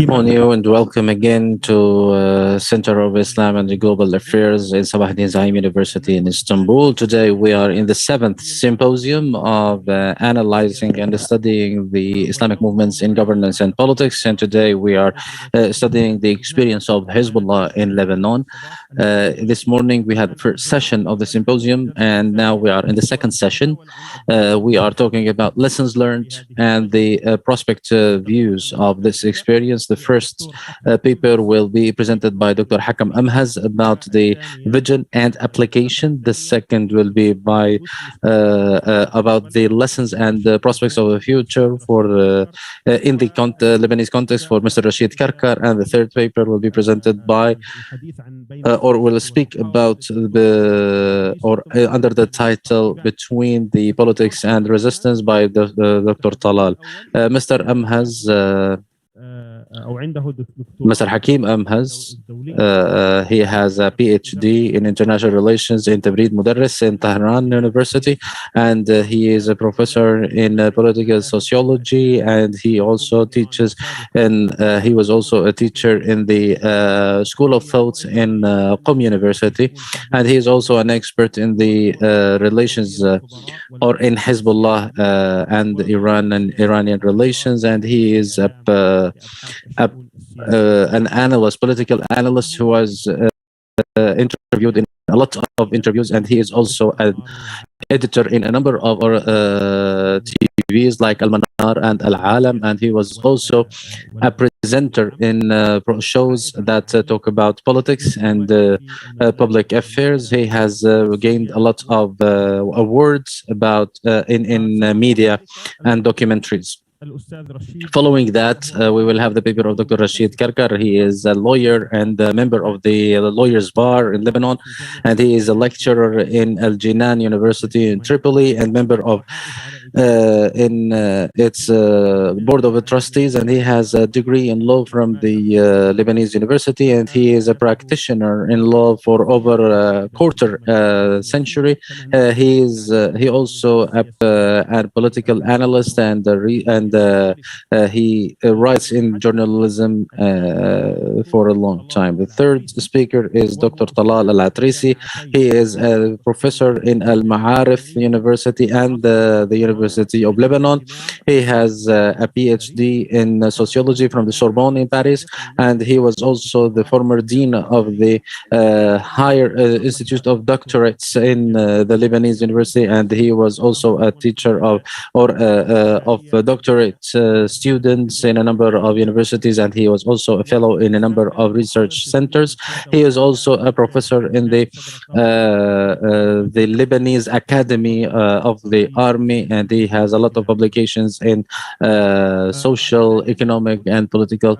On you and welcome again to Center of Islam and Global Affairs in Sabahattin Zaim University in Istanbul. Today we are in the seventh symposium of analyzing and studying the Islamic movements in governance and politics. And today we are studying the experience of Hezbollah in Lebanon. This morning we had the first session of the symposium, and now we are in the second session. We are talking about lessons learned and the prospect views of this experience. The first paper will be presented by Dr. Hakam Amhaz about the vision and application. The second will be by about the lessons and the prospects of the future for in the Lebanese context for Mr. Rashid Kirkar. And the third paper will be presented by or will speak about the under the title Between the Politics and Resistance by Dr. Talal. Mr. Amhaz Mr. Hakim Amhaz, he has a PhD in International Relations in Tabrid Mudarris in Tehran University, and he is a professor in political sociology, and he also teaches, and he was also a teacher in the School of Thought in Qom University, and he is also an expert in the relations or in Hezbollah and Iran and Iranian relations, and he is an analyst, political analyst who was interviewed in a lot of interviews, and he is also an editor in a number of TVs like Al Manar and Al Alam, and he was also a presenter in shows that talk about politics and public affairs. He has gained a lot of awards about in media and documentaries. Following that, we will have the paper of Dr. Rashid Kirkar. He is a lawyer and a member of the Lawyers Bar in Lebanon, and he is a lecturer in Al Jinan University in Tripoli and member of in its board of trustees, and he has a degree in law from the Lebanese University, and he is a practitioner in law for over a quarter century. He also a political analyst and he writes in journalism for a long time. The third speaker is Dr. Talala Al-Atrisi. He is a professor in Al Ma'arif University and the University of Lebanon. He has a PhD in sociology from the Sorbonne in Paris, and he was also the former dean of the Higher Institute of Doctorates in the Lebanese University, and he was also a teacher of doctorate students in a number of universities, and he was also a fellow in a number of research centers. He is also a professor in the Lebanese Academy of the Army, and he has a lot of publications in social, economic, and political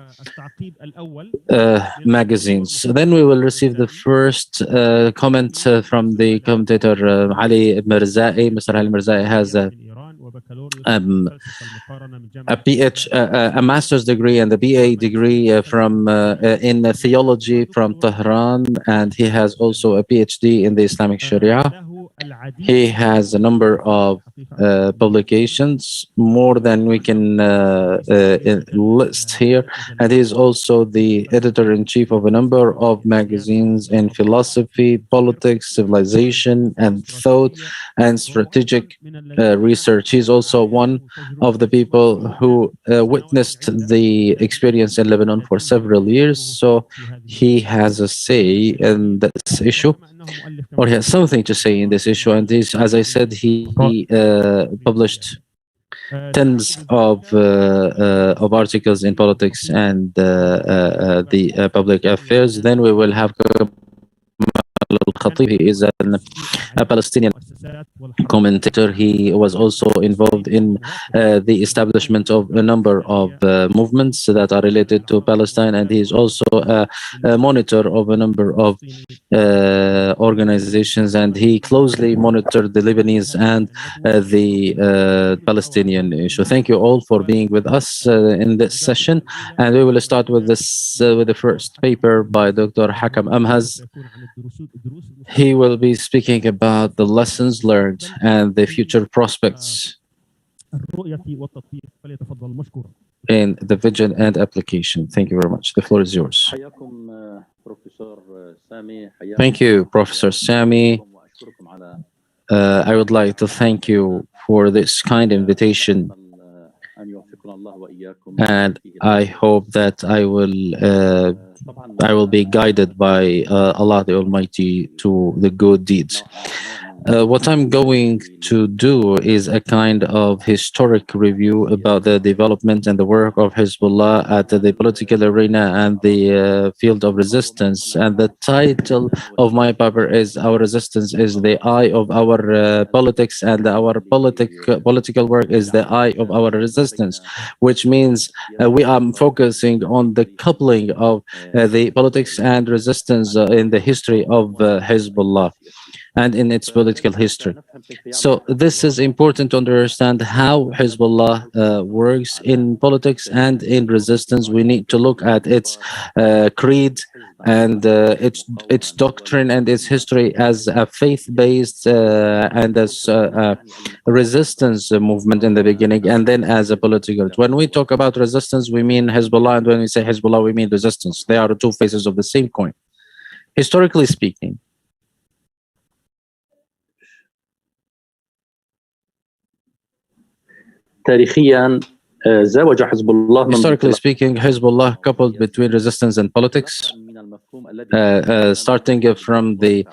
magazines. Then we will receive the first comment from the commentator Ali Mirzai. Mr. Ali Mirzai has a master's degree and a BA degree from in theology from Tehran, and he has also a PhD in the Islamic Sharia. He has a number of publications, more than we can list here, and he is also the editor-in-chief of a number of magazines in philosophy, politics, civilization, and thought, and strategic research. He's also one of the people who witnessed the experience in Lebanon for several years, so he has a say in this issue, or he has something to say in this issue. And this, as I said, he published tens of articles in politics and the public affairs. Then we will have Al-Khatib. He is a Palestinian commentator. He was also involved in the establishment of a number of movements that are related to Palestine, and he is also a monitor of a number of organizations, and he closely monitored the Lebanese and the Palestinian issue. Thank you all for being with us in this session, and we will start with this with the first paper by Dr. Hakam Amhaz. He will be speaking about the lessons learned and the future prospects. in the vision and application. Thank you very much. The floor is yours. Thank you, Professor Sami. I would like to thank you for this kind invitation, and I hope that I will be guided by Allah the Almighty to the good deeds. What I'm going to do is a kind of historic review about the development and the work of Hezbollah at the political arena and the field of resistance. And the title of my paper is "Our Resistance is the Eye of Our Politics, and our political work is the eye of our resistance," which means we are focusing on the coupling of the politics and resistance in the history of Hezbollah and in its political history. So this is important to understand how Hezbollah works in politics and in resistance. We need to look at its creed and its doctrine and its history as a faith-based and as a resistance movement in the beginning, and then as a political. When we talk about resistance, we mean Hezbollah, and when we say Hezbollah, we mean resistance. They are two faces of the same coin. Historically speaking, historically speaking, Hezbollah coupled between resistance and politics, starting from the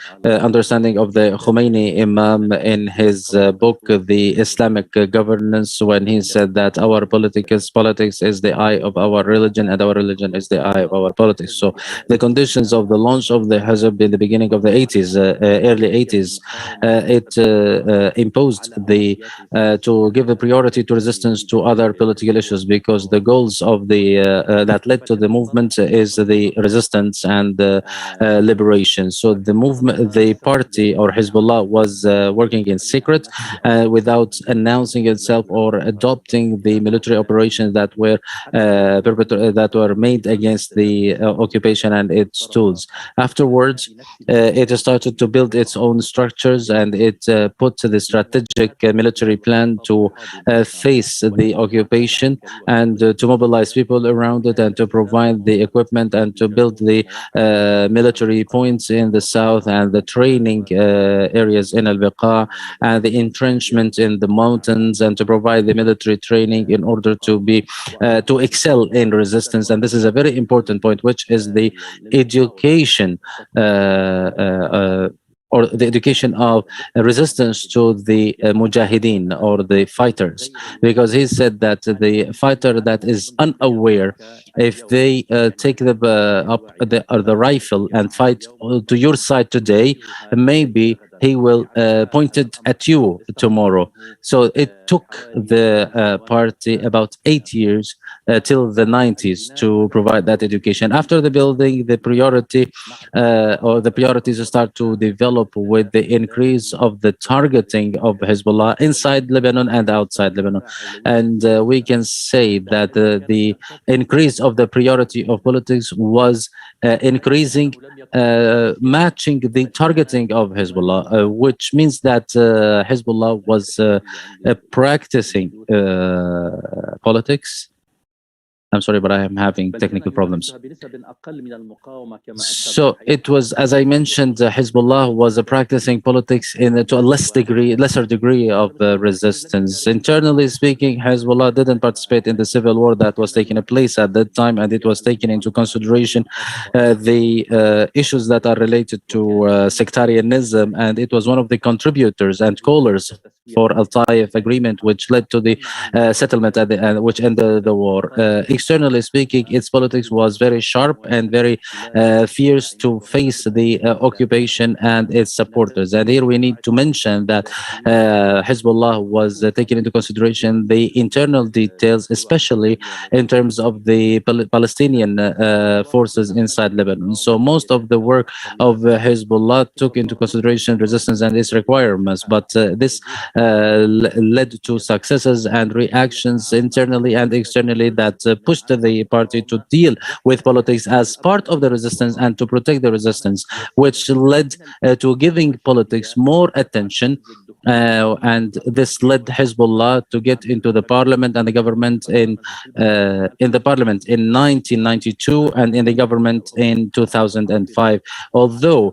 understanding of the Khomeini Imam in his book, The Islamic Governance, when he said that our politics is the eye of our religion, and our religion is the eye of our politics. So the conditions of the launch of the Hezb in the beginning of the 80s, early 80s, it imposed to give a priority to resistance to other political issues, because the goals of the that led to the movement is the resistance and liberation. So the movement, the party or Hezbollah was working in secret without announcing itself or adopting the military operations that were made against the occupation and its tools. Afterwards, it started to build its own structures, and it put the strategic military plan to face the occupation and to mobilize people around it and to provide the equipment and to build the military points in the south and the training areas in Al-Biqa and the entrenchment in the mountains, and to provide the military training in order to be to excel in resistance. And this is a very important point, which is the education or the education of resistance to the mujahideen or the fighters, because he said that the fighter that is unaware, if they take the rifle and fight to your side today, maybe he will point it at you tomorrow. So it took the party about 8 years till the 90s to provide that education. After the building, the priority or the priorities start to develop with the increase of the targeting of Hezbollah inside Lebanon and outside Lebanon. And we can say that the increase of the priority of politics was increasing, matching the targeting of Hezbollah, which means that Hezbollah was practicing politics. I'm sorry, but I am having technical problems. So it was, as I mentioned, Hezbollah was practicing politics to a lesser degree of resistance. Internally speaking, Hezbollah didn't participate in the civil war that was taking place at that time, and it was taking into consideration the issues that are related to sectarianism, and it was one of the contributors and callers for Al-Taif agreement, which led to the settlement at the end, which ended the war. Externally speaking, its politics was very sharp and very fierce to face the occupation and its supporters. And here we need to mention that Hezbollah was taking into consideration the internal details, especially in terms of the Palestinian forces inside Lebanon. So most of the work of Hezbollah took into consideration resistance and its requirements, but this led to successes and reactions internally and externally that pushed the party to deal with politics as part of the resistance and to protect the resistance, which led to giving politics more attention. And this led Hezbollah to get into the parliament and the government in the parliament in 1992 and in the government in 2005. Although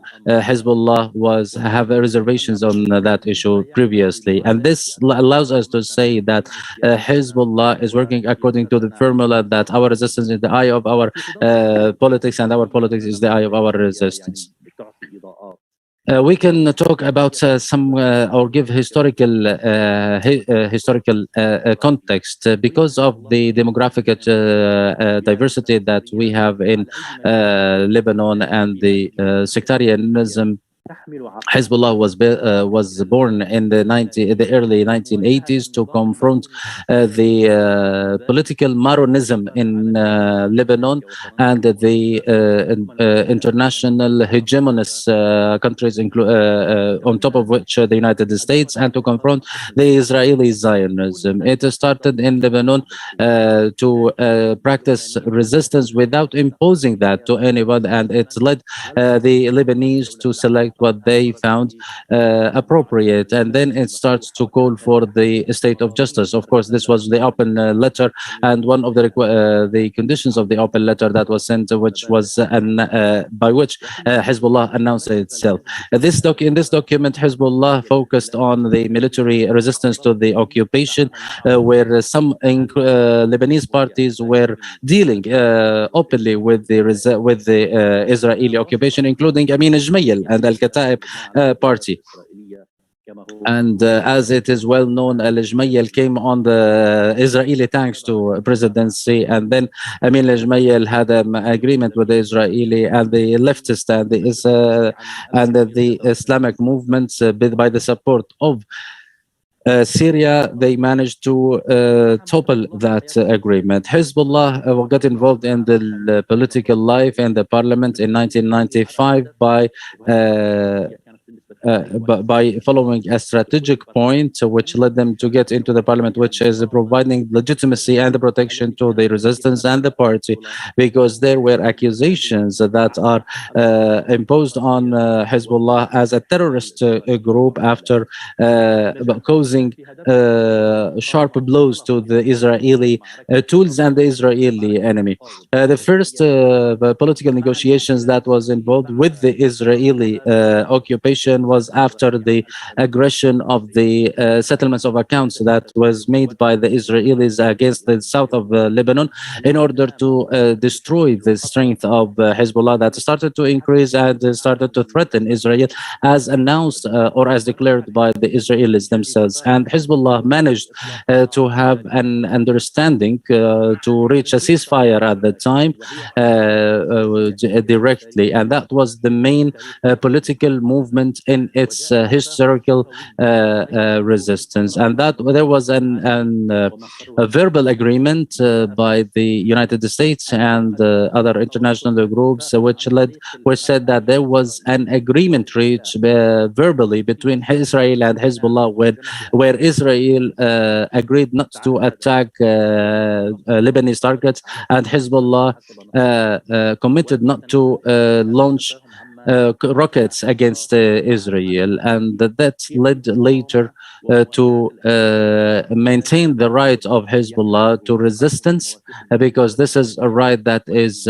Hezbollah was have reservations on that issue previously, and this allows us to say that Hezbollah is working according to the formula that our resistance is the eye of our politics, and our politics is the eye of our resistance. We can talk about some or give historical context because of the demographic diversity that we have in Lebanon and the sectarianism. Hezbollah was born in the early 1980s to confront the political Maronism in Lebanon and the international hegemonous countries, on top of which the United States, and to confront the Israeli Zionism. It started in Lebanon to practice resistance without imposing that to anyone, and it led the Lebanese to select what they found appropriate, and then it starts to call for the state of justice. Of course, this was the open letter, and one of the conditions of the open letter that was sent, which was by which Hezbollah announced itself. In this document, Hezbollah focused on the military resistance to the occupation, where some Lebanese parties were dealing openly with the Israeli occupation, including Amin Jmayel and Al-Kataib party. And as it is well known, Al-Jmayel came on the Israeli tanks to presidency, and then Amin Al-Jmayel had an agreement with the Israeli and the leftist and the Islamic movements by the support of Syria. They managed to topple that agreement. Hezbollah got involved in the political life and the parliament in 1995 by following a strategic point, which led them to get into the parliament, which is providing legitimacy and the protection to the resistance and the party, because there were accusations that are imposed on Hezbollah as a terrorist group after causing sharp blows to the Israeli tools and the Israeli enemy. The first political negotiations that was involved with the Israeli occupation was after the aggression of the settlements of accounts that was made by the Israelis against the south of Lebanon in order to destroy the strength of Hezbollah that started to increase and started to threaten Israel, as announced or as declared by the Israelis themselves. And Hezbollah managed to have an understanding to reach a ceasefire at the time directly, and that was the main political movement in its historical resistance. And that there was a verbal agreement by the United States and other international groups, which said that there was an agreement reached verbally between Israel and Hezbollah, where Israel agreed not to attack Lebanese targets, and Hezbollah committed not to launch rockets against Israel, and that led later to maintain the right of Hezbollah to resistance, because this is a right that is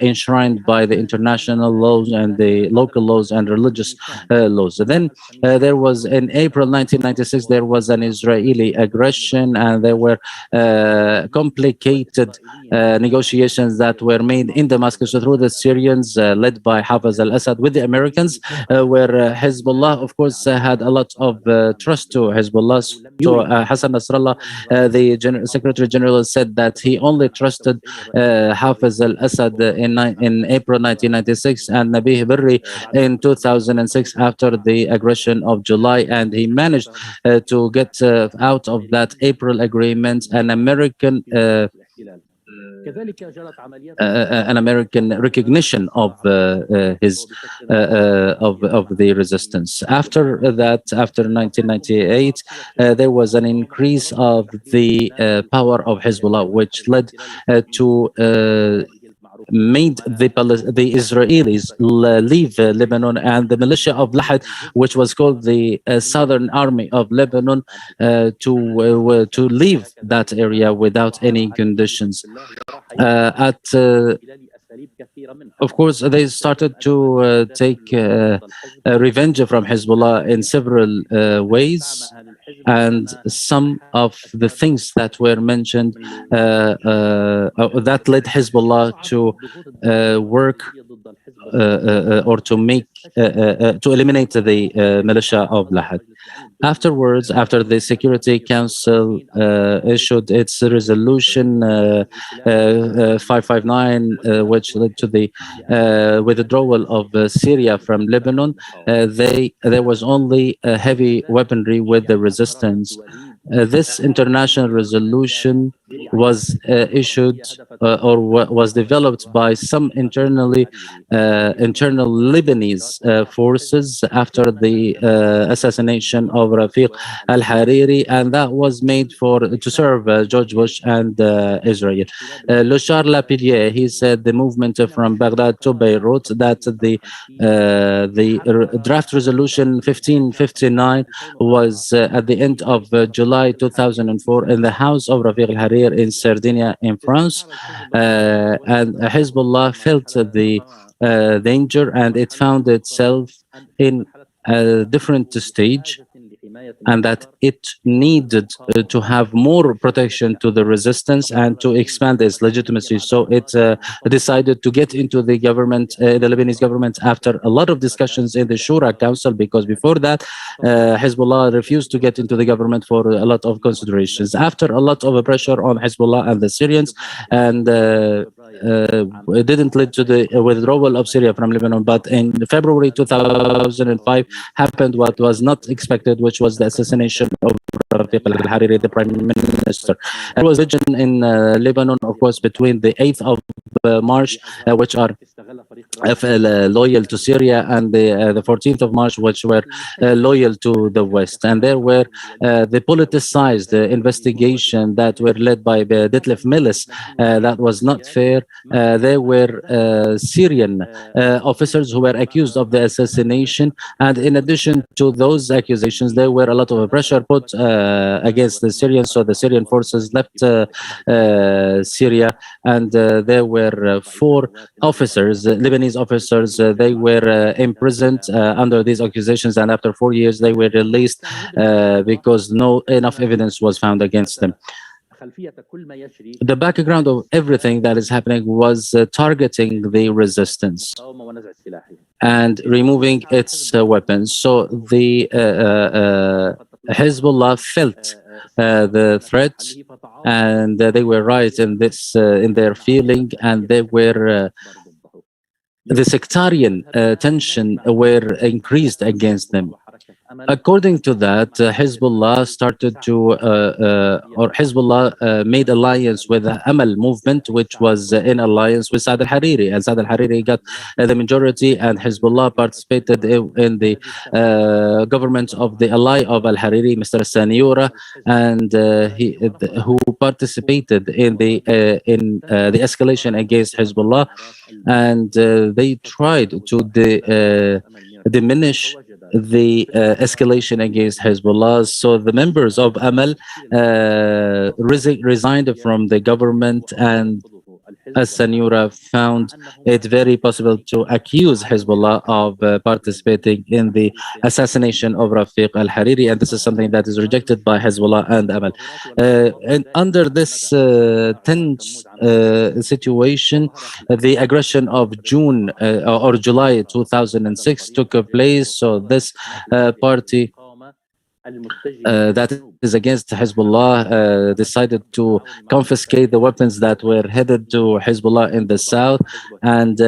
enshrined by the international laws and the local laws and religious laws. Then there was, in April 1996, there was an Israeli aggression, and there were complicated negotiations that were made in Damascus through the Syrians, led by Hafez al-Assad with the Americans, where Hezbollah, of course, had a lot of trust to Hezbollah. So Hassan Nasrallah, the Secretary General, said that he only trusted Hafez al-Assad in April 1996 and Nabih Berri in 2006 after the aggression of July, and he managed to get out of that April agreement an American an American recognition of his of the resistance. After that, after 1998, there was an increase of the power of Hezbollah, which led to made the Israelis leave Lebanon, and the militia of Lahad, which was called the Southern Army of Lebanon, to leave that area without any conditions. Of course, they started to take revenge from Hezbollah in several ways, and some of the things that were mentioned that led Hezbollah to work or to make to eliminate the militia of Lahad. Afterwards, after the Security Council issued its resolution 559, which led to the withdrawal of Syria from Lebanon, there was only heavy weaponry with the resistance. This international resolution was issued or was developed by some internal Lebanese forces after the assassination of Rafiq al-Hariri, and that was made to serve George Bush and Israel. Le Charles Lapillier, he said the movement from Baghdad to Beirut, that the draft resolution 1559 was at the end of July 2004 in the house of Rafiq al-Hariri in Sardinia in France, and Hezbollah felt the danger, and it found itself in a different stage, and that it needed to have more protection to the resistance and to expand its legitimacy. So it decided to get into the government, the Lebanese government, after a lot of discussions in the Shura Council, because before that, Hezbollah refused to get into the government for a lot of considerations. After a lot of pressure on Hezbollah and the Syrians, and it didn't lead to the withdrawal of Syria from Lebanon, but in February 2005 happened what was not expected, which was the assassination of Rafiq al-Hariri, the prime minister. There was a region in Lebanon, of course, between the 8th of March, which are loyal to Syria, and the 14th of March, which were loyal to the West. And there were the politicized investigation that were led by Detlef Millis that was not fair. There were Syrian officers who were accused of the assassination, and in addition to those accusations, there were a lot of pressure put against the Syrians. So the Syrian forces left Syria, and there were 4 officers, Lebanese officers. They were imprisoned under these accusations, and after 4 years, they were released because no enough evidence was found against them. The background of everything that is happening was targeting the resistance and removing its weapons. So the Hezbollah felt the threat, and they were right in this in their feeling, and they were the sectarian tension were increased against them. According to that, Hezbollah started to, or Hezbollah made alliance with the Amal movement, which was in alliance with Saad al-Hariri, and Saad al-Hariri got the majority, and Hezbollah participated in the government of the ally of al-Hariri, Mr. Saniura, and who participated in the escalation against Hezbollah, and they tried to diminish the escalation against Hezbollah. So the members of Amal resigned from the government, and Saniura found it very possible to accuse Hezbollah of participating in the assassination of Rafiq al-Hariri, and this is something that is rejected by Hezbollah and Amal. And under this tense situation, the aggression of June or July 2006 took place. So this party that is against Hezbollah decided to confiscate the weapons that were headed to Hezbollah in the south, and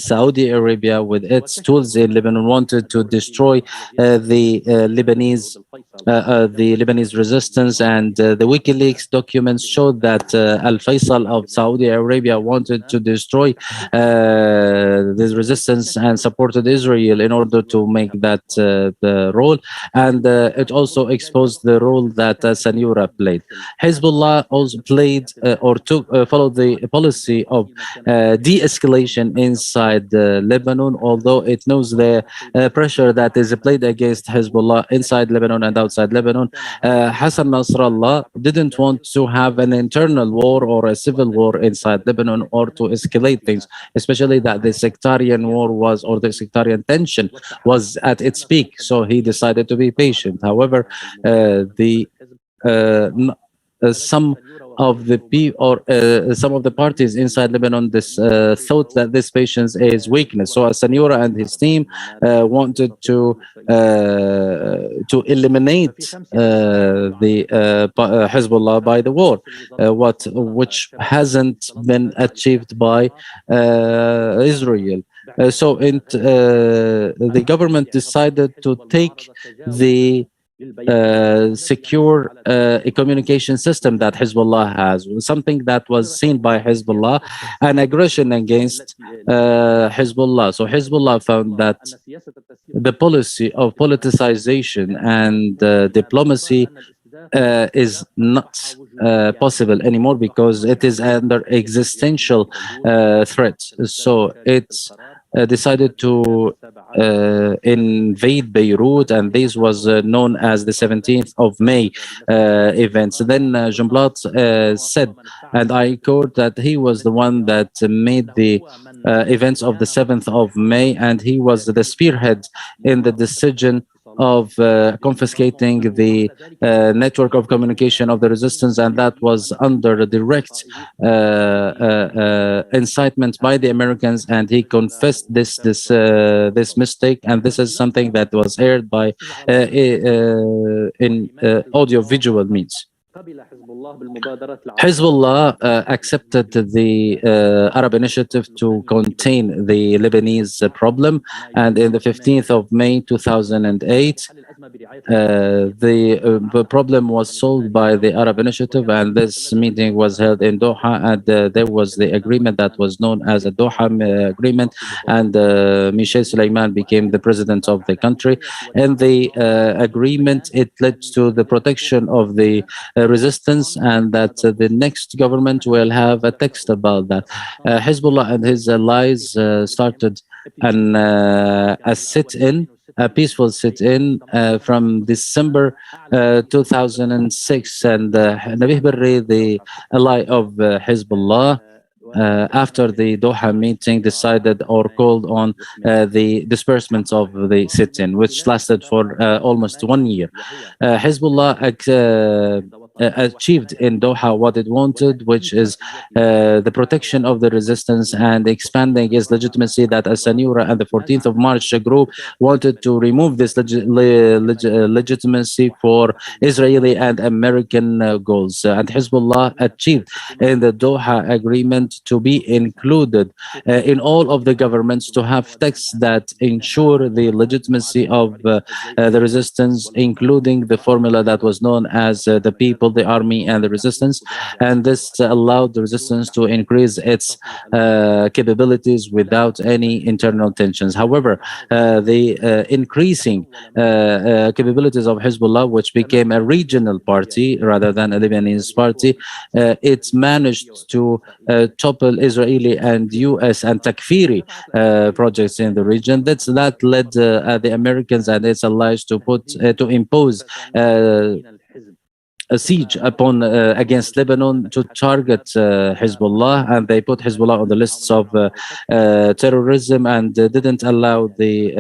Saudi Arabia, with its tools in Lebanon, wanted to destroy the Lebanese resistance. And the WikiLeaks documents showed that Al Faisal of Saudi Arabia wanted to destroy this resistance and supported Israel in order to make that the role. And it also exposed the role that Sanura played. Hezbollah also played or took followed the policy of de-escalation inside Lebanon, although it knows the pressure that is played against Hezbollah inside Lebanon and outside Lebanon. Hassan Nasrallah didn't want to have an internal war or a civil war inside Lebanon or to escalate things, especially that the sectarian war was, or the sectarian tension was at its peak. So he decided to be patient. However, the some of the some of the parties inside Lebanon thought that this patience is weakness. So Sanura and his team wanted to eliminate the Hezbollah by the war, which hasn't been achieved by Israel. The government decided to take the secure a communication system that Hezbollah has, something that was seen by Hezbollah, an aggression against Hezbollah. So Hezbollah found that the policy of politicization and diplomacy is not possible anymore because it is under existential threat. So it's decided to invade Beirut, and this was known as the 17th of May events. Then Jumblat said, and I quote, that he was the one that made the events of the 7th of May, and he was the spearhead in the decision of confiscating the network of communication of the resistance, and that was under a direct incitement by the Americans, and he confessed this mistake, and this is something that was aired by in audio-visual means. Hezbollah accepted the Arab initiative to contain the Lebanese problem, and in the 15th of May 2008, the problem was solved by the Arab initiative, and this meeting was held in Doha, and there was the agreement that was known as a Doha agreement, and Michel Suleiman became the president of the country. And the agreement, it led to the protection of the resistance, and that the next government will have a text about that. Hezbollah and his allies started a sit-in, a peaceful sit-in from December 2006, and Nabih Berri, the ally of Hezbollah, after the Doha meeting, decided or called on the disbursement of the sit-in, which lasted for almost 1 year. Hezbollah achieved in Doha what it wanted, which is the protection of the resistance and expanding its legitimacy. That Sanura and the 14th of March group wanted to remove this legitimacy for Israeli and American goals. And Hezbollah achieved in the Doha agreement to be included in all of the governments, to have texts that ensure the legitimacy of the resistance, including the formula that was known as the people, the army, and the resistance. And this allowed the resistance to increase its capabilities without any internal tensions. However, the increasing capabilities of Hezbollah, which became a regional party rather than a Lebanese party, it managed to topple Israeli and US and Takfiri projects in the region. That led the Americans and its allies to impose a siege upon against Lebanon, to target Hezbollah, and they put Hezbollah on the lists of terrorism, and didn't allow the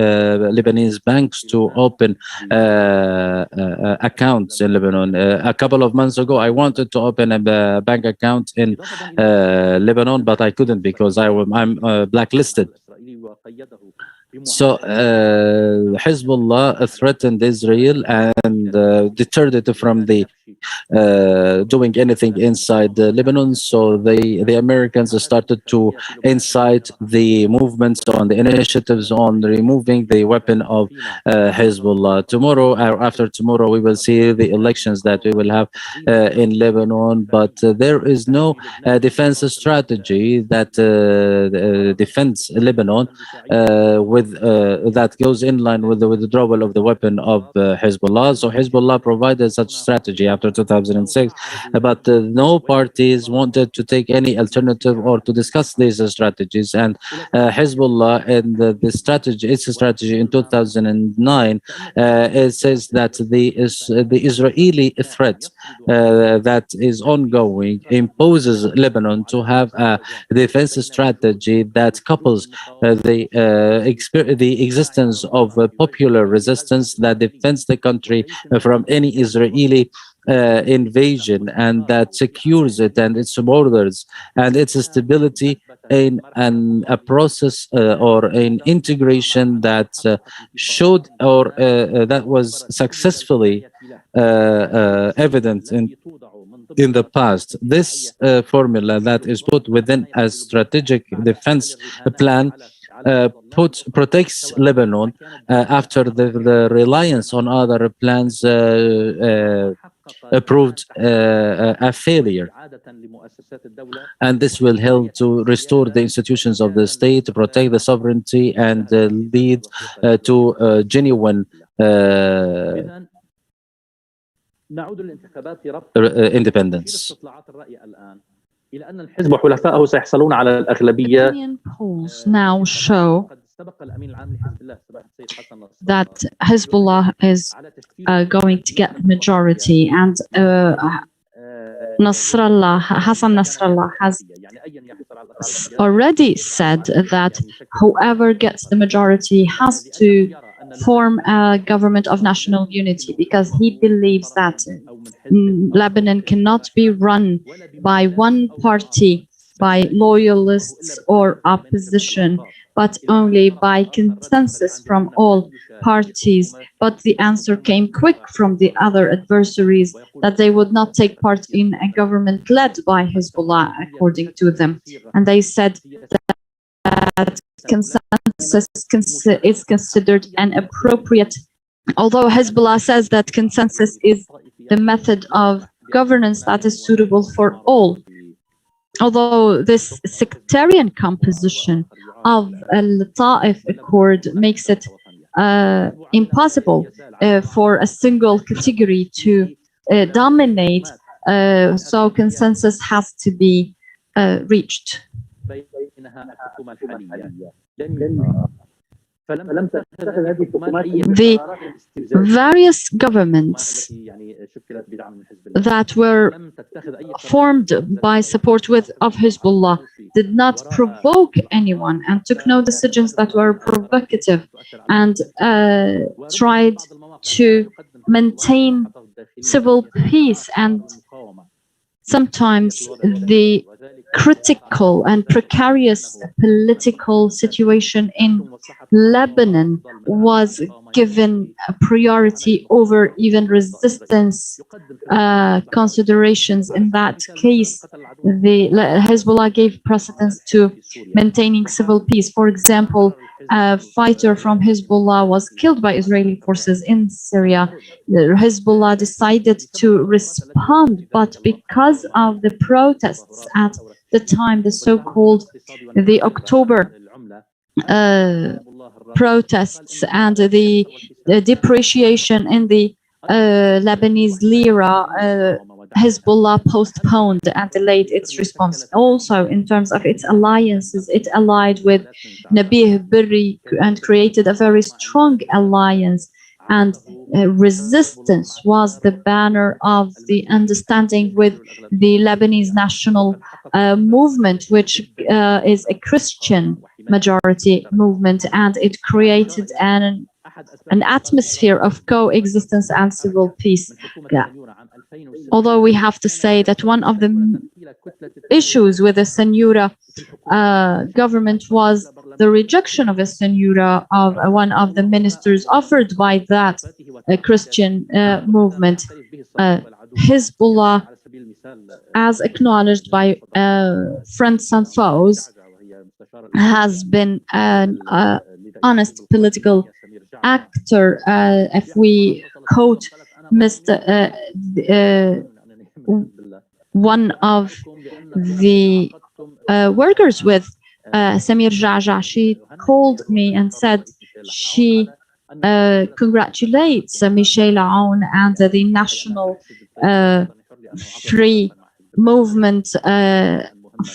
Lebanese banks to open accounts in Lebanon. A couple of months ago, I wanted to open a bank account in Lebanon, but I couldn't because I'm blacklisted. So Hezbollah threatened Israel and deterred it from doing anything inside Lebanon. So the Americans started to incite the movements on the initiatives on removing the weapon of Hezbollah. Tomorrow or after tomorrow, we will see the elections that we will have in Lebanon. But there is no defense strategy that defends Lebanon with that goes in line with the withdrawal of the weapon of Hezbollah. So Hezbollah provided such strategy after 2006, but no parties wanted to take any alternative or to discuss these strategies. And Hezbollah and the strategy, its strategy in 2009, it says that the Israeli threat that is ongoing imposes Lebanon to have a defense strategy that couples the existence of popular resistance that defends the country from any Israeli invasion, and that secures it and its borders and its stability in a process or an integration that showed or that was successfully evident in the past. This formula that is put within a strategic defense plan protects Lebanon after the reliance on other plans proved a failure. And this will help to restore the institutions of the state, protect the sovereignty, and lead to genuine independence. Opinion polls now show that Hezbollah is going to get majority, and Hassan Nasrallah has already said that whoever gets the majority has to form a government of national unity, because he believes that Lebanon cannot be run by one party, by loyalists or opposition, but only by consensus from all parties. But the answer came quick from the other adversaries that they would not take part in a government led by Hezbollah, according to them. And they said that consensus is considered an appropriate, although Hezbollah says that consensus is the method of governance that is suitable for all. Although this sectarian composition of Al-Ta'if Accord makes it impossible for a single category to dominate, so consensus has to be reached. The various governments that were formed by support of Hezbollah did not provoke anyone and took no decisions that were provocative, and tried to maintain civil peace. And sometimes the critical and precarious political situation in Lebanon was given a priority over even resistance considerations. In that case, Hezbollah gave precedence to maintaining civil peace. For example, a fighter from Hezbollah was killed by Israeli forces in Syria. Hezbollah decided to respond, but because of the protests at the time, the so-called the October protests and the depreciation in the Lebanese lira, Hezbollah postponed and delayed its response. Also, in terms of its alliances, it allied with Nabih Berri and created a very strong alliance. And resistance was the banner of the understanding with the Lebanese national movement, which is a Christian majority movement, and it created an atmosphere of coexistence and civil peace. Although we have to say that one of the issues with the Senura government was the rejection of a Senura of one of the ministers offered by that Christian movement. Hezbollah, as acknowledged by friends and foes, has been an honest political actor. If we quote Mr. One of the workers with Samir Jaja, she called me and said she congratulates Michel Aoun and the National Free Movement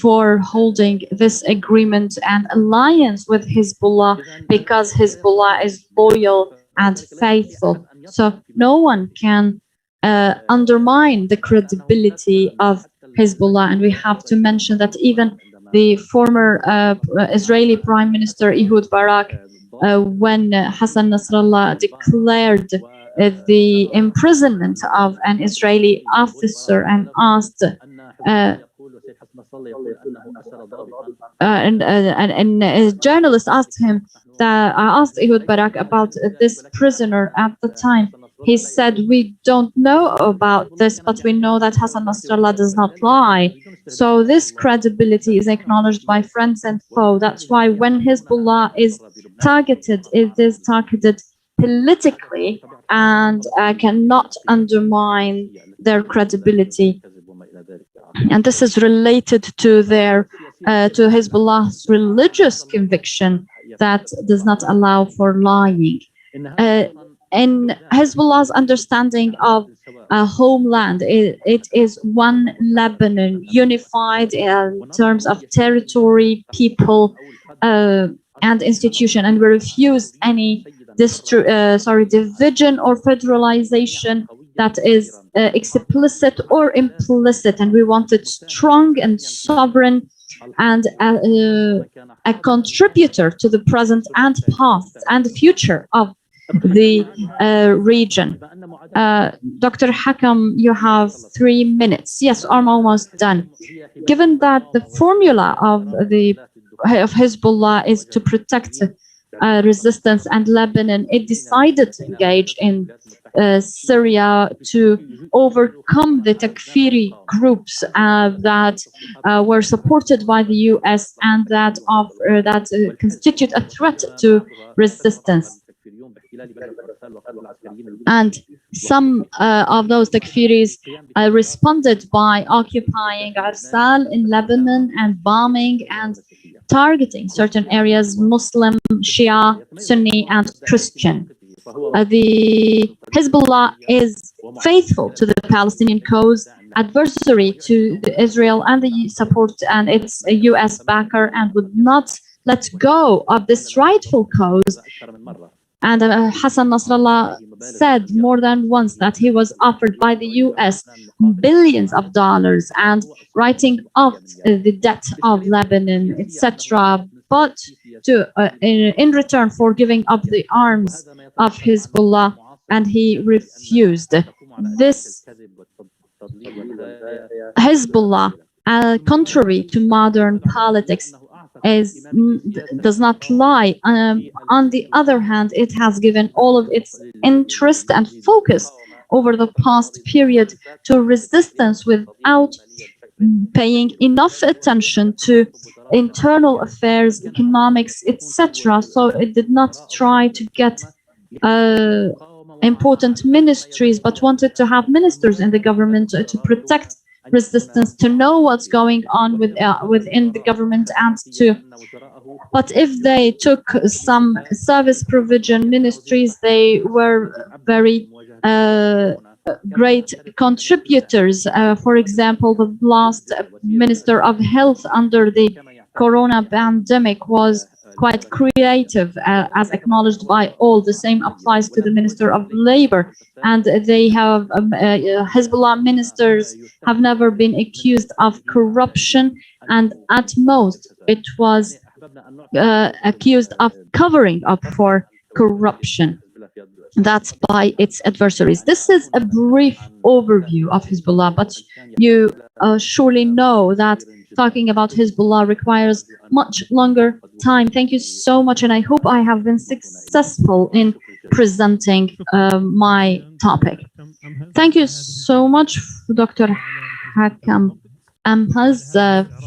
for holding this agreement and alliance with Hezbollah, because Hezbollah is loyal and faithful. So no one can undermine the credibility of Hezbollah. And we have to mention that even the former Israeli Prime Minister Ehud Barak, when Hassan Nasrallah declared the imprisonment of an Israeli officer and asked and a journalist asked him that I asked Ehud Barak about this prisoner at the time. He said, we don't know about this, but we know that Hassan Nasrallah does not lie. So this credibility is acknowledged by friends and foe. That's why when Hezbollah is targeted, it is targeted politically and cannot undermine their credibility. And this is related to their to Hezbollah's religious conviction that does not allow for lying. In Hezbollah's understanding of a homeland, it is one Lebanon, unified in terms of territory, people, and institution, and we refuse any division or federalization that is explicit or implicit, and we want it strong and sovereign and a contributor to the present and past and future of the region. Dr. Hakam, you have 3 minutes. Yes, I'm almost done. Given that the formula of Hezbollah is to protect resistance and Lebanon, it decided to engage in Syria to overcome the Takfiri groups that were supported by the US and that constitute a threat to resistance. And some of those Takfiris responded by occupying Arsal in Lebanon and bombing and targeting certain areas, Muslim, Shia, Sunni, and Christian. The Hezbollah is faithful to the Palestinian cause, adversary to Israel and the support and its US backer, and would not let go of this rightful cause. And Hassan Nasrallah said more than once that he was offered by the US billions of dollars and writing off the debt of Lebanon, etc. But in return for giving up the arms of Hezbollah, and he refused. This Hezbollah, contrary to modern politics, does not lie. On the other hand, it has given all of its interest and focus over the past period to resistance without paying enough attention to internal affairs, economics, etc. So it did not try to get important ministries, but wanted to have ministers in the government to protect resistance, to know what's going on within the government, and to. But if they took some service provision ministries, they were very great contributors. For example, the last Minister of Health under the Corona pandemic was quite creative, as acknowledged by all. The same applies to the Minister of Labor, and they have Hezbollah ministers have never been accused of corruption, and at most it was accused of covering up for corruption. That's by its adversaries. This is a brief overview of Hezbollah, but you surely know that talking about Hezbollah requires much longer time. Thank you so much, and I hope I have been successful in presenting my topic. Thank you so much, Dr. Hakam Amhaz,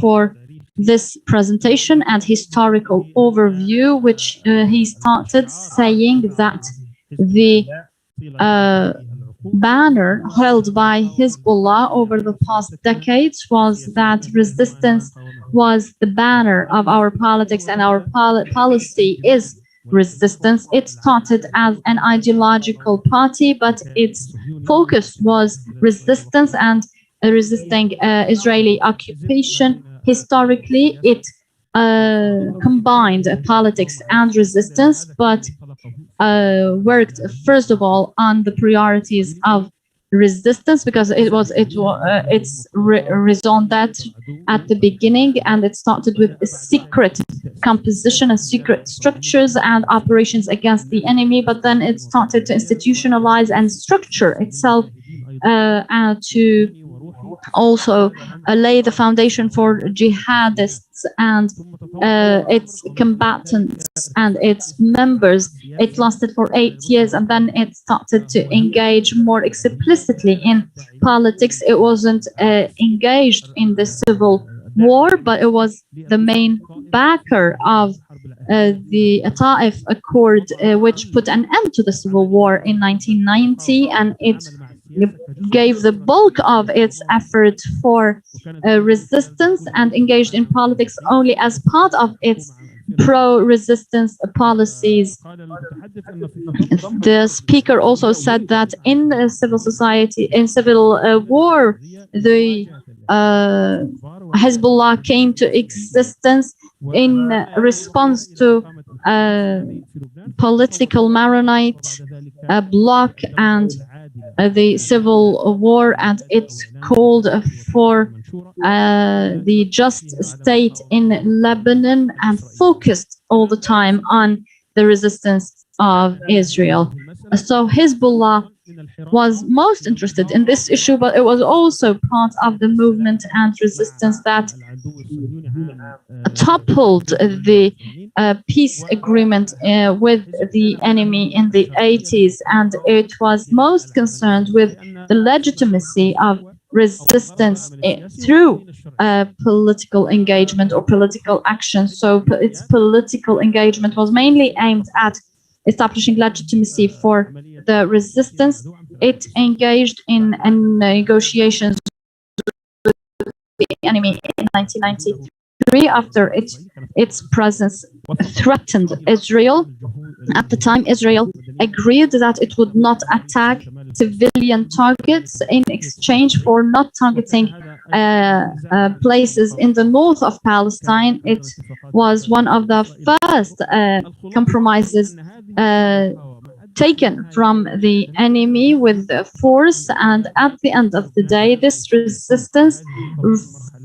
for this presentation and historical overview, which he started saying that the banner held by Hezbollah over the past decades was that resistance was the banner of our politics, and our policy is resistance. It started as an ideological party, but its focus was resistance and resisting Israeli occupation. Historically, it combined politics and resistance, but worked first of all on the priorities of resistance, because it's raison d'être at the beginning, and it started with a secret composition and secret structures and operations against the enemy, but then it started to institutionalize and structure itself and to also lay the foundation for jihadists and its combatants and its members. It lasted for 8 years, and then it started to engage more explicitly in politics. It wasn't engaged in the civil war, but it was the main backer of the Ta'if Accord, which put an end to the civil war in 1990, and it gave the bulk of its effort for resistance and engaged in politics only as part of its pro-resistance policies. The speaker also said that in civil society, in civil war, the Hezbollah came to existence in response to political Maronite bloc and the civil war, and it called for the just state in Lebanon and focused all the time on the resistance of Israel. So Hezbollah was most interested in this issue, but it was also part of the movement and resistance that toppled the peace agreement with the enemy in the 80s, and it was most concerned with the legitimacy of resistance through political engagement or political action. So its political engagement was mainly aimed at establishing legitimacy for the resistance. It engaged in negotiations with the enemy in 1993 after its presence threatened Israel. At the time, Israel agreed that it would not attack civilian targets in exchange for not targeting places in the north of Palestine. It was one of the first compromises taken from the enemy with force, and at the end of the day, this resistance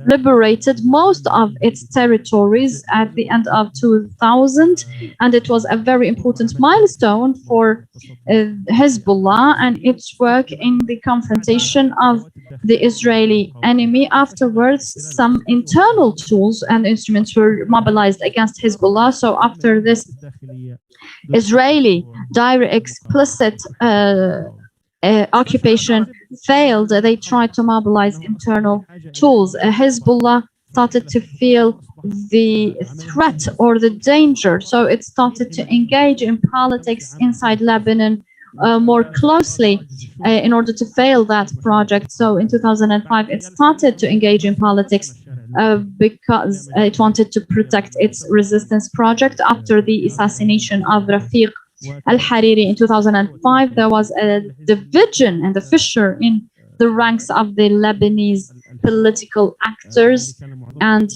liberated most of its territories at the end of 2000, and it was a very important milestone for Hezbollah and its work in the confrontation of the Israeli enemy. Afterwards, some internal tools and instruments were mobilized against Hezbollah. So after this Israeli direct explicit occupation failed, they tried to mobilize internal tools. Hezbollah started to feel the threat or the danger, so it started to engage in politics inside Lebanon more closely in order to fail that project. So in 2005, it started to engage in politics because it wanted to protect its resistance project. After the assassination of Rafiq al-Hariri in 2005, there was a division and a fissure in the ranks of the Lebanese political actors, and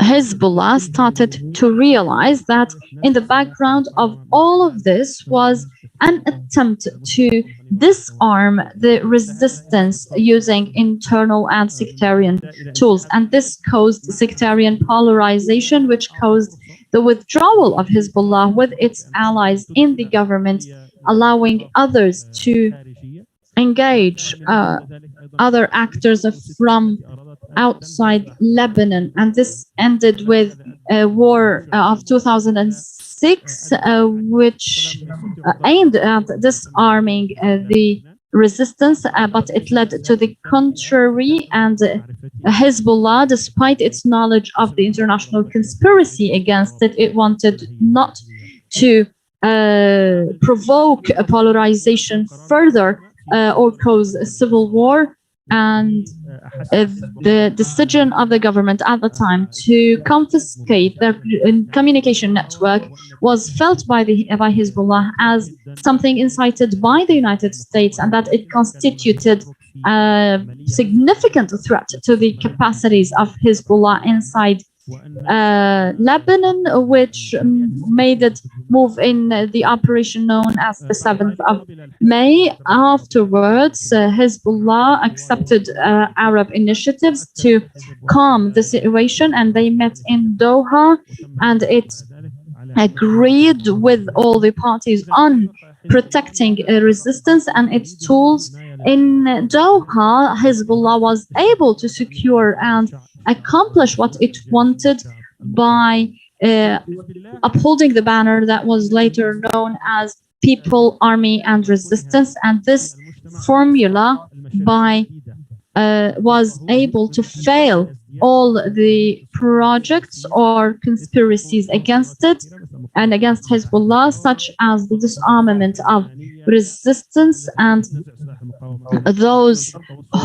Hezbollah started to realize that in the background of all of this was an attempt to disarm the resistance using internal and sectarian tools. And this caused sectarian polarization, which caused the withdrawal of Hezbollah with its allies in the government, allowing others to engage other actors from outside Lebanon, and this ended with a war of 2006, which aimed at disarming the resistance, but it led to the contrary, and Hezbollah, despite its knowledge of the international conspiracy against it, it wanted not to provoke a polarization further or cause a civil war. And the decision of the government at the time to confiscate their communication network was felt by Hezbollah as something incited by the United States, and that it constituted a significant threat to the capacities of Hezbollah inside Lebanon, which made it move in the operation known as the 7th of May. Afterwards, Hezbollah accepted Arab initiatives to calm the situation, and they met in Doha, and it agreed with all the parties on protecting resistance and its tools. In Doha, Hezbollah was able to secure and accomplish what it wanted by upholding the banner that was later known as People, Army, and Resistance. And this formula was able to fail all the projects or conspiracies against it and against Hezbollah, such as the disarmament of resistance, and those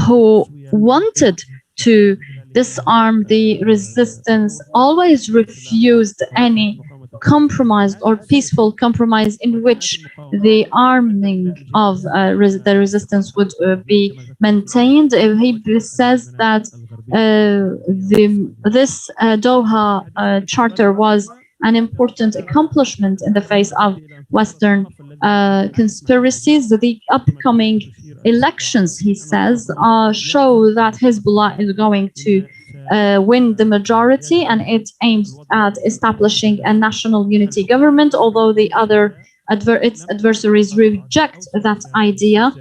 who wanted to disarm the resistance always refused any compromise or peaceful compromise in which the arming of the resistance would be maintained. He says that this Doha Charter was an important accomplishment in the face of Western conspiracies. The upcoming elections, he says, show that Hezbollah is going to win the majority, and it aims at establishing a national unity government, although the other its adversaries reject that idea,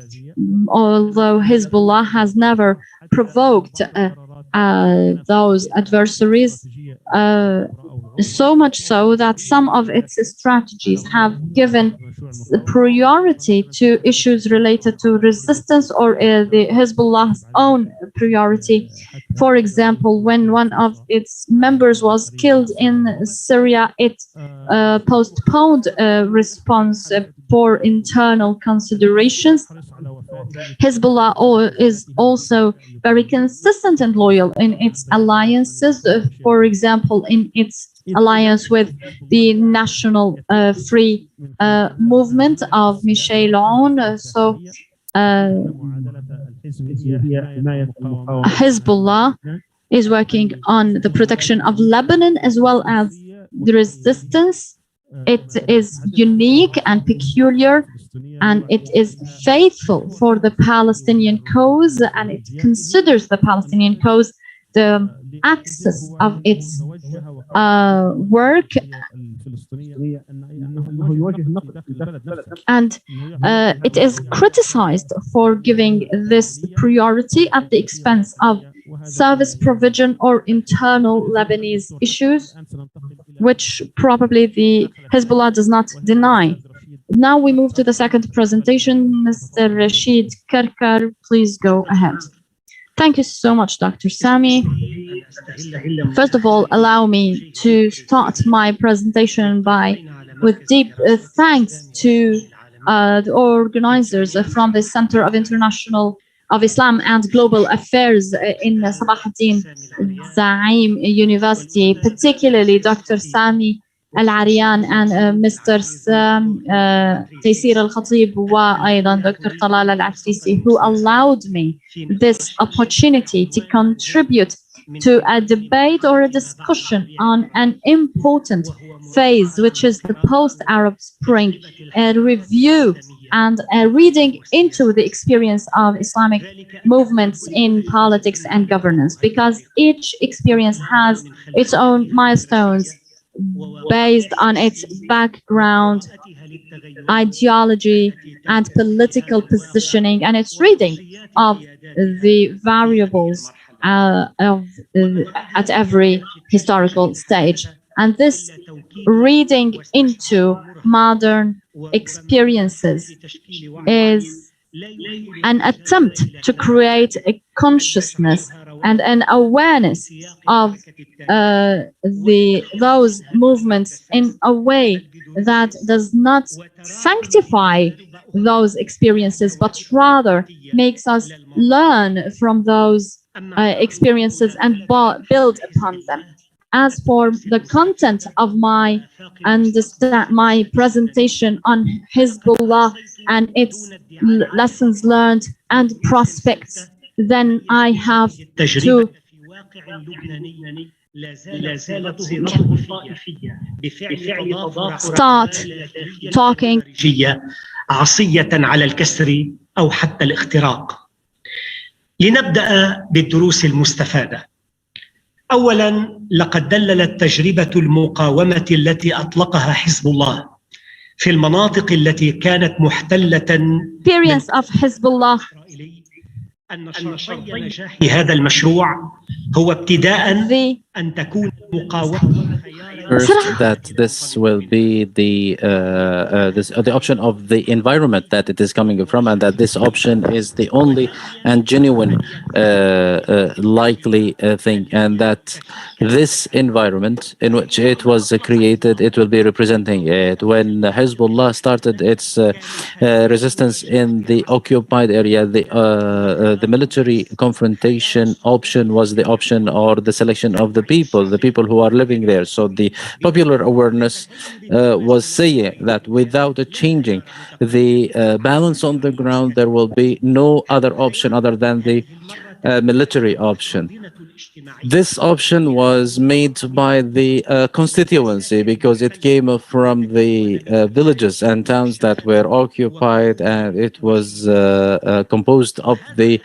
although Hezbollah has never provoked those adversaries, so much so that some of its strategies have given priority to issues related to resistance or the Hezbollah's own priority. For example, when one of its members was killed in Syria, it postponed a response for internal considerations. Hezbollah is also very consistent and loyal in its alliances. For example, in its alliance with the National Free Movement of Michel Aoun. So Hezbollah is working on the protection of Lebanon as well as the resistance. It is unique and peculiar, and it is faithful for the Palestinian cause, and it considers the Palestinian cause the axis of its work, and it is criticized for giving this priority at the expense of service provision or internal Lebanese issues, which probably the Hezbollah does not deny. Now we move to the second presentation. Mr. Rashid Kirkar, please go ahead. Thank you so much, Dr. Sami. First of all, allow me to start my presentation with deep thanks to the organizers from the Center of Islam and Global Affairs in Sabah ad-Din Zaim University, particularly Dr. Sami Al-Arian and Mr. Taysir Al-Khatib and Dr. Talala Al-Atrisi, who allowed me this opportunity to contribute to a debate or a discussion on an important phase, which is the post-Arab Spring, a review and a reading into the experience of Islamic movements in politics and governance, because each experience has its own milestones based on its background ideology and political positioning and its reading of the variables at every historical stage. And this reading into modern experiences is an attempt to create a consciousness and an awareness of those movements in a way that does not sanctify those experiences, but rather makes us learn from those experiences and build upon them. As for the content of my presentation on Hezbollah and its lessons learned and prospects, then I have to start talking عصية على الكسر أو حتى الاختراق. لنبدأ بالدروس المستفادة. أولاً، لقد دللت تجربة المقاومة التي أطلقها حزب الله في المناطق التي كانت محتلة experience of Hezbollah أن شرطي نجاح هذا المشروع هو ابتداءً أن تكون مقاومة First, that this will be the option of the environment that it is coming from, and that this option is the only and genuine likely thing, and that this environment in which it was created, it will be representing it. When Hezbollah started its resistance in the occupied area, the military confrontation option was the option or the selection of the people who are living there. So the popular awareness was saying that without changing the balance on the ground, there will be no other option other than the military option. This option was made by the constituency because it came from the villages and towns that were occupied, and it was composed of the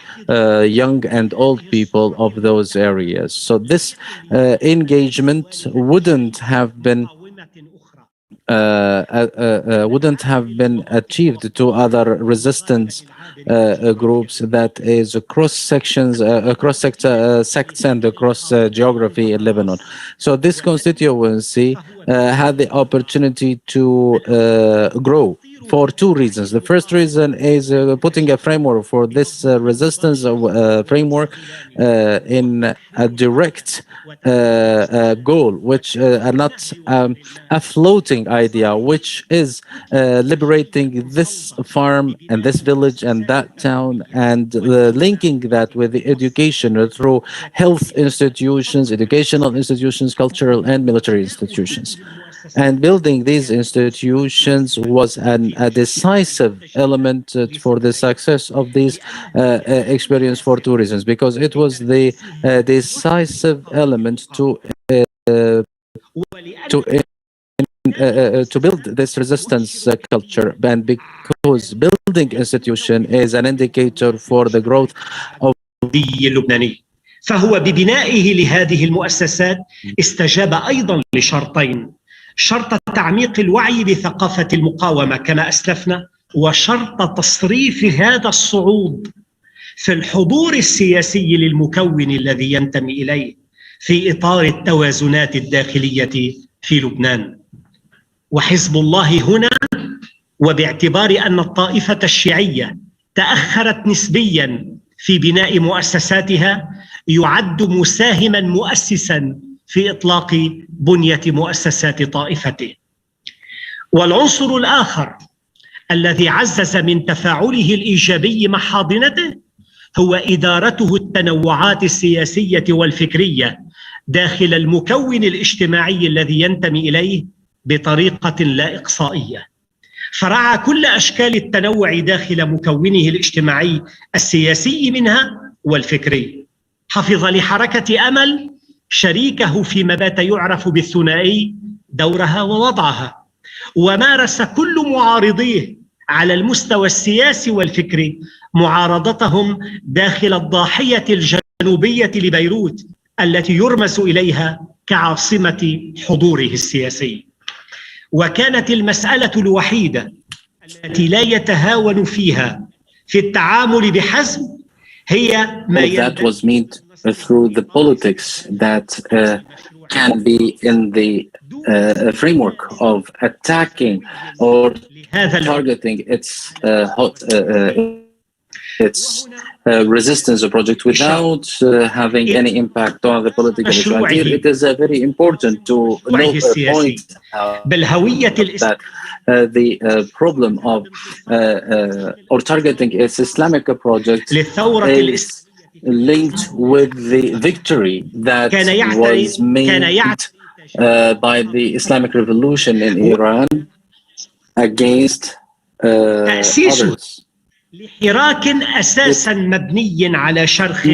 young and old people of those areas. So this engagement wouldn't have been achieved to other resistance groups, that is across sections, across sects and across geography in Lebanon. So this constituency had the opportunity to grow for two reasons. The first reason is putting a framework for this resistance framework in a direct goal, which are not a floating idea, which is liberating this farm and this village and that town, and linking that with the education through health institutions, educational institutions, cultural and military institutions. And building these institutions was a decisive element for the success of this experience for two reasons. Because it was the decisive element to build this resistance culture, and because building institution is an indicator for the growth of اللبناني. فهو ببنائه لهذه المؤسسات استجاب أيضا لشرطين: شرط تعميق الوعي بثقافة المقاومة كما أسلفنا، وشرط تصريف هذا الصعود في الحضور السياسي للمكون الذي ينتمي إليه في إطار التوازنات الداخلية في لبنان. وحزب الله هنا، وباعتبار أن الطائفة الشيعية تأخرت نسبياً في بناء مؤسساتها، يعد مساهماً مؤسساً في إطلاق بنية مؤسسات طائفته. والعنصر الآخر الذي عزز من تفاعله الإيجابي مع حاضنته هو إدارته التنوعات السياسية والفكرية داخل المكون الاجتماعي الذي ينتمي إليه بطريقة لا إقصائية، فرعى كل أشكال التنوع داخل مكونه الاجتماعي السياسي منها والفكري. حفظ لحركة أمل شريكه فيما بات يعرف بالثنائي دورها ووضعها، ومارس كل معارضيه على المستوى السياسي والفكري معارضتهم داخل الضاحية الجنوبية لبيروت التي يرمز إليها كعاصمة حضوره السياسي. وكانت المسألة الوحيدة التي لا يتهاون فيها في التعامل بحزم هي ما that was made through the politics that can be in the framework of attacking or targeting its resistance project without having any impact on the political issue. And here it is very important to point out that the problem of or targeting its Islamic project is linked with the victory that was made by the Islamic Revolution in Iran against others. لحراك أساسا مبني على شرخ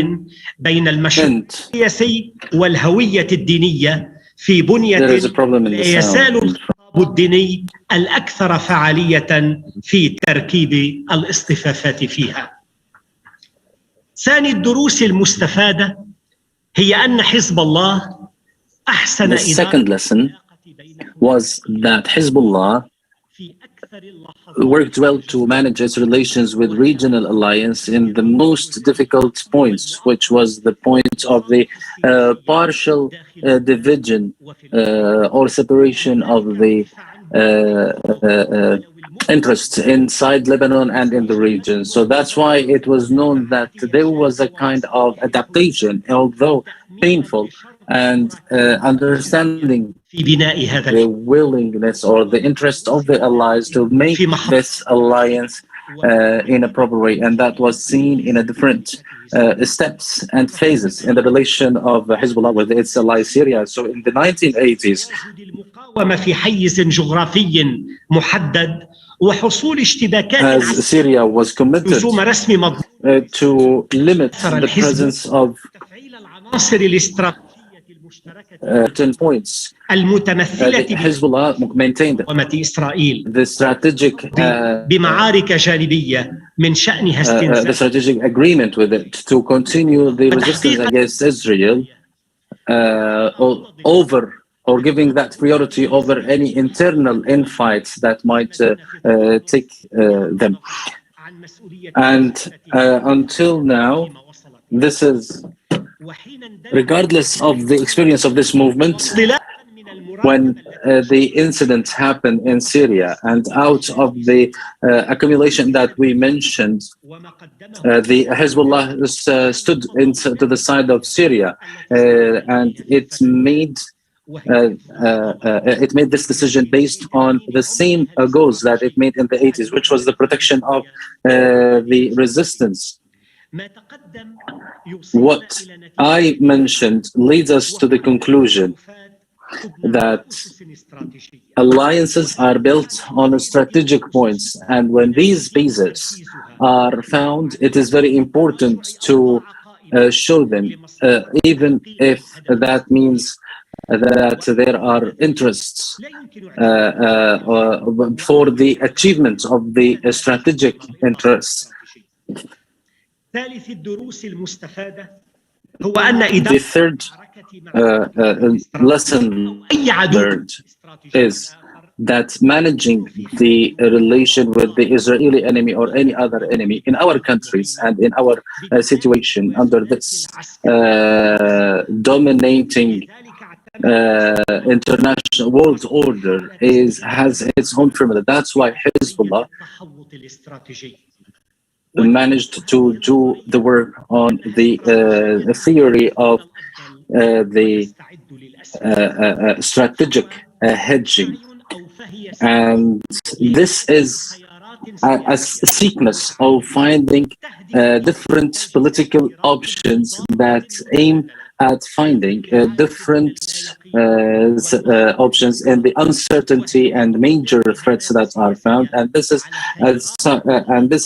بين المشروع السياسي والهوية الدينية في بنية لا يزال الخطاب الديني الأكثر فعالية في تركيب الاصطفافات فيها. ثاني الدروس المستفادة هي أن حزب الله أحسن The second lesson was that Hezbollah worked well to manage its relations with regional alliance in the most difficult points, which was the point of the partial division or separation of the interests inside Lebanon and in the region. So that's why it was known that there was a kind of adaptation, although painful, and understanding the willingness or the interest of the allies to make this alliance in a proper way. And that was seen in a different steps and phases in the relation of Hezbollah with its ally Syria. So in the 1980s, as Syria was committed to limit the presence of certain points, Hezbollah maintained the strategic agreement with it to continue the resistance against Israel over or giving that priority over any internal infights that might take them. And until now, this is, regardless of the experience of this movement, when the incidents happened in Syria and out of the accumulation that we mentioned, the Hezbollah stood to the side of Syria and it made this decision based on the same goals that it made in the 80s, which was the protection of the resistance. What I mentioned leads us to the conclusion that alliances are built on strategic points, and when these bases are found, it is very important to show them, even if that means that there are interests for the achievement of the strategic interests. The third lesson learned is that managing the relation with the Israeli enemy or any other enemy in our countries and in our situation under this dominating international world order has its own formula. That's why Hezbollah managed to do the work on the theory of the strategic hedging. And this is a sequence of finding different political options that aim at finding different options in the uncertainty and major threats that are found. And this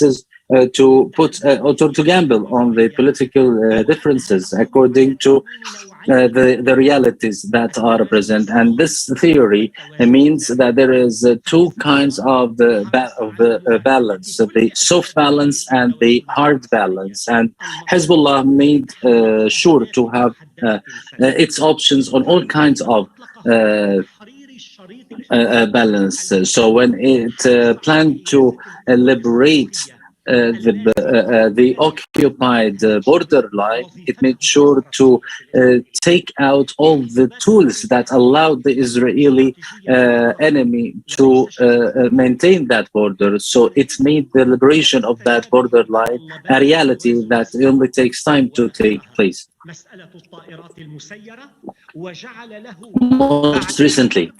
is to put or to gamble on the political differences according to the realities that are present. And this theory means that there is two kinds of the balance, the soft balance and the hard balance. And Hezbollah made sure to have its options on all kinds of balance. So when it planned to liberate the occupied borderline, it made sure to take out all the tools that allowed the Israeli enemy to maintain that border. So it made the liberation of that borderline a reality that only takes time to take place. Most recently,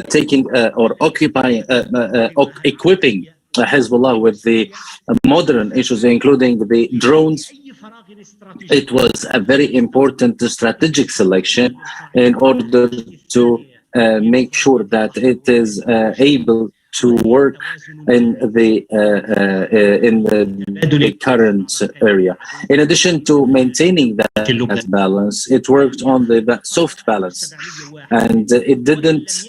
taking or occupying, equipping Hezbollah with the modern issues, including the drones. It was a very important strategic selection in order to make sure that it is able to work in the current area. In addition to maintaining that balance, it worked on the soft balance, and it didn't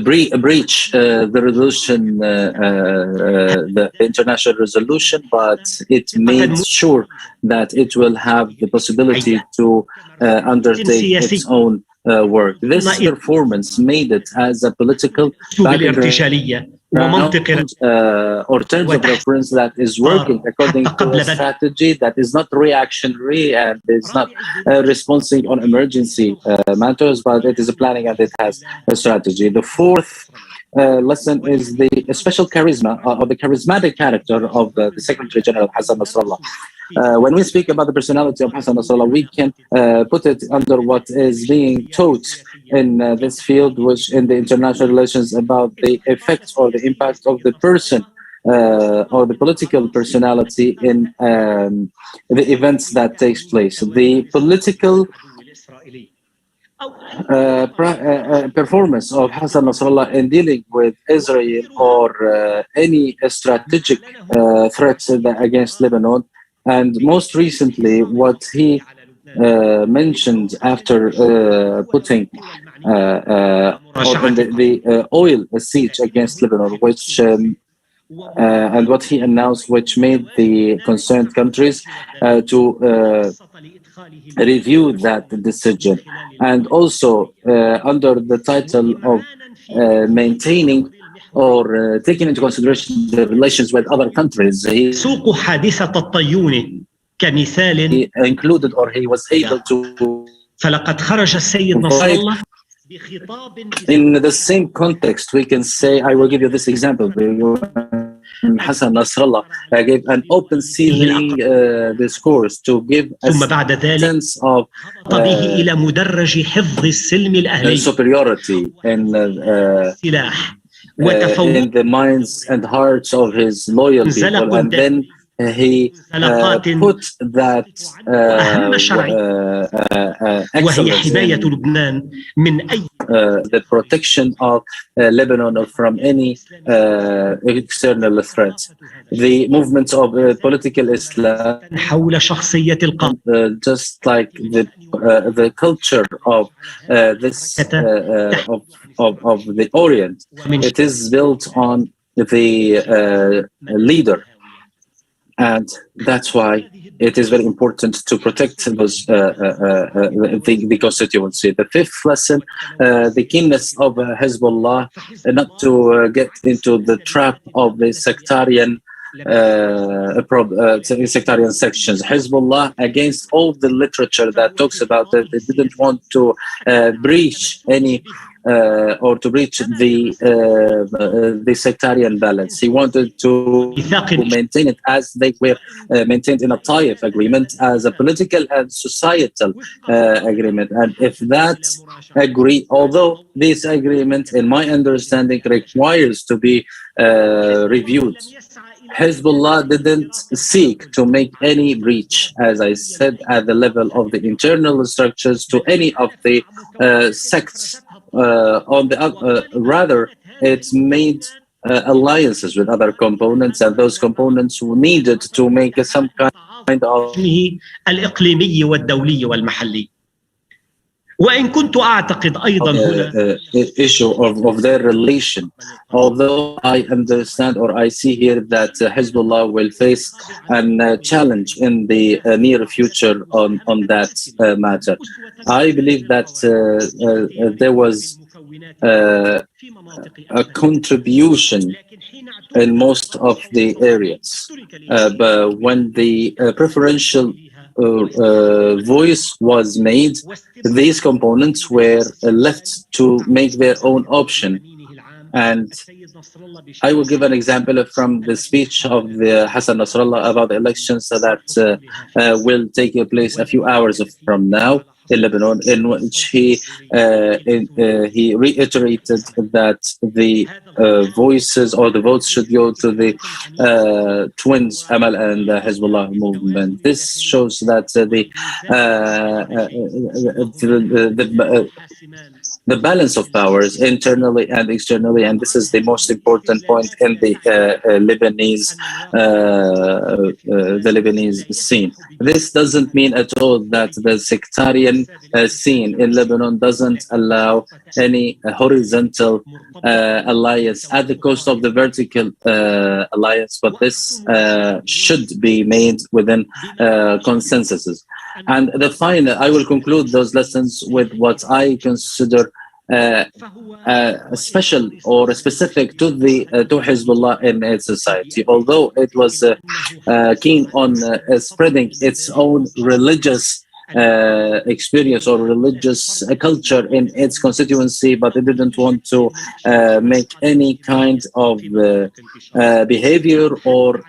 breach the resolution, the international resolution, but it made sure that it will have the possibility to undertake its own work. This performance made it as a political or terms of reference that is working according to a strategy that is not reactionary and is not responding on emergency matters, but it is a planning and it has a strategy. The fourth lesson is the special charisma or the charismatic character of the Secretary General Hassan Nasrallah. When we speak about the personality of Hassan Nasrallah, we can put it under what is being taught in this field, which in the international relations about the effects or the impact of the person or the political personality in the events that takes place. The political performance of Hassan Nasrallah in dealing with Israel or any strategic threats against Lebanon, and most recently what he mentioned after putting the oil siege against Lebanon, which and what he announced, which made the concerned countries to review that decision, and also under the title of maintaining or taking into consideration the relations with other countries, he included or he was able to فلقد خرج السيد نصر الله in the same context. We can say, I will give you this example. Hassan Nasrallah gave an open ceiling discourse to give a sense of إلى مدرج حفظ السلم الأهلي superiority in the minds and hearts of his loyal people, and then he put that excellence in the protection of Lebanon from any external threat. The movements of political Islam, just like the culture of this of the Orient, it is built on the leader. And that's why it is very important to protect those, the constituency. The fifth lesson, the keenness of Hezbollah not to get into the trap of the sectarian sections. Hezbollah, against all the literature that talks about it, they didn't want to breach any or to reach the sectarian balance. He wanted to maintain it as they were maintained in a Taif agreement, as a political and societal agreement. And if that although this agreement, in my understanding, requires to be reviewed, Hezbollah didn't seek to make any breach, as I said, at the level of the internal structures to any of the sects. Rather, it made alliances with other components, and those components needed to make some kind of الإقليمي والدولي والمحلي. وإن كنت أعتقد أيضا هنا issue of their relation. Although I understand or I see here that Hezbollah will face a challenge in the near future on that matter. I believe that there was a contribution in most of the areas. But when the preferential voice was made, these components were left to make their own option. And I will give an example from the speech of the Hassan Nasrallah about the elections that will take place a few hours from now in Lebanon, in which he reiterated that the voices or the votes should go to the twins Amal and the Hezbollah movement. This shows that the balance of powers internally and externally, and this is the most important point in the Lebanese scene. This doesn't mean at all that the sectarian scene in Lebanon doesn't allow any horizontal alliance at the cost of the vertical alliance, but this should be made within consensuses. And the final, I will conclude those lessons with what I consider special or specific to the to Hezbollah in its society. Although it was keen on spreading its own religious experience or religious culture in its constituency, but it didn't want to make any kind of behavior or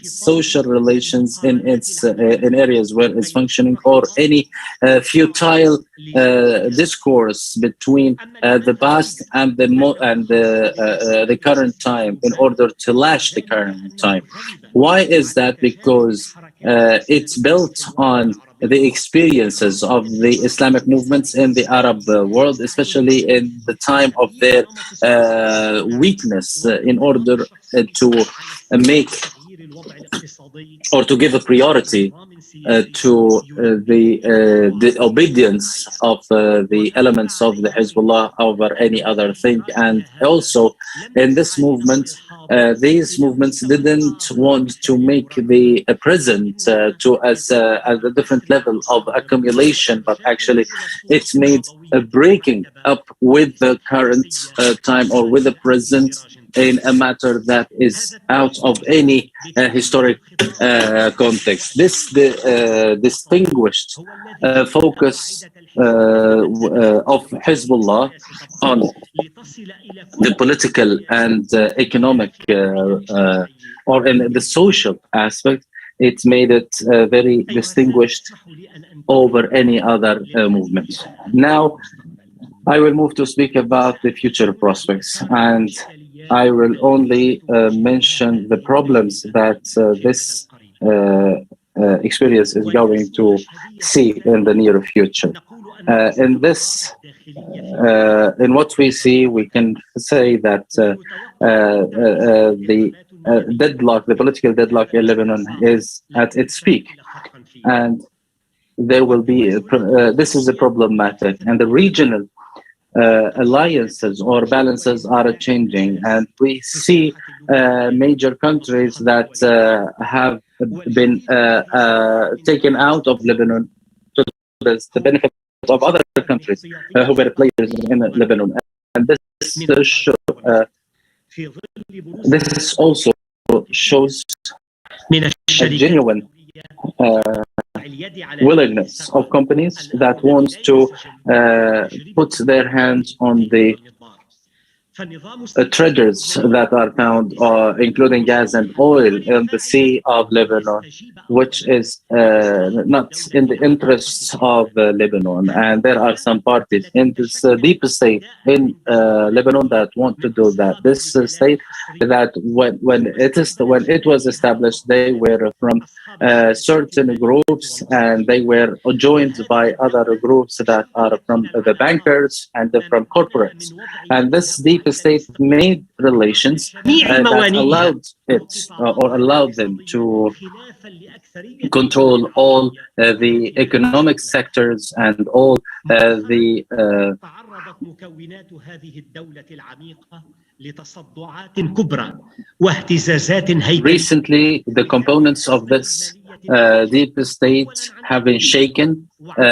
social relations in its in areas where it's functioning, or any futile discourse between the past and the current time in order to lash the current time. Why is that? Because it's built on the experiences of the Islamic movements in the Arab world, especially in the time of their weakness, in order to make or to give a priority to the obedience of the elements of the Hezbollah over any other thing. And also in this movement, these movements didn't want to make the present to as a different level of accumulation, but actually it's made a breaking up with the current time or with the present in a matter that is out of any historic context. This distinguished focus of Hezbollah on the political and economic or in the social aspect, it made it very distinguished over any other movement. Now, I will move to speak about the future prospects, and I will only mention the problems that this experience is going to see in the near future. In what we see, we can say that the the political deadlock in Lebanon is at its peak, and there will be this is a problematic, and the regional alliances or balances are changing, and we see major countries that have been taken out of Lebanon to the benefit of other countries who were players in Lebanon, and this also shows a genuine willingness of companies that want to put their hands on the treasures that are found, including gas and oil, in the Sea of Lebanon, which is not in the interests of Lebanon. And there are some parties in this deep state in Lebanon that want to do that. This state that when it was established, they were from certain groups, and they were joined by other groups that are from the bankers and from corporates. And this deep state made relations that allowed it or allowed them to control all the economic sectors and all the تعرضت مكونات هذه الدولة العميقة لتصدعات كبرى واهتزازات هيكلية. Recently, the components of this deep state have been shaken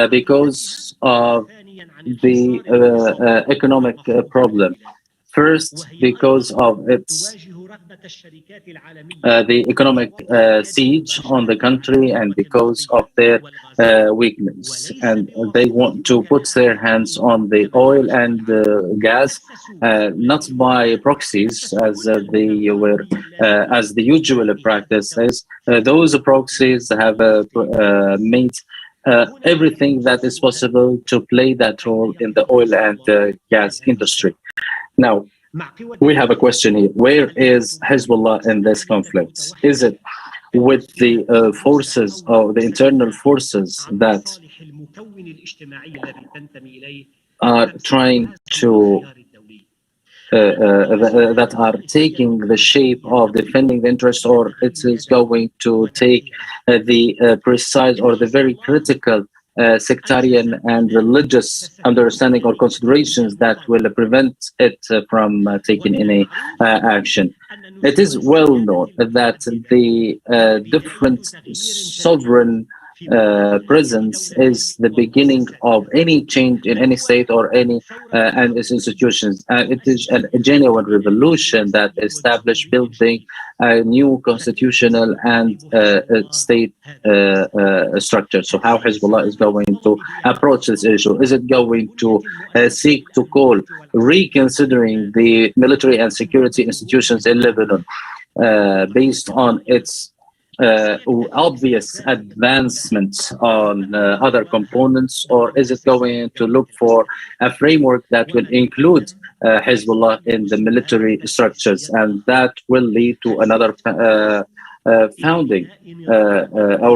because of the economic problem. First, because of its the economic siege on the country and because of their weakness. And they want to put their hands on the oil and gas, not by proxies as they were, as the usual practice is. Those proxies have made everything that is possible to play that role in the oil and gas industry. Now, we have a question here. Where is Hezbollah in this conflict? Is it with the forces or the internal forces that are trying to that are taking the shape of defending the interest, or it is going to take the precise or the very critical sectarian and religious understanding or considerations that will prevent it from taking any action. It is well known that the different sovereign presence is the beginning of any change in any state or any and its institutions. It is a genuine revolution that established building a new constitutional and state structure. So how Hezbollah is going to approach this issue? Is it going to seek to call reconsidering the military and security institutions in Lebanon based on its obvious advancements on other components, or is it going to look for a framework that will include Hezbollah in the military structures, and that will lead to another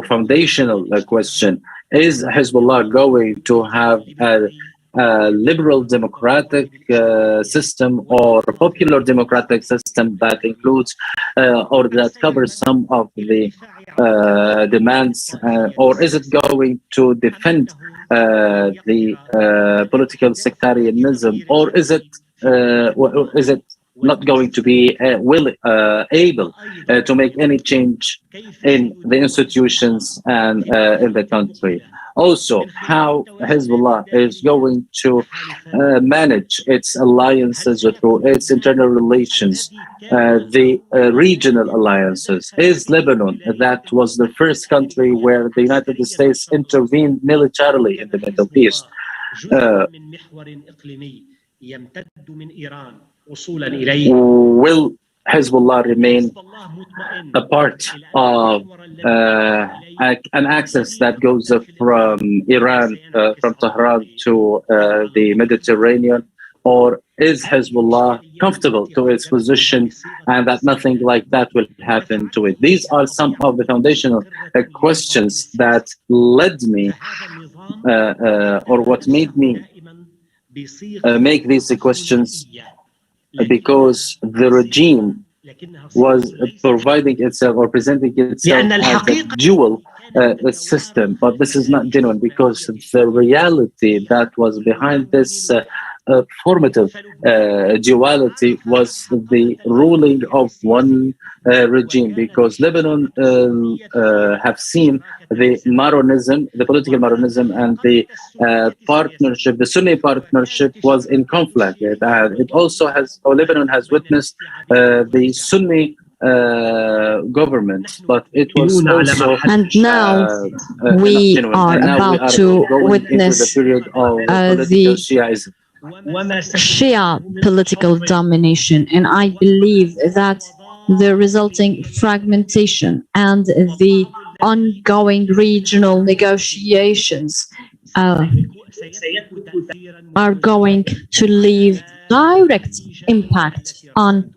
foundational question? Is Hezbollah going to have a liberal democratic system or a popular democratic system that includes or that covers some of the demands, or is it going to defend the political sectarianism, or is it not going to be able to make any change in the institutions and in the country? Also, how Hezbollah is going to manage its alliances through its internal relations, the regional alliances. Is Lebanon, that was the first country where the United States intervened militarily in the Middle East, will Hezbollah remain a part of an axis that goes from Iran, from Tehran to the Mediterranean, or is Hezbollah comfortable to its position and that nothing like that will happen to it? These are some of the foundational questions that led me, or what made me make these questions, because the regime was providing itself or presenting itself as a dual system, but this is not genuine, because the reality that was behind this formative duality was the ruling of one regime, because Lebanon have seen the Maronism, the political Maronism, and the partnership, the Sunni partnership was in conflict. It also has, or Lebanon has witnessed the Sunni government, but it was also and now we are about to witness the period of the Shiaism. Shia political domination, and I believe that the resulting fragmentation and the ongoing regional negotiations are going to leave direct impact on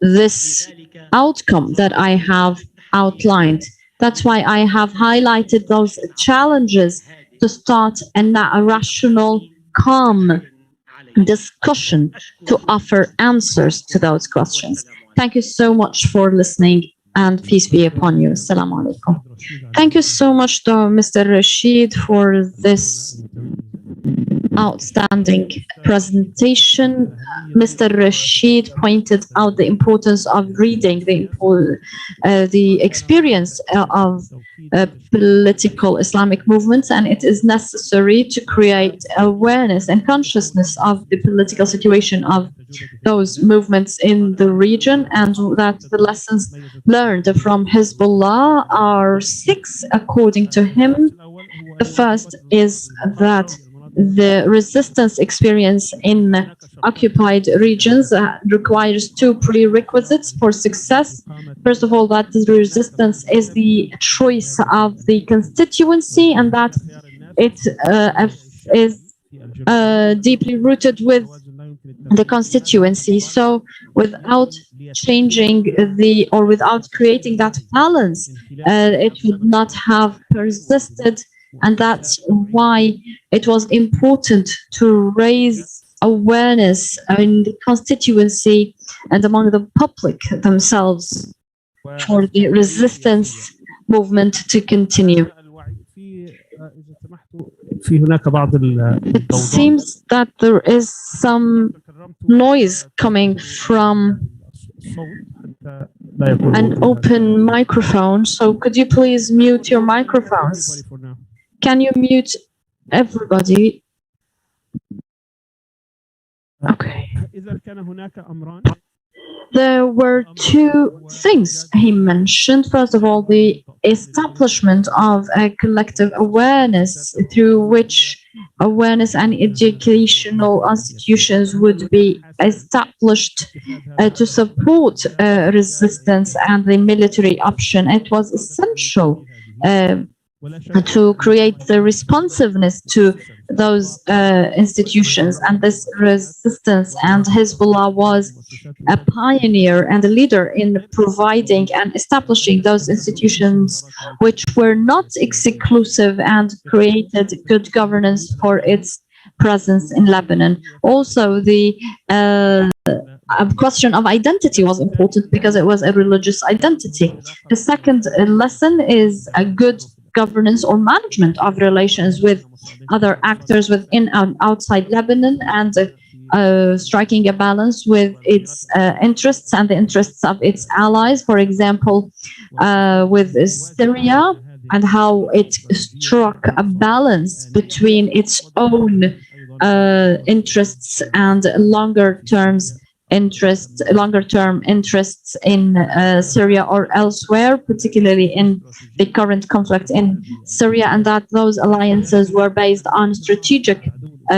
this outcome that I have outlined. That's why I have highlighted those challenges to start a rational, calm discussion to offer answers to those questions. Thank you so much for listening, and peace be upon you. Assalamu alaikum. Thank you so much, Mr. Rashid, for this outstanding presentation. Mr. Rashid pointed out the importance of reading the experience of political Islamic movements, and it is necessary to create awareness and consciousness of the political situation of those movements in the region, and that the lessons learned from Hezbollah are 6, according to him. The first is that the resistance experience in occupied regions requires 2 prerequisites for success. First of all, that the resistance is the choice of the constituency, and that it is deeply rooted with the constituency. So without changing without creating that balance, it would not have persisted. And that's why it was important to raise awareness in the constituency and among the public themselves for the resistance movement to continue. It seems that there is some noise coming from an open microphone. So could you please mute your microphones? Can you mute everybody? Okay. There were 2 things he mentioned. First of all, the establishment of a collective awareness through which awareness and educational institutions would be established to support resistance and the military option. It was essential to create the responsiveness to those institutions and this resistance, and Hezbollah was a pioneer and a leader in providing and establishing those institutions which were not exclusive and created good governance for its presence in Lebanon. Also, the question of identity was important because it was a religious identity. The second lesson is a good governance or management of relations with other actors within and outside Lebanon, and striking a balance with its interests and the interests of its allies. For example, with Syria, and how it struck a balance between its own interests and longer-term interests in Syria or elsewhere, particularly in the current conflict in Syria, and that those alliances were based on strategic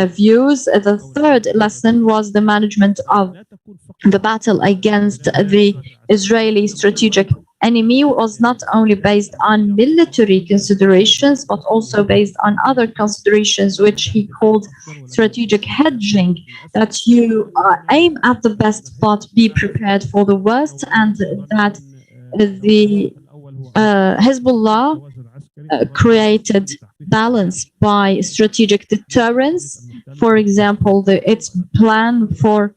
views. The third lesson was the management of the battle against the Israeli strategic enemy was not only based on military considerations, but also based on other considerations, which he called strategic hedging, that you aim at the best but be prepared for the worst, and that the Hezbollah created balance by strategic deterrence. For example, its plan for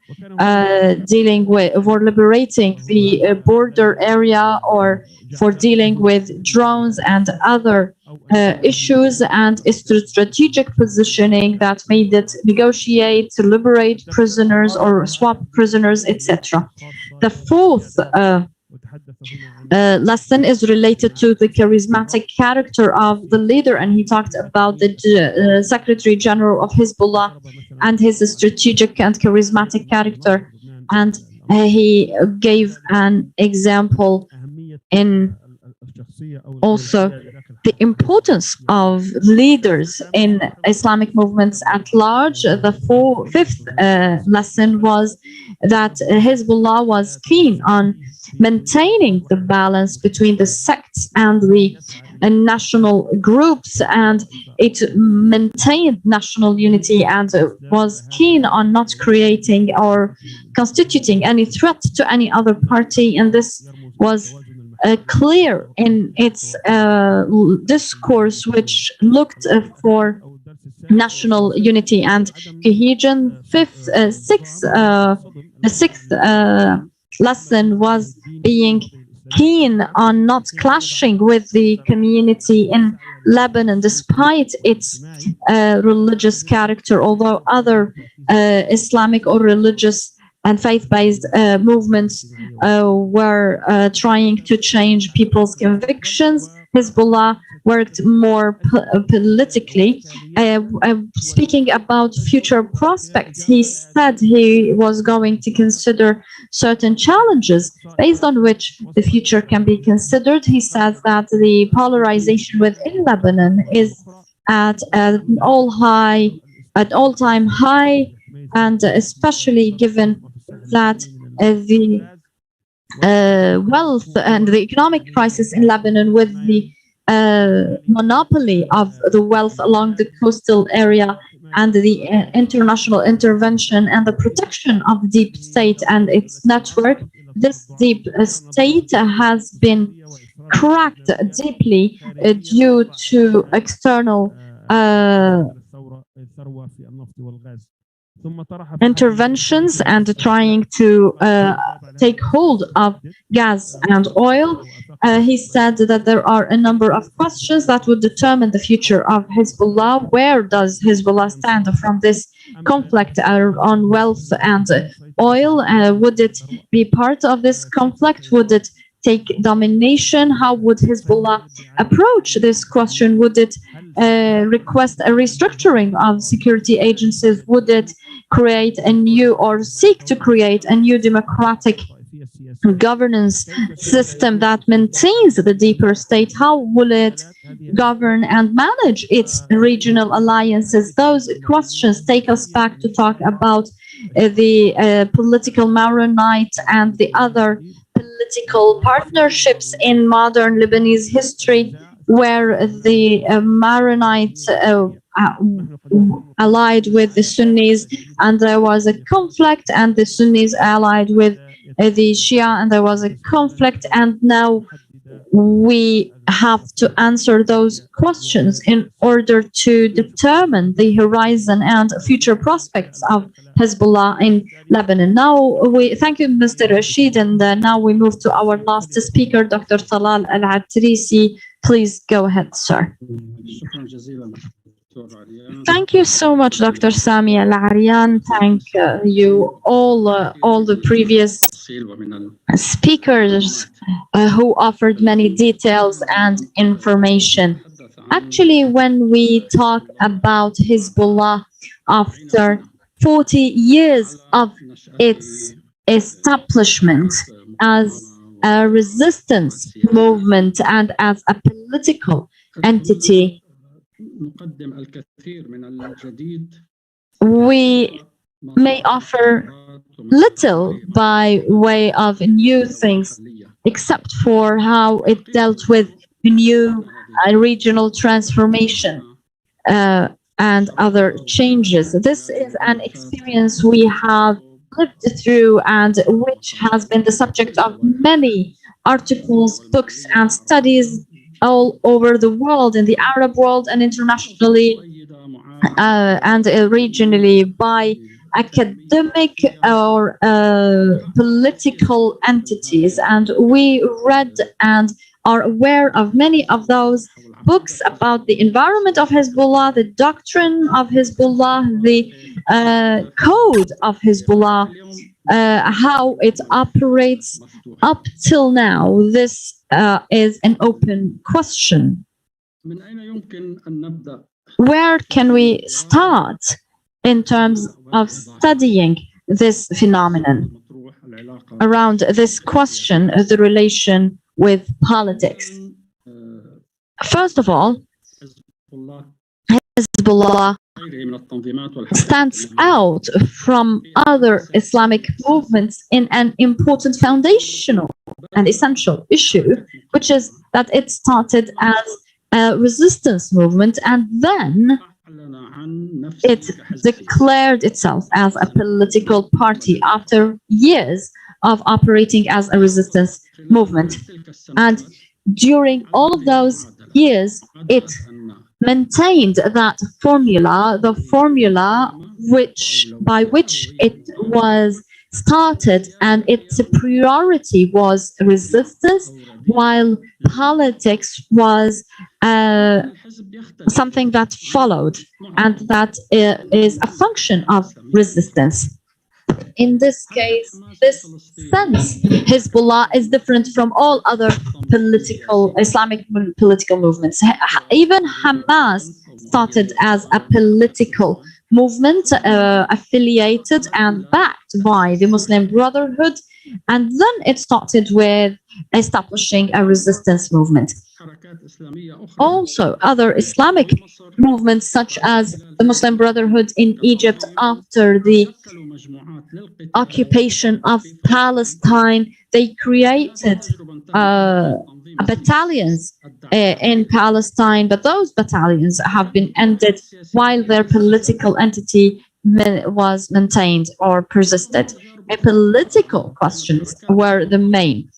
liberating the border area, or for dealing with drones and other issues, and its strategic positioning that made it negotiate to liberate prisoners or swap prisoners, etc. The fourth lesson is related to the charismatic character of the leader, and he talked about the Secretary General of Hezbollah and his strategic and charismatic character, and he gave an example in also the importance of leaders in Islamic movements at large. The fifth lesson was that Hezbollah was keen on maintaining the balance between the sects and the national groups, and it maintained national unity and was keen on not creating or constituting any threat to any other party, and this was clear in its discourse, which looked for national unity and cohesion. The sixth lesson was being keen on not clashing with the community in Lebanon, despite its religious character, although other Islamic or religious and faith-based movements were trying to change people's convictions. Hezbollah worked more politically. Speaking about future prospects, he said he was going to consider certain challenges based on which the future can be considered. He says that the polarization within Lebanon is at an all-time high, and especially given that the wealth and the economic crisis in Lebanon, with the monopoly of the wealth along the coastal area, and the international intervention and the protection of the deep state and its network. This deep state has been cracked deeply due to external interventions and trying to take hold of gas and oil. He said that there are a number of questions that would determine the future of Hezbollah. Where does Hezbollah stand from this conflict on wealth and oil? Would it be part of this conflict? Would it take domination? How would Hezbollah approach this question? Would it request a restructuring of security agencies? Would it create a new, or seek to create a new democratic governance system that maintains the deeper state? How will it govern and manage its regional alliances? Those questions take us back to talk about the political Maronite and the other political partnerships in modern Lebanese history, where the Maronites allied with the Sunnis, and there was a conflict, and the Sunnis allied with the Shia, and there was a conflict, and now we have to answer those questions in order to determine the horizon and future prospects of Hezbollah in Lebanon. Now, we thank you, Mr. Rashid, and now we move to our last speaker, Dr. Talal Al-Atrisi. Please go ahead, sir. Thank you so much, Dr. Sami Al-Aryan. Thank you all the previous speakers who offered many details and information. Actually, when we talk about Hezbollah after 40 years of its establishment as a resistance movement and as a political entity, we may offer little by way of new things, except for how it dealt with new regional transformation and other changes. This is an experience we have lived through, and which has been the subject of many articles, books, and studies all over the world, in the Arab world and internationally and regionally, by academic or political entities. And we read and are aware of many of those books about the environment of Hezbollah, the doctrine of Hezbollah, the code of Hezbollah, how it operates up till now. This is an open question. Where can we start in terms of studying this phenomenon? Around this question, the relation with politics. First of all, Hezbollah stands out from other Islamic movements in an important foundational and essential issue, which is that it started as a resistance movement, and then it declared itself as a political party after years of operating as a resistance movement. And during all of those years, it maintained that formula, the formula by which it was started, and its priority was resistance, while politics was something that followed and that is a function of resistance. In this case, this sense, Hezbollah is different from all other Islamic political movements. Even Hamas started as a political movement affiliated and backed by the Muslim Brotherhood, and then it started with establishing a resistance movement. Also, other Islamic movements such as the Muslim Brotherhood in Egypt after the occupation of Palestine, they created battalions in Palestine, but those battalions have been ended while their political entity was maintained or persisted. Political questions were the main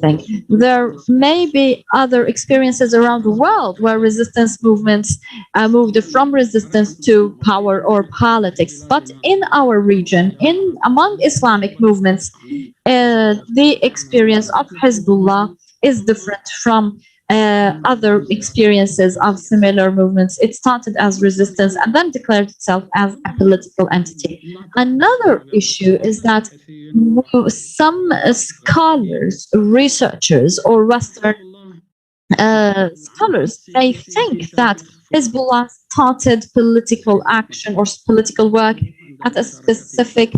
thing. There may be other experiences around the world where resistance movements moved from resistance to power or politics, but in our region, among Islamic movements, the experience of Hezbollah is different from other experiences of similar movements. It started as resistance and then declared itself as a political entity. Another issue is that some scholars, researchers, or Western scholars, they think that Hezbollah started political action or political work at a specific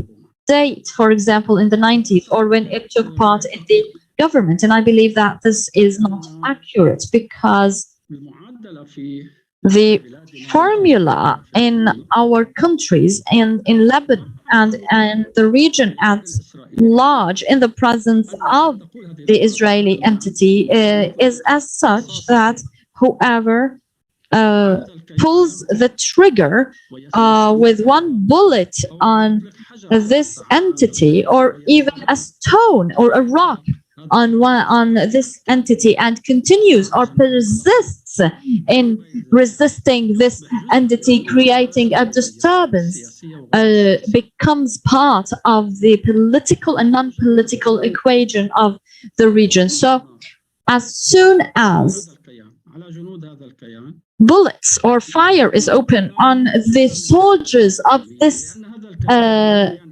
date, for example, in the 90s, or when it took part in the government. And I believe that this is not accurate, because the formula in our countries, in Lebanon and the region at large, in the presence of the Israeli entity, is as such that whoever pulls the trigger with one bullet on this entity, or even a stone or a rock on this entity, and continues or persists in resisting this entity, creating a disturbance, becomes part of the political and non-political equation of the region. So as soon as bullets or fire is open on the soldiers of this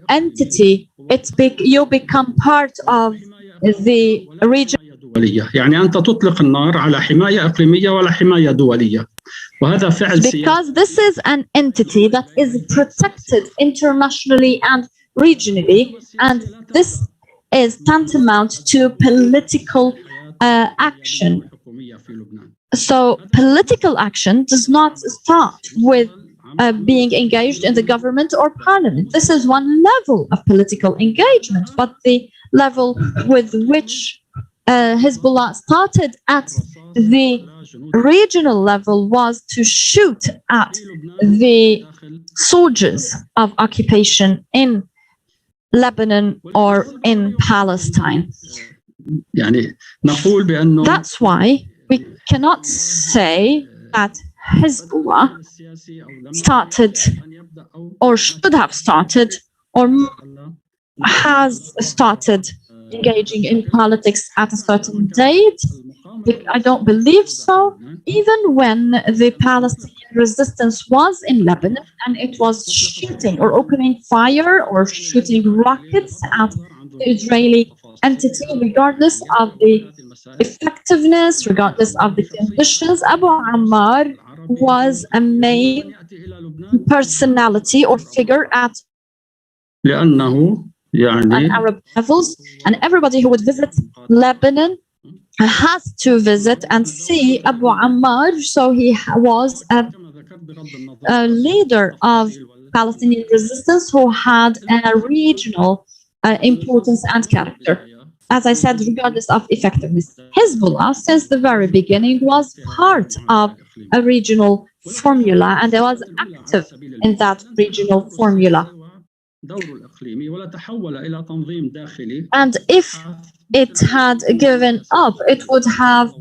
entity, you become part of the region. يعني أنت تطلق النار على حماية إقليمية ولا حماية دولية. وهذا فعل سياسي. Because this is an entity that is protected internationally and regionally, and this is tantamount to political action. So political action does not start with being engaged in the government or parliament. This is one level of political engagement, but the level with which Hezbollah started at the regional level was to shoot at the soldiers of occupation in Lebanon or in Palestine. That's why we cannot say that Hezbollah started or should have started or has started engaging in politics at a certain date. I don't believe so. Even when the Palestinian resistance was in Lebanon and it was shooting or opening fire or shooting rockets at the Israeli entity, regardless of the effectiveness, regardless of the conditions, Abu Ammar was a main personality or figure at Arab levels, and everybody who would visit Lebanon has to visit and see Abu Ammar. So he was a leader of Palestinian resistance who had a regional importance and character. As I said, regardless of effectiveness, Hezbollah, since the very beginning, was part of a regional formula, and it was active in that regional formula. And if it had given up, it would have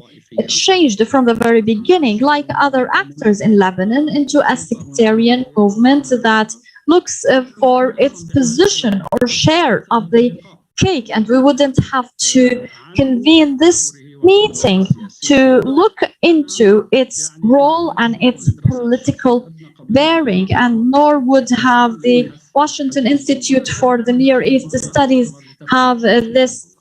changed from the very beginning, like other actors in Lebanon, into a sectarian movement that looks for its position or share of the cake. And we wouldn't have to convene this meeting to look into its role and its political bearing, and nor would have the Washington Institute for the Near East Studies have this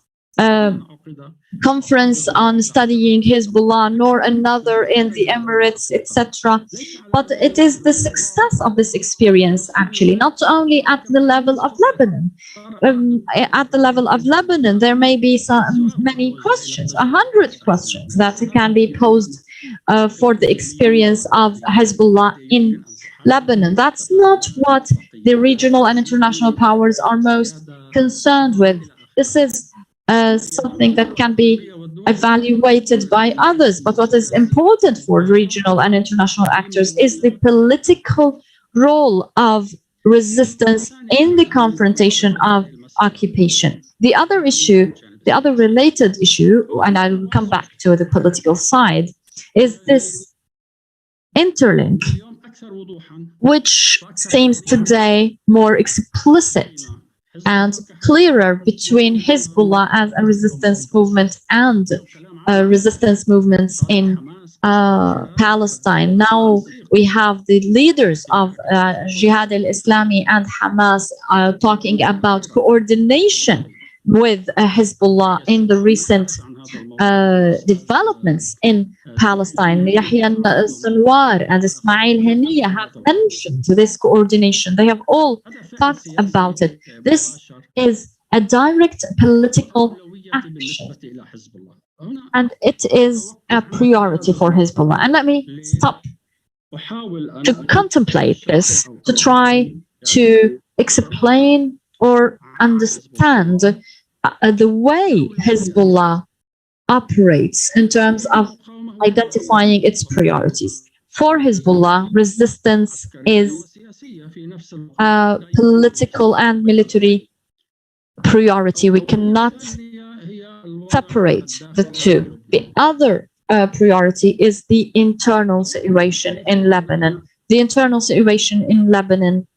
conference on studying Hezbollah, nor another in the Emirates, etc. But it is the success of this experience, actually, not only at the level of Lebanon. At the level of Lebanon, there may be many questions, 100 questions that can be posed for the experience of Hezbollah in Lebanon. That's not what the regional and international powers are most concerned with. This is something that can be evaluated by others. But what is important for regional and international actors is the political role of resistance in the confrontation of occupation. The other issue, the other related issue, and I'll come back to the political side, is this interlink, which seems today more explicit and clearer between Hezbollah as a resistance movement and resistance movements in Palestine. Now we have the leaders of Jihad al-Islami and Hamas talking about coordination with Hezbollah in the recent developments in Palestine. Yahya Sinwar and Ismail Haniya have mentioned this coordination. They have all talked about it. This is a direct political action, and it is a priority for Hezbollah. And let me stop to contemplate this, to try to explain or understand the way Hezbollah operates in terms of identifying its priorities. For Hezbollah, resistance is a political and military priority. We cannot separate the two. The other priority is the internal situation in Lebanon. The internal situation in Lebanon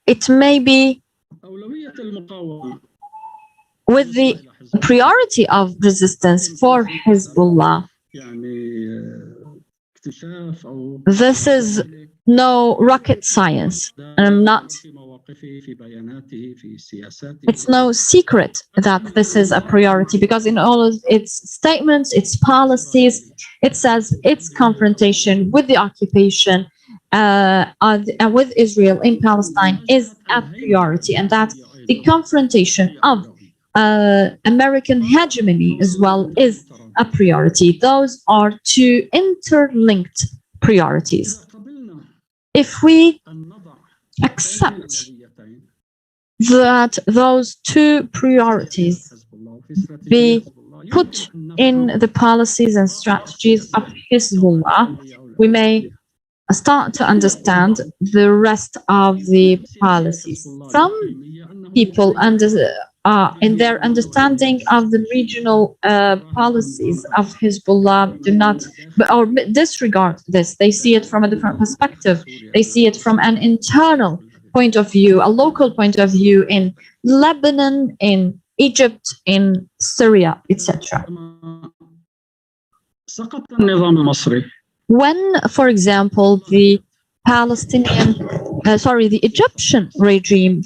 it may be with the priority of resistance for Hezbollah. This is no rocket science. It's no secret that this is a priority, because in all of its statements, its policies, it says its confrontation with the occupation with Israel in Palestine is a priority, and that the confrontation of American hegemony as well is a priority. Those are two interlinked priorities. If we accept that those two priorities be put in the policies and strategies of Hezbollah, we may start to understand the rest of the policies. Some people in their understanding of the regional policies of Hezbollah do not or disregard this. They see it from a different perspective. They see it from an internal point of view, a local point of view in Lebanon, in Egypt, in Syria, etc. When, for example, the the Egyptian regime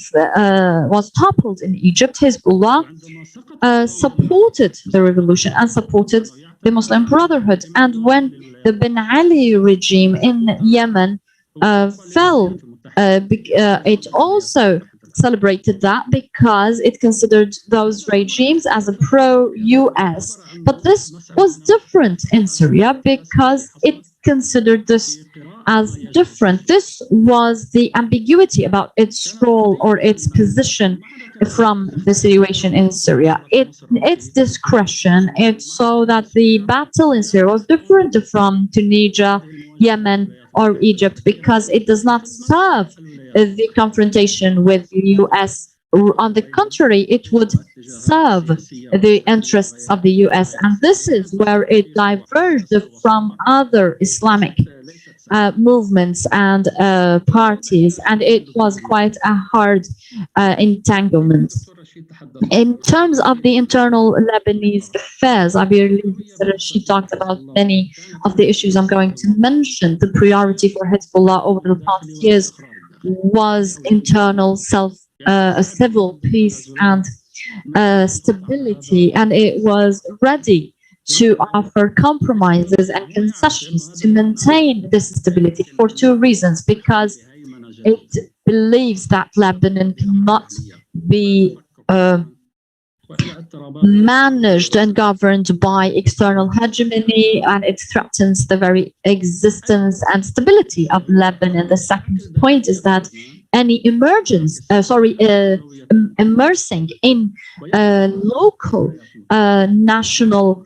was toppled in Egypt, Hezbollah supported the revolution and supported the Muslim Brotherhood. And when the Ben Ali regime in Yemen fell, it also celebrated that because it considered those regimes as a pro-US. But this was different in Syria because it considered this as different. This was the ambiguity about its role or its position from the situation in Syria. Its discretion, it saw that the battle in Syria was different from Tunisia, Yemen, or Egypt because it does not serve the confrontation with the US. On the contrary, it would serve the interests of the US. And this is where it diverged from other Islamic movements and parties, and it was quite a hard entanglement. In terms of the internal Lebanese affairs, I believe she talked about many of the issues I'm going to mention. The priority for Hezbollah over the past years was internal civil peace and stability, and it was ready to offer compromises and concessions to maintain this stability for two reasons. Because it believes that Lebanon cannot be managed and governed by external hegemony, and it threatens the very existence and stability of Lebanon. The second point is that any immersing in local national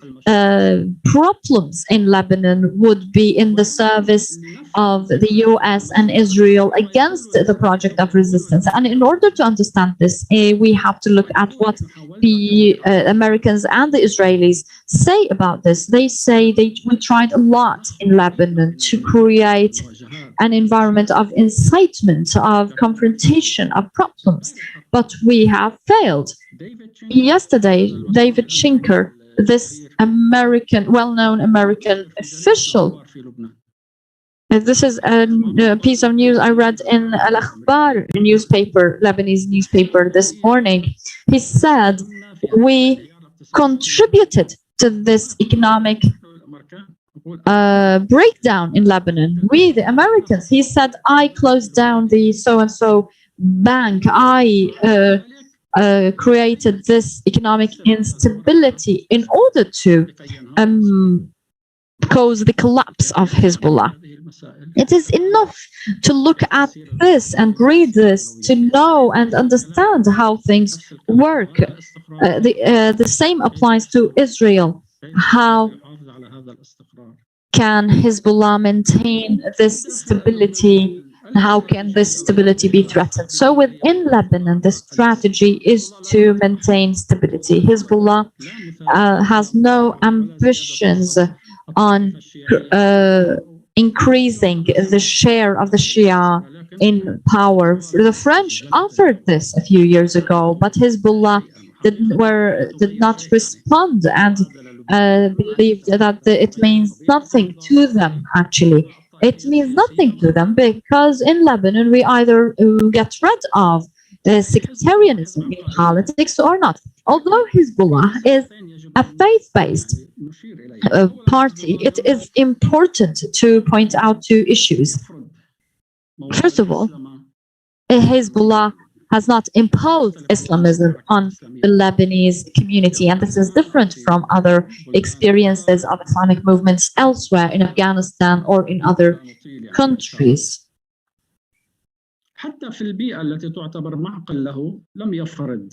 problems in Lebanon would be in the service of the US and Israel against the project of resistance. And in order to understand this, we have to look at what the Americans and the Israelis say about this. They say we tried a lot in Lebanon to create an environment of incitement, of confrontation, of problems, but we have failed. Yesterday, David Schinker, this well-known American official, this is a piece of news I read in Al-Akhbar newspaper, Lebanese newspaper this morning. He said, we contributed to this economic breakdown in Lebanon. We, the Americans. He said, I closed down the so-and-so bank. I created this economic instability in order to cause the collapse of Hezbollah. It is enough to look at this and read this to know and understand how things work. The same applies to Israel. How can Hezbollah maintain this stability? How can this stability be threatened? So within Lebanon, the strategy is to maintain stability. Hezbollah has no ambitions on increasing the share of the Shia in power. The French offered this a few years ago, but Hezbollah did not respond and believed that it means nothing to them, actually. It means nothing to them because in Lebanon we either get rid of sectarianism in politics or not. Although Hezbollah is a faith-based party, it is important to point out two issues. First of all, Hezbollah has not imposed Islamism on the Lebanese community, and this is different from other experiences of Islamic movements elsewhere in Afghanistan or in other countries. حتى في البيئة التي تعتبر معقل له لم يفرض.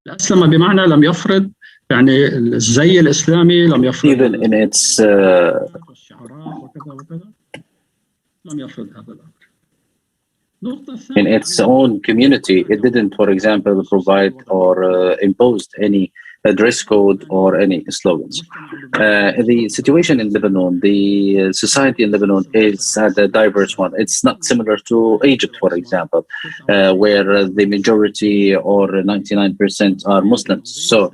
الأسلم بمعنى لم يفرض يعني الزي الإسلامي لم يفرض. Even in its لم يفرض هذا الأمر. in its own community, it didn't, for example, provide or imposed any dress code or any slogans. The situation in Lebanon, the society in Lebanon is a diverse one. It's not similar to Egypt, for example, where the majority or 99% are Muslims. So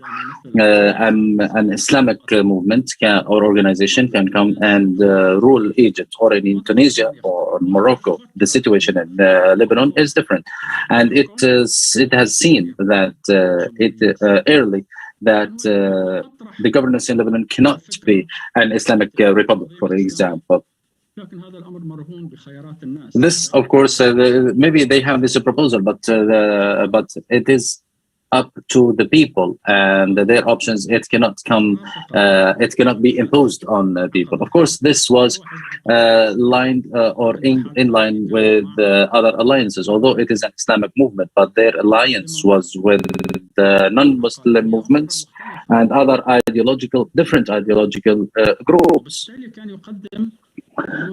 an Islamic movement or organization can come and rule Egypt, or in Tunisia or Morocco. The situation in Lebanon is different, and it has seen that early that the governance in Lebanon cannot be an Islamic republic, for example. This, of course, maybe they have this proposal, but it is up to the people and their options. It cannot be imposed on people. Of course, this was lined or in line with other alliances, although it is an Islamic movement, but their alliance was with the non-Muslim movements and other different ideological groups.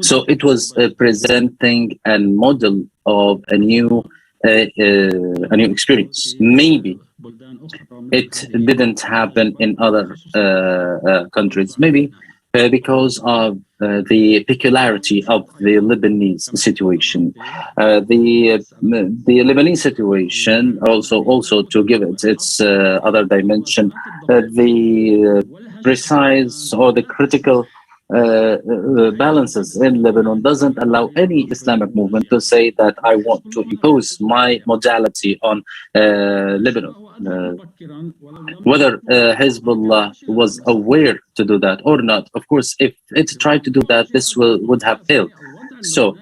So it was presenting a model of a new experience. Maybe it didn't happen in other countries, maybe because of the peculiarity of the Lebanese situation. The Lebanese situation also to give it its other dimension, the precise or the critical balances in Lebanon doesn't allow any Islamic movement to say that I want to impose my modality on Lebanon. Whether Hezbollah was aware to do that or not, of course, if it tried to do that, this would have failed. So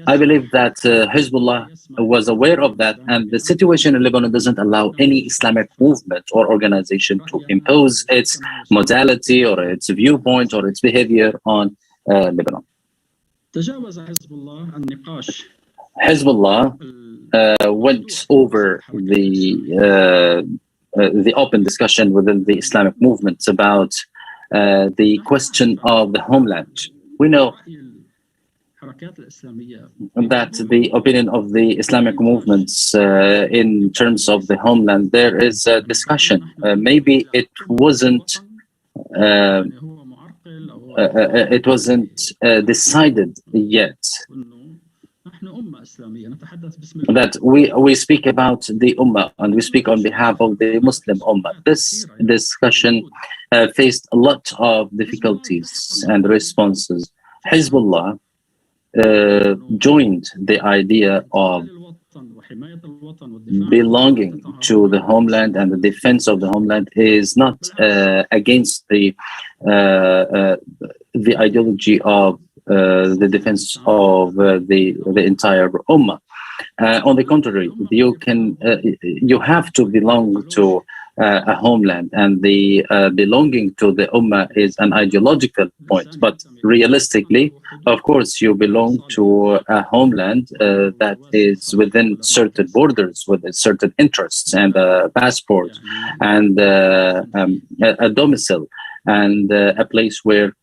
I believe that Hezbollah was aware of that, and the situation in Lebanon doesn't allow any Islamic movement or organization to impose its modality or its viewpoint or its behavior on Lebanon. Hezbollah went over the open discussion within the Islamic movements about the question of the homeland. We know that the opinion of the Islamic movements in terms of the homeland, there is a discussion. Maybe it wasn't decided yet. That we speak about the Ummah and we speak on behalf of the Muslim Ummah. This discussion faced a lot of difficulties and responses. Hezbollah joined the idea of belonging to the homeland, and the defense of the homeland is not against the ideology of the defense of the entire Ummah. On the contrary, you have to belong to a homeland, and the belonging to the Ummah is an ideological point. But realistically, of course, you belong to a homeland that is within certain borders, with certain interests and a passport and a domicile and a place where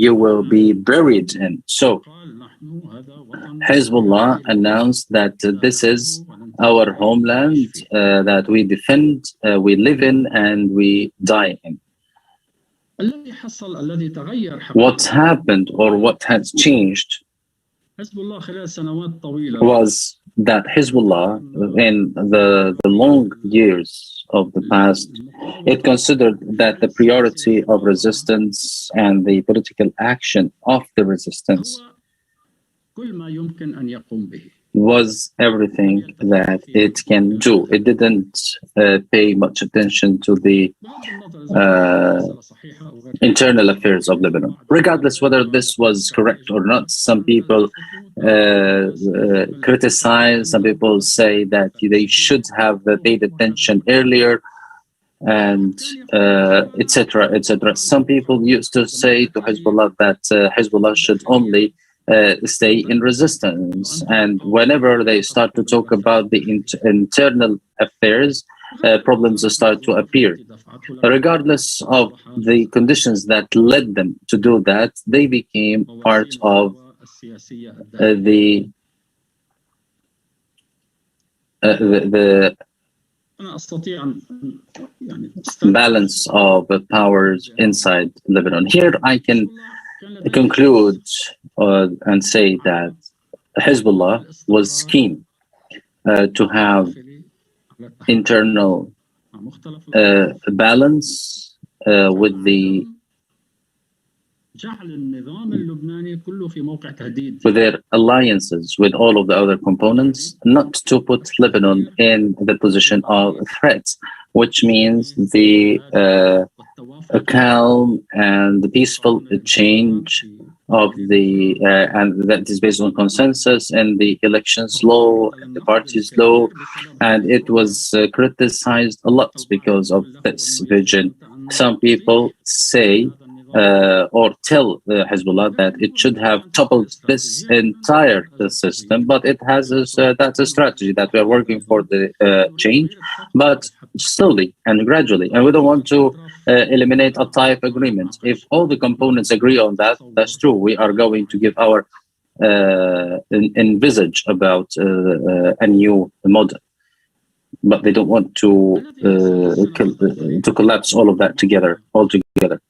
you will be buried in. So Hezbollah announced that this is our homeland that we defend, we live in, and we die in. What happened or what has changed was that Hezbollah, in the long years of the past, it considered that the priority of resistance and the political action of the resistance was everything that it can do. It didn't pay much attention to the internal affairs of Lebanon. Regardless whether this was correct or not, some people criticize, some people say that they should have paid attention earlier, and etc., etc. Some people used to say to Hezbollah that Hezbollah should only stay in resistance, and whenever they start to talk about the internal affairs, problems start to appear. Regardless of the conditions that led them to do that, they became part of the balance of powers inside Lebanon. Here I can conclude and say that Hezbollah was keen to have internal balance with their alliances with all of the other components, not to put Lebanon in the position of threat, which means the calm and the peaceful change of the and that is based on consensus and the elections law and the parties law, and it was criticized a lot because of this vision. Some people say or tell Hezbollah that it should have toppled this entire system, but it has that's a strategy that we are working for the change, but slowly and gradually. And we don't want to eliminate a type agreement. If all the components agree on that, that's true. We are going to give our envisage about a new model. But they don't want to collapse all of that altogether.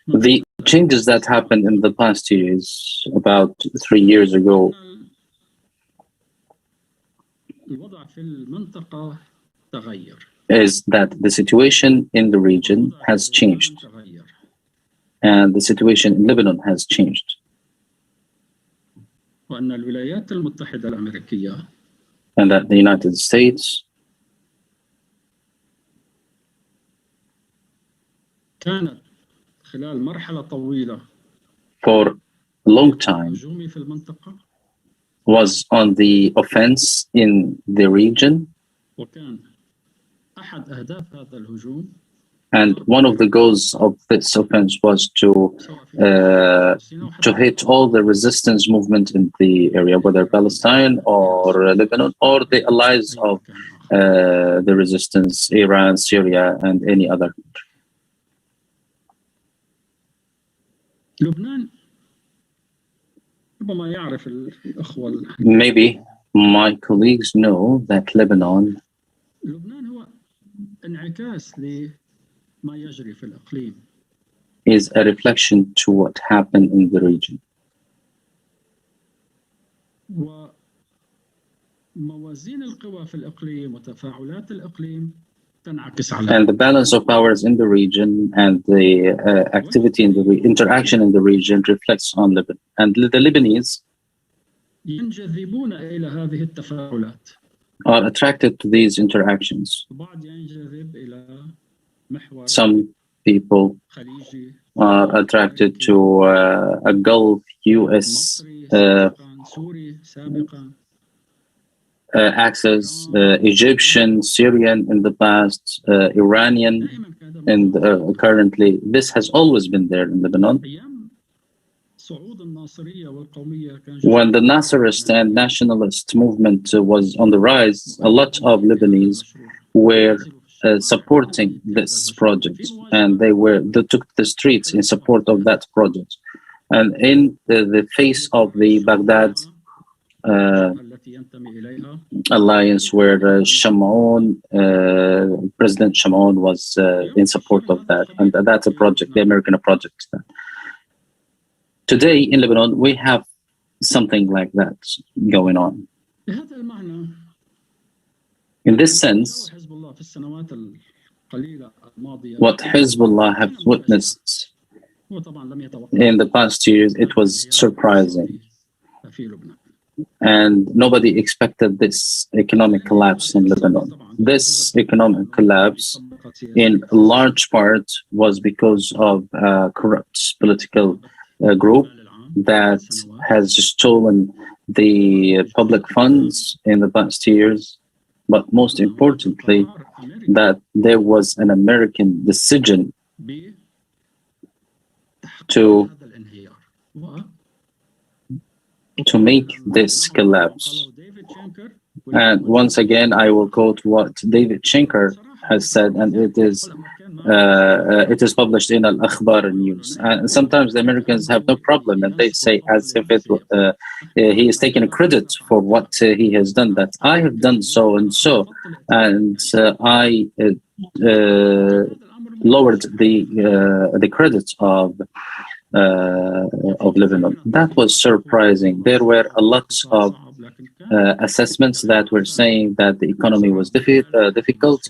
The changes that happened in the past years, about 3 years ago, is that the situation in the region has changed, and the situation in Lebanon has changed. وأن الولايات المتحدة الأمريكية And that the United States كانت خلال مرحلة طويلة for a long time هجومي في المنطقة was on the offense in the region, وكان أحد أهداف هذا الهجوم and one of the goals of this offense was to hit all the resistance movement in the area, whether Palestine or Lebanon or the allies of the resistance, Iran, Syria, and any other country. لبنان ربما يعرف الأخوة Maybe my colleagues know that Lebanon لبنان هو انعكاس لما يجري في الإقليم is a reflection to what happened in the region. وموازين القوى في الإقليم وتفاعلات الإقليم تنعكس على And the balance of powers in the region and the activity in the interaction in the region reflects on Lebanon. And the Lebanese ينجذبون إلى هذه التفاعلات. Are attracted to these interactions. البعض ينجذب إلى محور Some people خليجي are attracted to a Gulf US سوري سابقا access, Egyptian, Syrian in the past, Iranian, and currently. This has always been there in Lebanon. When the Nasserist and nationalist movement was on the rise, a lot of Lebanese were supporting this project, and they took the streets in support of that project. And in the face of the Baghdad alliance, where President Shamoun was in support of that, and that's a project, the American project. Today in Lebanon, we have something like that going on. In this sense, what Hezbollah have witnessed in the past years, it was surprising. And nobody expected this economic collapse in Lebanon. This economic collapse, in large part, was because of a corrupt political group that has stolen the public funds in the past years. But most importantly, that there was an American decision to make this collapse. And once again, I will quote what David Schenker has said, and it is published in Al-Akhbar News. And sometimes the Americans have no problem, and they say as if he is taking credit for what he has done, that I have done so and so, and I lowered the credit of Lebanon. That was surprising. There were a lot of assessments that were saying that the economy was difficult,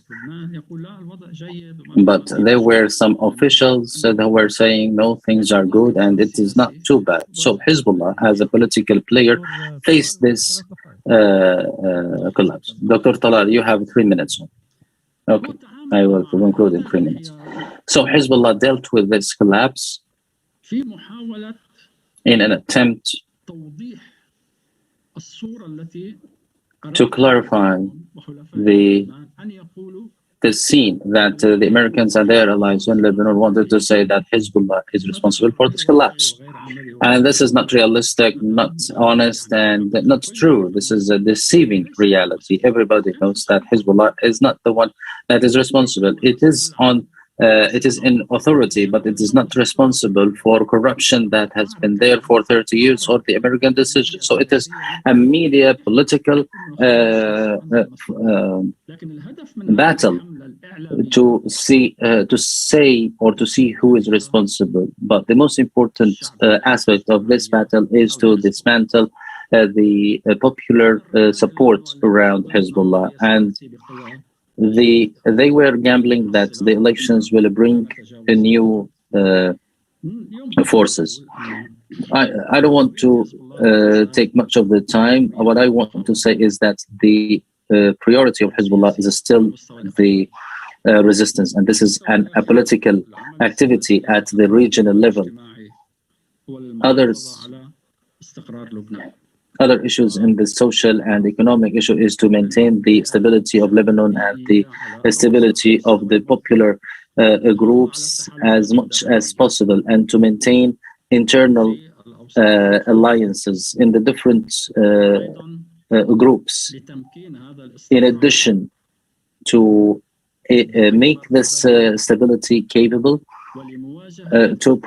but there were some officials that were saying no, things are good and it is not too bad. So Hezbollah, as a political player, faced this collapse. Dr. Talala, you have 3 minutes. Okay, I will conclude in 3 minutes. So Hezbollah dealt with this collapse in an attempt to clarify the scene that the Americans and their allies in Lebanon wanted to say that Hezbollah is responsible for this collapse. And this is not realistic, not honest, and not true. This is a deceiving reality. Everybody knows that Hezbollah is not the one that is responsible. It is in authority, but it is not responsible for corruption that has been there for 30 years or the American decision. So it is a media political battle to say or to see who is responsible. But the most important aspect of this battle is to dismantle the popular support around Hezbollah. And they were gambling that the elections will bring a new forces. I don't want to take much of the time. What I want to say is that the priority of Hezbollah is still the resistance, and this is a political activity at the regional level. Other issues in the social and economic issue is to maintain the stability of Lebanon and the stability of the popular groups as much as possible, and to maintain internal alliances in the different groups. In addition to make this stability capable, to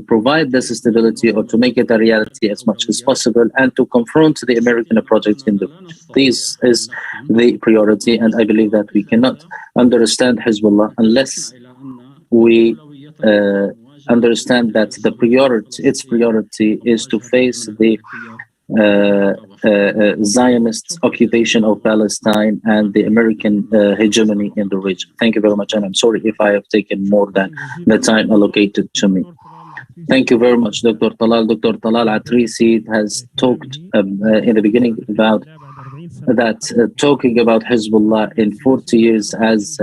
provide this stability or to make it a reality as much as possible, and to confront the American project in the region. This is the priority, and I believe that we cannot understand Hezbollah unless we understand that its priority is to face the Zionist occupation of Palestine and the American hegemony in the region. Thank you very much, and I'm sorry if I have taken more than the time allocated to me. Thank you very much, Dr. Talal. Dr. Talal Atrisi has talked in the beginning about that, talking about Hezbollah in 40 years as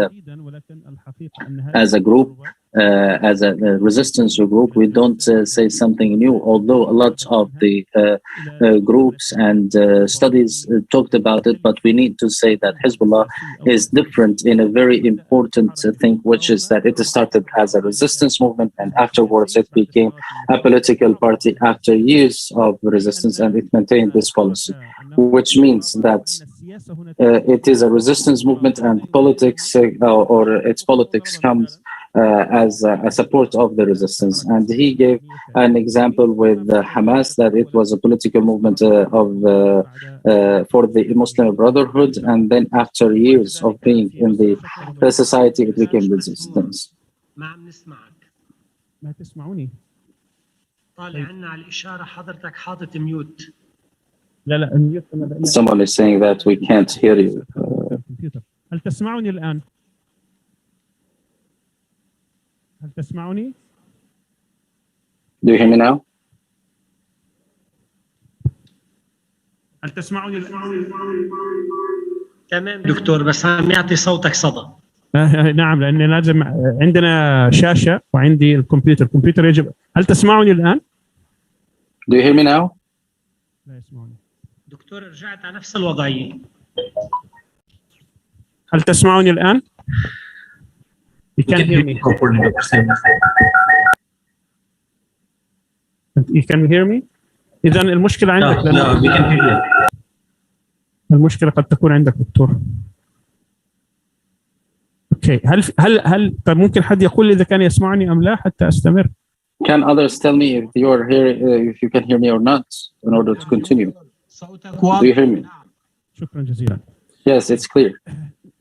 a group, as a resistance group. We don't say something new, although a lot of the groups and studies talked about it, but we need to say that Hezbollah is different in a very important thing, which is that it started as a resistance movement, and afterwards it became a political party after years of resistance, and it maintained this policy, which means that it is a resistance movement, and politics or its politics comes as a support of the resistance. And he gave an example with Hamas, that it was a political movement for the Muslim Brotherhood, and then after years of being in the society, it became resistance. ما عم نسمعك. ما تسمعوني. طالع عنا على الإشارة حضرتك حاطط ميوت. لا الميوت. Someone is saying that we can't hear you. هل تسمعني الآن؟ هل تسمعني؟ Do you hear me now? هل تسمعني الآن؟ تمام دكتور، بس عم يعطي صوتك صدى. نعم، لأن لازم عندنا شاشة وعندي الكمبيوتر يجب. هل تسمعني الآن؟ Do you hear me now? لا يسمعني. دكتور رجعت على نفس الوضعية. هل تسمعني الآن؟ You can't hear me. You can hear me? إذا المشكلة عندك. No, we can hear you. المشكلة قد تكون عندك دكتور. اوكي، هل طيب ممكن حد يقول لي إذا كان يسمعني أم لا حتى أستمر؟ Can others tell me if you are here, if you can hear me or not, in order to continue? Do you hear me? شكرا جزيلا. Yes, it's clear.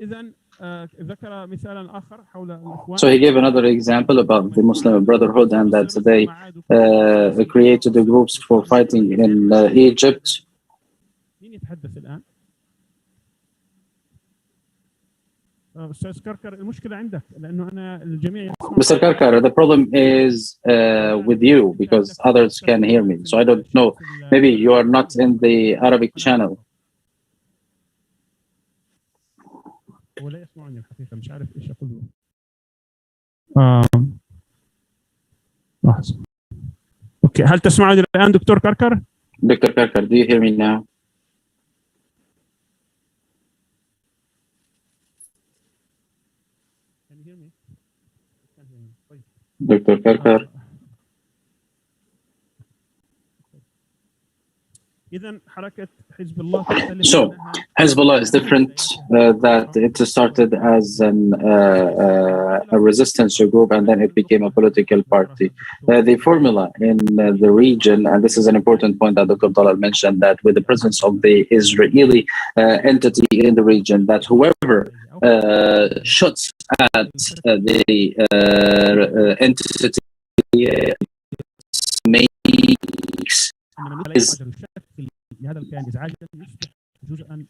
إذا ذكر مثالا آخر حول الإخوان. So he gave another example about the Muslim Brotherhood, and that they created the groups for fighting in Egypt. مين يتحدث الآن؟ أستاذ كركر، المشكلة عندك لأنه أنا الجميع. Mr. Kirkar, the problem is with you, because others can hear me. So I don't know. Maybe you are not in the Arabic channel. ولا يسمعني الحقيقة، مش عارف إيش أقول له. لحظة. اوكي، هل تسمعني الان دكتور كركر؟ Dr. Kirkar, do you hear me now? Dr. Kirkar. اذا حركه حزب الله So, Hezbollah is different, that it started as a resistance group and then it became a political party. The formula in the region, and this is an important point that Dr. Talala mentioned, that with the presence of the Israeli entity in the region, that whoever shoots at the entity makes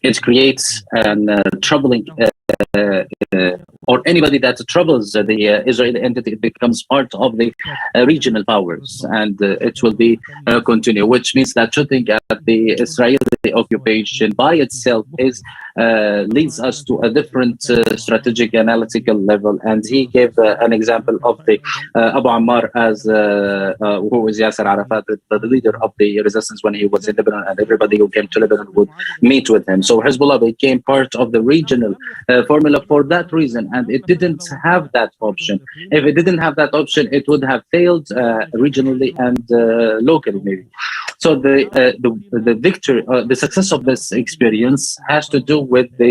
it creates an troubling or anybody that troubles the Israeli entity becomes part of the regional powers, and it will be continue, which means that shooting at the Israeli occupation by itself is leads us to a different strategic analytical level. And he gave an example of the Abu Ammar as who was Yasser Arafat, the leader of the resistance when he was in Lebanon, and everybody who came to Lebanon would meet with him. So Hezbollah became part of the regional formula for that reason, and it didn't have that option. If it didn't have that option, it would have failed regionally and locally, maybe. So the victory, the success of this experience has to do with the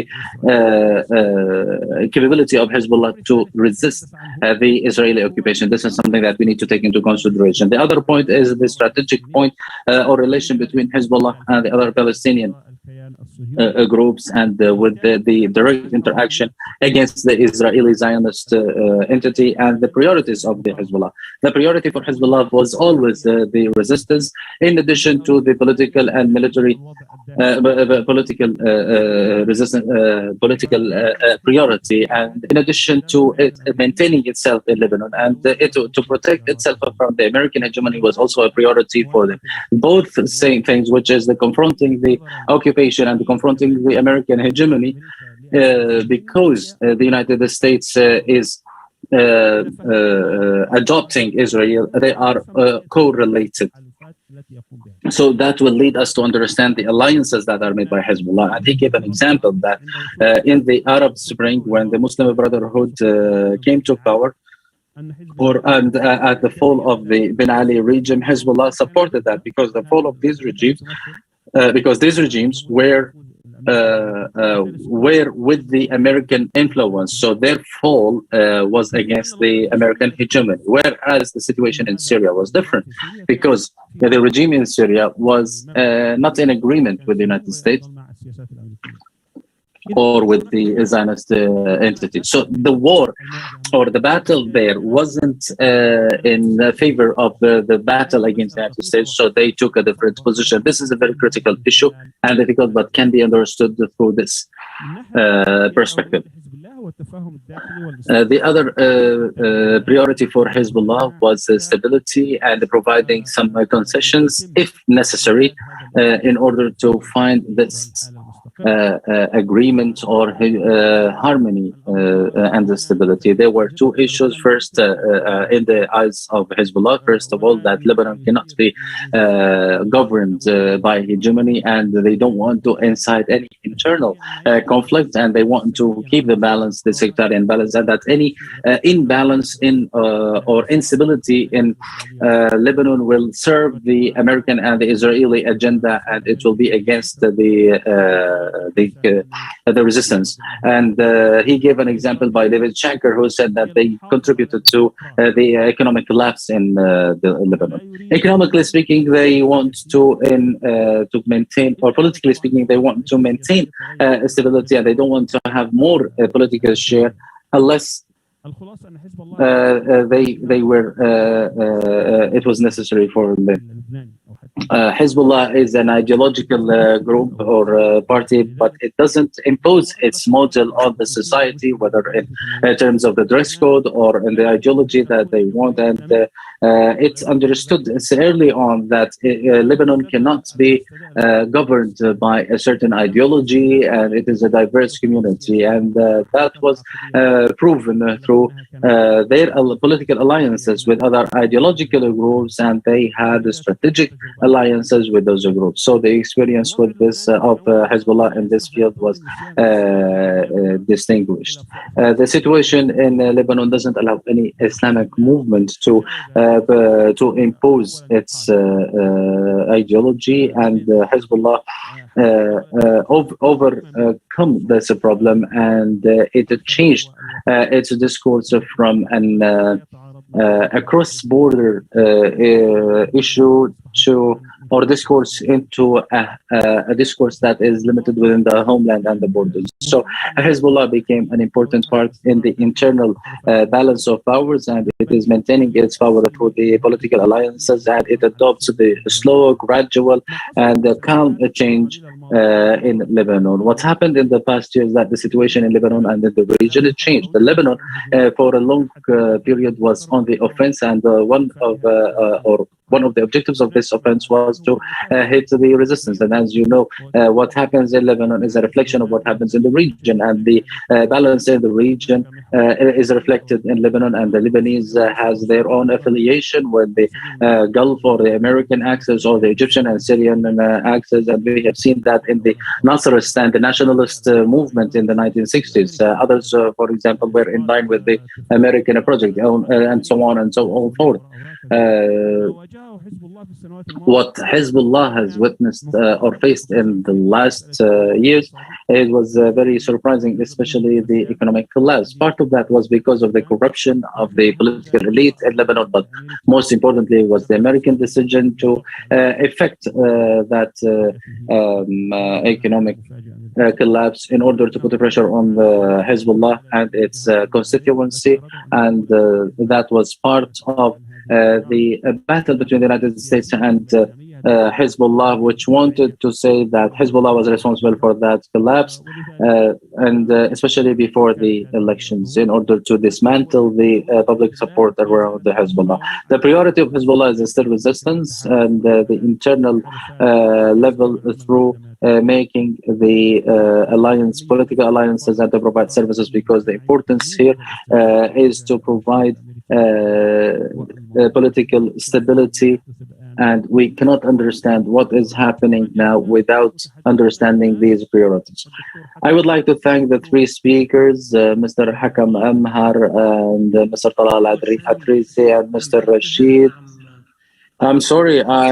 capability of Hezbollah to resist the Israeli occupation. This is something that we need to take into consideration. The other point is the strategic point or relation between Hezbollah and the other Palestinian groups, and with the direct interaction against the Israeli Zionist entity and the priorities of the Hezbollah. The priority for Hezbollah was always the resistance, in addition to the political and military political resistance, political priority, and in addition to it maintaining itself in Lebanon and to protect itself from the American hegemony was also a priority for them. Both same things, which is the confronting the occupation and confronting the American hegemony, because the United States is adopting Israel, they are correlated. So that will lead us to understand the alliances that are made by Hezbollah. And he gave an example that in the Arab Spring, when the Muslim Brotherhood came to power, and at the fall of the Ben Ali regime, Hezbollah supported that, because the fall of these regimes, because these regimes were with the American influence, so their fall was against the American hegemony, whereas the situation in Syria was different, because the regime in Syria was not in agreement with the United States or with the Zionist entity. So the war or the battle there wasn't in favor of the battle against the United States, so they took a different position. This is a very critical issue and difficult, but can be understood through this perspective. The other priority for Hezbollah was stability and providing some concessions, if necessary, in order to find this agreement or harmony and the stability. There were two issues. First, in the eyes of Hezbollah, first of all, that Lebanon cannot be governed by hegemony, and they don't want to incite any internal conflict, and they want to keep the balance, the sectarian balance, and that any imbalance in or instability in Lebanon will serve the American and the Israeli agenda, and it will be against the resistance. And he gave an example by David Shanker, who said that they contributed to the economic collapse in Lebanon. Economically speaking, they want to maintain, or politically speaking, they want to maintain stability, and they don't want to have more political share unless it was necessary for them. Hezbollah is an ideological group or party, but it doesn't impose its model on the society, whether in terms of the dress code or in the ideology that they want. And it's understood early on that Lebanon cannot be governed by a certain ideology, and it is a diverse community, and that was proven through their political alliances with other ideological groups, and they had strategic alliances with those groups. So the experience with this of Hezbollah in this field was distinguished. The situation in Lebanon doesn't allow any Islamic movement to impose its ideology, and Hezbollah overcome this problem, and it changed its discourse from a cross-border issue or discourse into a discourse that is limited within the homeland and the borders. So Hezbollah became an important part in the internal balance of powers, and it is maintaining its power through the political alliances, and it adopts the slow, gradual, and calm change in Lebanon. What happened in the past years that the situation in Lebanon and in the region it changed. The Lebanon for a long period was on the offense, and one of the objectives of this offense was to hit the resistance. And as you know, what happens in Lebanon is a reflection of what happens in the region, and the balance in the region is reflected in Lebanon, and the Lebanese has their own affiliation with the Gulf or the American axis or the Egyptian and Syrian axis, and we have seen that in the Nasserist and the nationalist movement in the 1960s. Others, for example, were in line with the American project, and so on and so forth. What Hezbollah has witnessed or faced in the last years, it was very surprising, especially the economic collapse. Part of that was because of the corruption of the political elite in Lebanon, but most importantly was the American decision to effect that economic collapse in order to put pressure on the Hezbollah and its constituency, and that was part of the battle between the United States and Hezbollah, which wanted to say that Hezbollah was responsible for that collapse, and especially before the elections, in order to dismantle the public support around the Hezbollah. The priority of Hezbollah is still resistance and the internal level through making the political alliances, and to provide services, because the importance here is to provide political stability, and we cannot understand what is happening now without understanding these priorities. I would like to thank the three speakers, Mr. Hakam Amhar and Mr. Talala Adrisi and Mr. Rashid. I'm sorry, I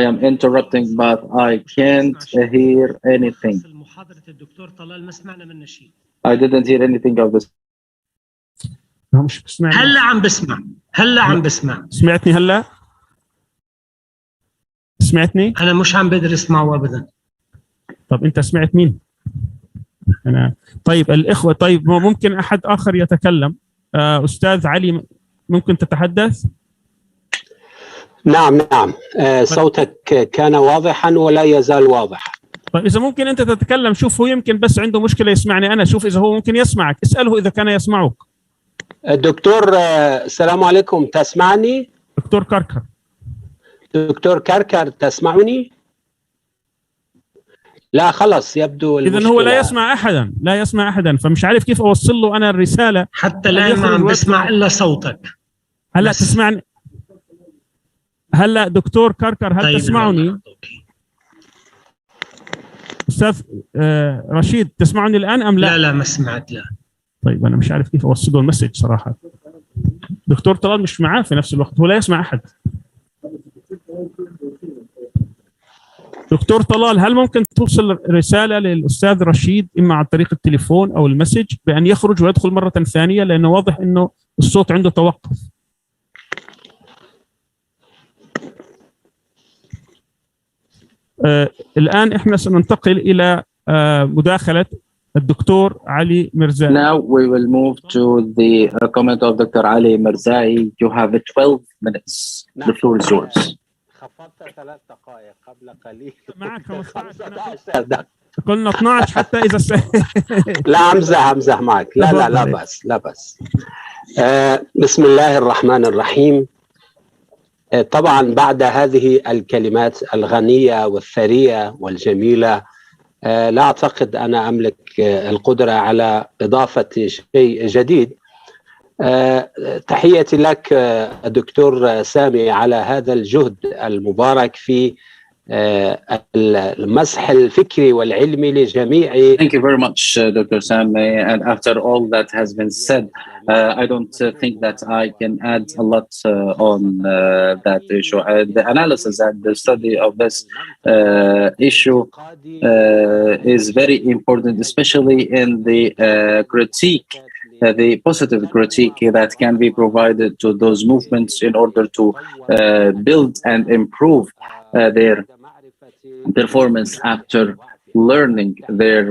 am interrupting, but I can't hear anything. I didn't hear anything of this. هلا عم بسمع سمعتني هلا؟ سمعتني؟ أنا مش عم بقدر أسمعه أبدا. طب أنت سمعت مين؟ أنا طيب الإخوة، طيب ممكن أحد آخر يتكلم؟ أستاذ علي ممكن تتحدث؟ نعم صوتك كان واضحا ولا يزال واضح. طيب إذا ممكن أنت تتكلم، شوف هو يمكن بس عنده مشكلة يسمعني أنا، شوف إذا هو ممكن يسمعك، اسأله إذا كان يسمعك. دكتور السلام عليكم، تسمعني؟ دكتور كركر. دكتور كركر تسمعني؟ لا خلص يبدو إذن هو لا يسمع أحدا، فمش عارف كيف أوصل له أنا الرسالة. حتى الآن ما عم بسمع إلا صوتك. هلا تسمعني؟ هلا دكتور كركر هل طيب تسمعني؟ أستاذ رشيد تسمعني الآن أم لا؟ لا ما سمعت. لا. طيب أنا مش عارف كيف أوصله المسج صراحة. دكتور طلال مش معاه في نفس الوقت، هو لا يسمع أحد. دكتور طلال، هل ممكن توصل رسالة للأستاذ رشيد إما عن طريق التليفون أو المسج بأن يخرج ويدخل مرة ثانية، لأنه واضح إنه الصوت عنده توقف. الآن إحنا سننتقل إلى مداخلة الدكتور علي مرزائي. Now we will move to the comment of Dr. Ali Mirzai. You have 12 minutes. The floor is yours. خفضت 3 دقائق قبل قليل. معك 15 قلنا 12 حتى إذا لا أمزح معك. لا بس. بسم الله الرحمن الرحيم. طبعا بعد هذه الكلمات الغنية والثرية والجميلة لا أعتقد أنا أملك القدرة على إضافة شيء جديد. تحياتي لك الدكتور سامي على هذا الجهد المبارك في المسح الفكري والعلمي لجميع. Thank you very much, Dr. Sami. And after all that has been said, I don't think that I can add a lot on that issue. The analysis and the study of this issue is very important, especially in the critique, the positive critique that can be provided to those movements in order to build and improve their performance after learning their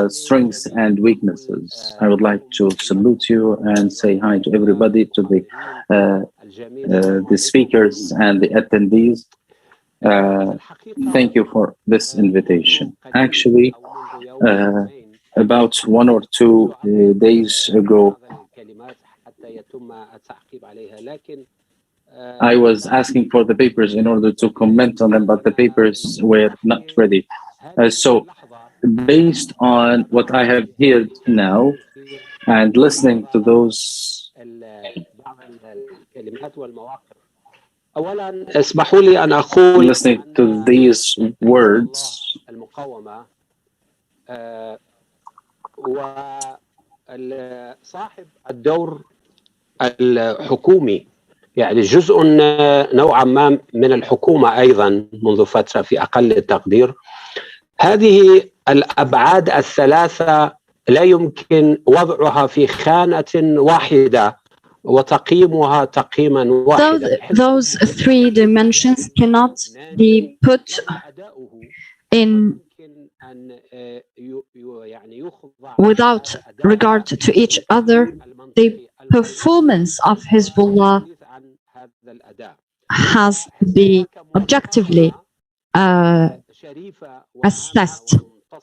strengths and weaknesses. I would like to salute you and say hi to everybody, to the speakers and the attendees. Thank you for this invitation. Actually, about 1 or 2 days ago, I was asking for the papers in order to comment on them, but the papers were not ready. So based on what I have heard now and listening to those, listening to these words, صاحب الدور الحكومي يعني جزء نوعا ما من الحكومة أيضا منذ فترة في أقل التقدير. هذه الأبعاد الثلاثة لا يمكن وضعها في خانة واحدة وتقييمها تقييما واحدا. Those 3 dimensions cannot be put in without regard to each other. The performance of Hezbollah has to be objectively assessed.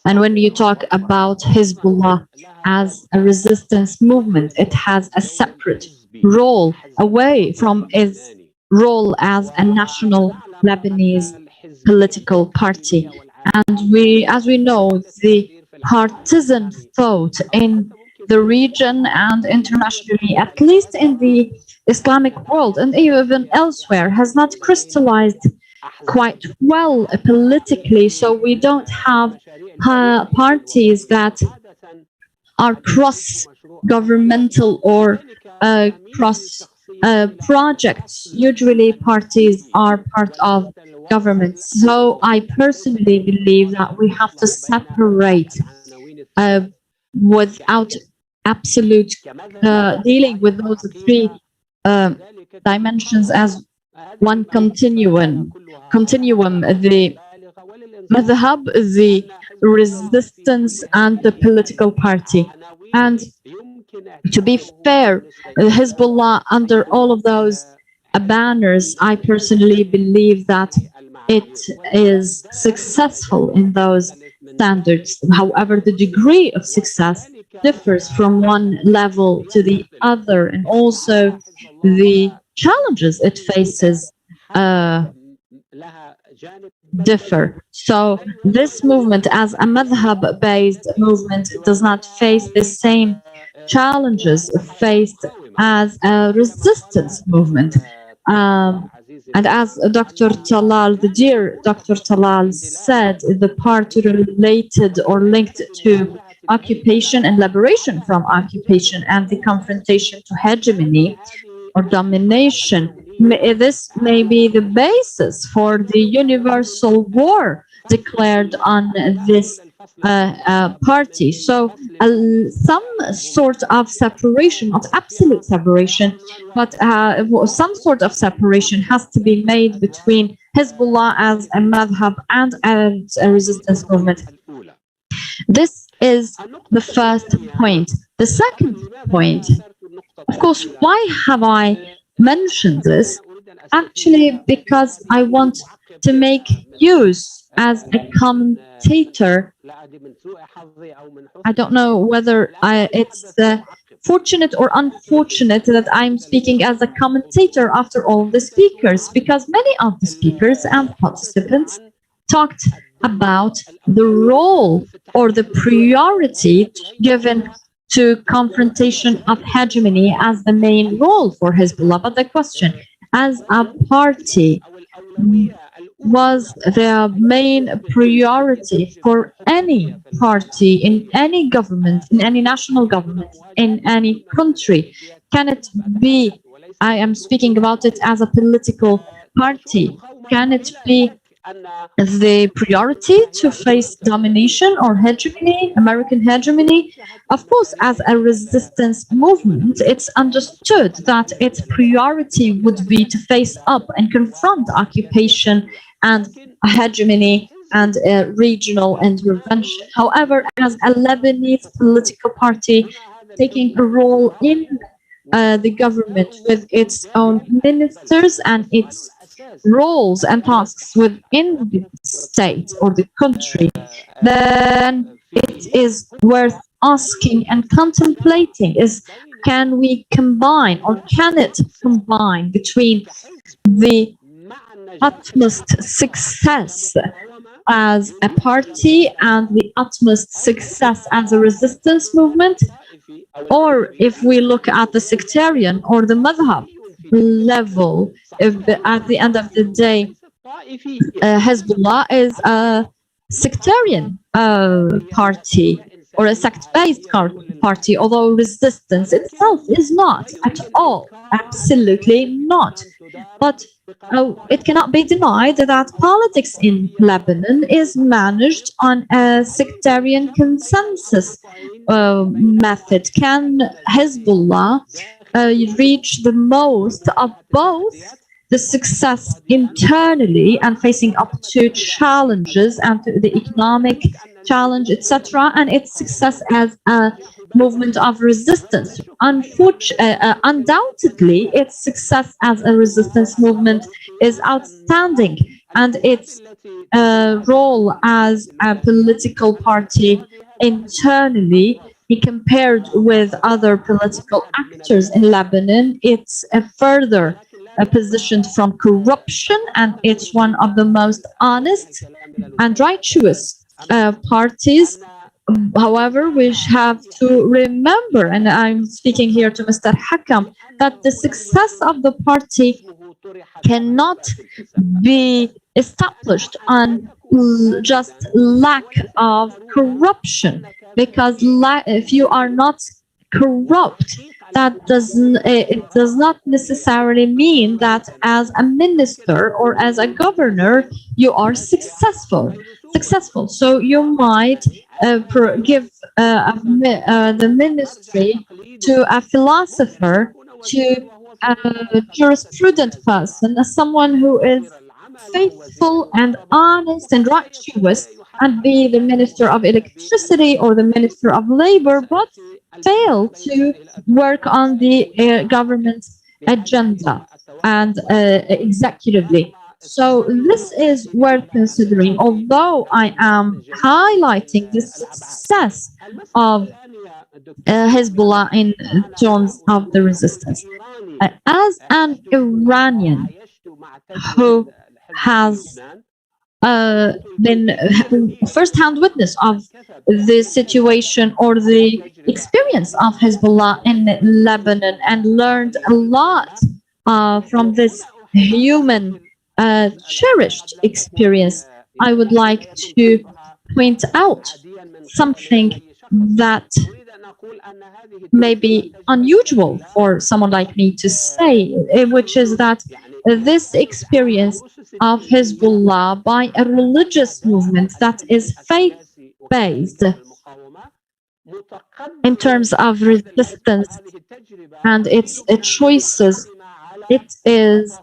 And when you talk about Hezbollah as a resistance movement, it has a separate role away from its role as a national Lebanese political party. And as we know, the partisan thought in the region and internationally, at least in the Islamic world and even elsewhere, has not crystallized quite well politically. So we don't have parties that are cross-governmental or cross-projects. Usually parties are part of governments. So I personally believe that we have to separate without absolute dealing with those 3 dimensions as one continuum, the madhab, the resistance, and the political party. And to be fair, Hezbollah, under all of those banners, I personally believe that it is successful in those standards. However, the degree of success differs from one level to the other, and also the challenges it faces differ. So this movement, as a madhab-based movement, does not face the same challenges faced as a resistance movement. And as Dr. Talal, the dear Dr. Talal said, the part related or linked to occupation and liberation from occupation and the confrontation to hegemony or domination, this may be the basis for the universal war declared on this party. So some sort of separation, not absolute separation, but some sort of separation has to be made between Hezbollah as a madhab and as a resistance movement. This is the first point. The second point, of course, why have I mentioned this? Actually, because I want to make use as a commentator I don't know whether it's fortunate or unfortunate that I'm speaking as a commentator after all the speakers, because many of the speakers and participants talked about the role or the priority given to confrontation of hegemony as the main role for Hezbollah. But the question, as a party, was the main priority for any party in any government, in any national government, in any country? Can it be, I am speaking about it as a political party, can it be the priority to face domination or hegemony, American hegemony? Of course, as a resistance movement, it's understood that its priority would be to face up and confront occupation and hegemony and regional intervention. However, as a Lebanese political party taking a role in the government with its own ministers and its roles and tasks within the state or the country, then it is worth asking and contemplating is, can we combine, or can it combine between the utmost success as a party and the utmost success as a resistance movement? Or if we look at the sectarian or the madhab level, if at the end of the day, Hezbollah is a sectarian party or a sect-based party, although resistance itself is not at all, absolutely not. But it cannot be denied that politics in Lebanon is managed on a sectarian consensus method. Can Hezbollah reach the most of both the success internally and facing up to challenges and to the economic challenge, etc., and its success as a movement of resistance? Undoubtedly, its success as a resistance movement is outstanding, and its role as a political party internally, compared with other political actors in Lebanon, it's further positioned from corruption, and it's one of the most honest and righteous parties. However, we have to remember, and I'm speaking here to Mr. Hakam, that the success of the party cannot be established on just lack of corruption, because if you are not corrupt, that does not necessarily mean that as a minister or as a governor you are successful. So you might give the ministry to a philosopher, to a jurisprudent person, as someone who is faithful and honest and righteous, and be the Minister of Electricity or the Minister of Labor, but fail to work on the government agenda and executively. So this is worth considering, although I am highlighting the success of Hezbollah in terms of the resistance. As an Iranian who has been first-hand witness of the situation or the experience of Hezbollah in Lebanon and learned a lot from this human cherished experience, I would like to point out something that may be unusual for someone like me to say, which is that this experience of Hezbollah by a religious movement that is faith-based in terms of resistance and its choices, it is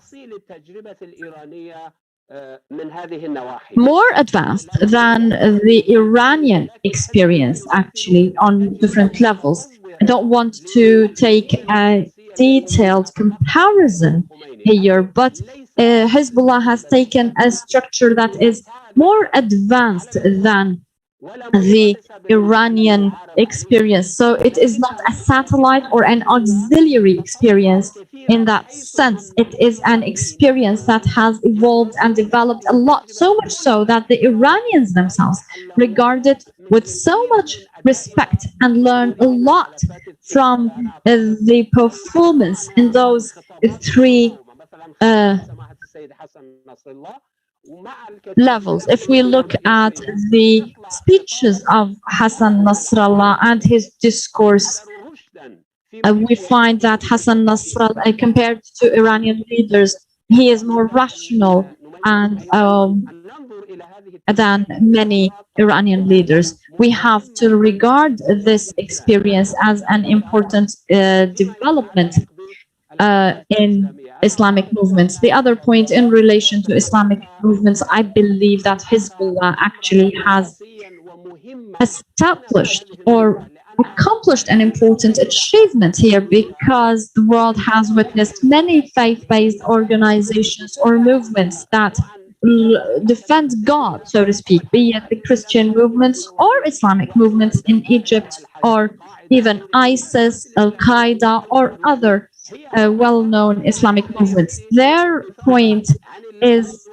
more advanced than the Iranian experience, actually, on different levels. I don't want to take a detailed comparison here, but Hezbollah has taken a structure that is more advanced than the Iranian experience. So it is not a satellite or an auxiliary experience in that sense. It is an experience that has evolved and developed a lot, so much so that the Iranians themselves regard it with so much respect and learn a lot from the performance in those three levels. If we look at the speeches of Hassan Nasrallah and his discourse, we find that Hassan Nasrallah, compared to Iranian leaders, he is more rational and than many Iranian leaders. We have to regard this experience as an important development in Islamic movements. The other point in relation to Islamic movements, I believe that Hezbollah actually has established or accomplished an important achievement here, because the world has witnessed many faith-based organizations or movements that defend God, so to speak, be it the Christian movements or Islamic movements in Egypt, or even ISIS, Al-Qaeda, or other well-known Islamic movements. Their point is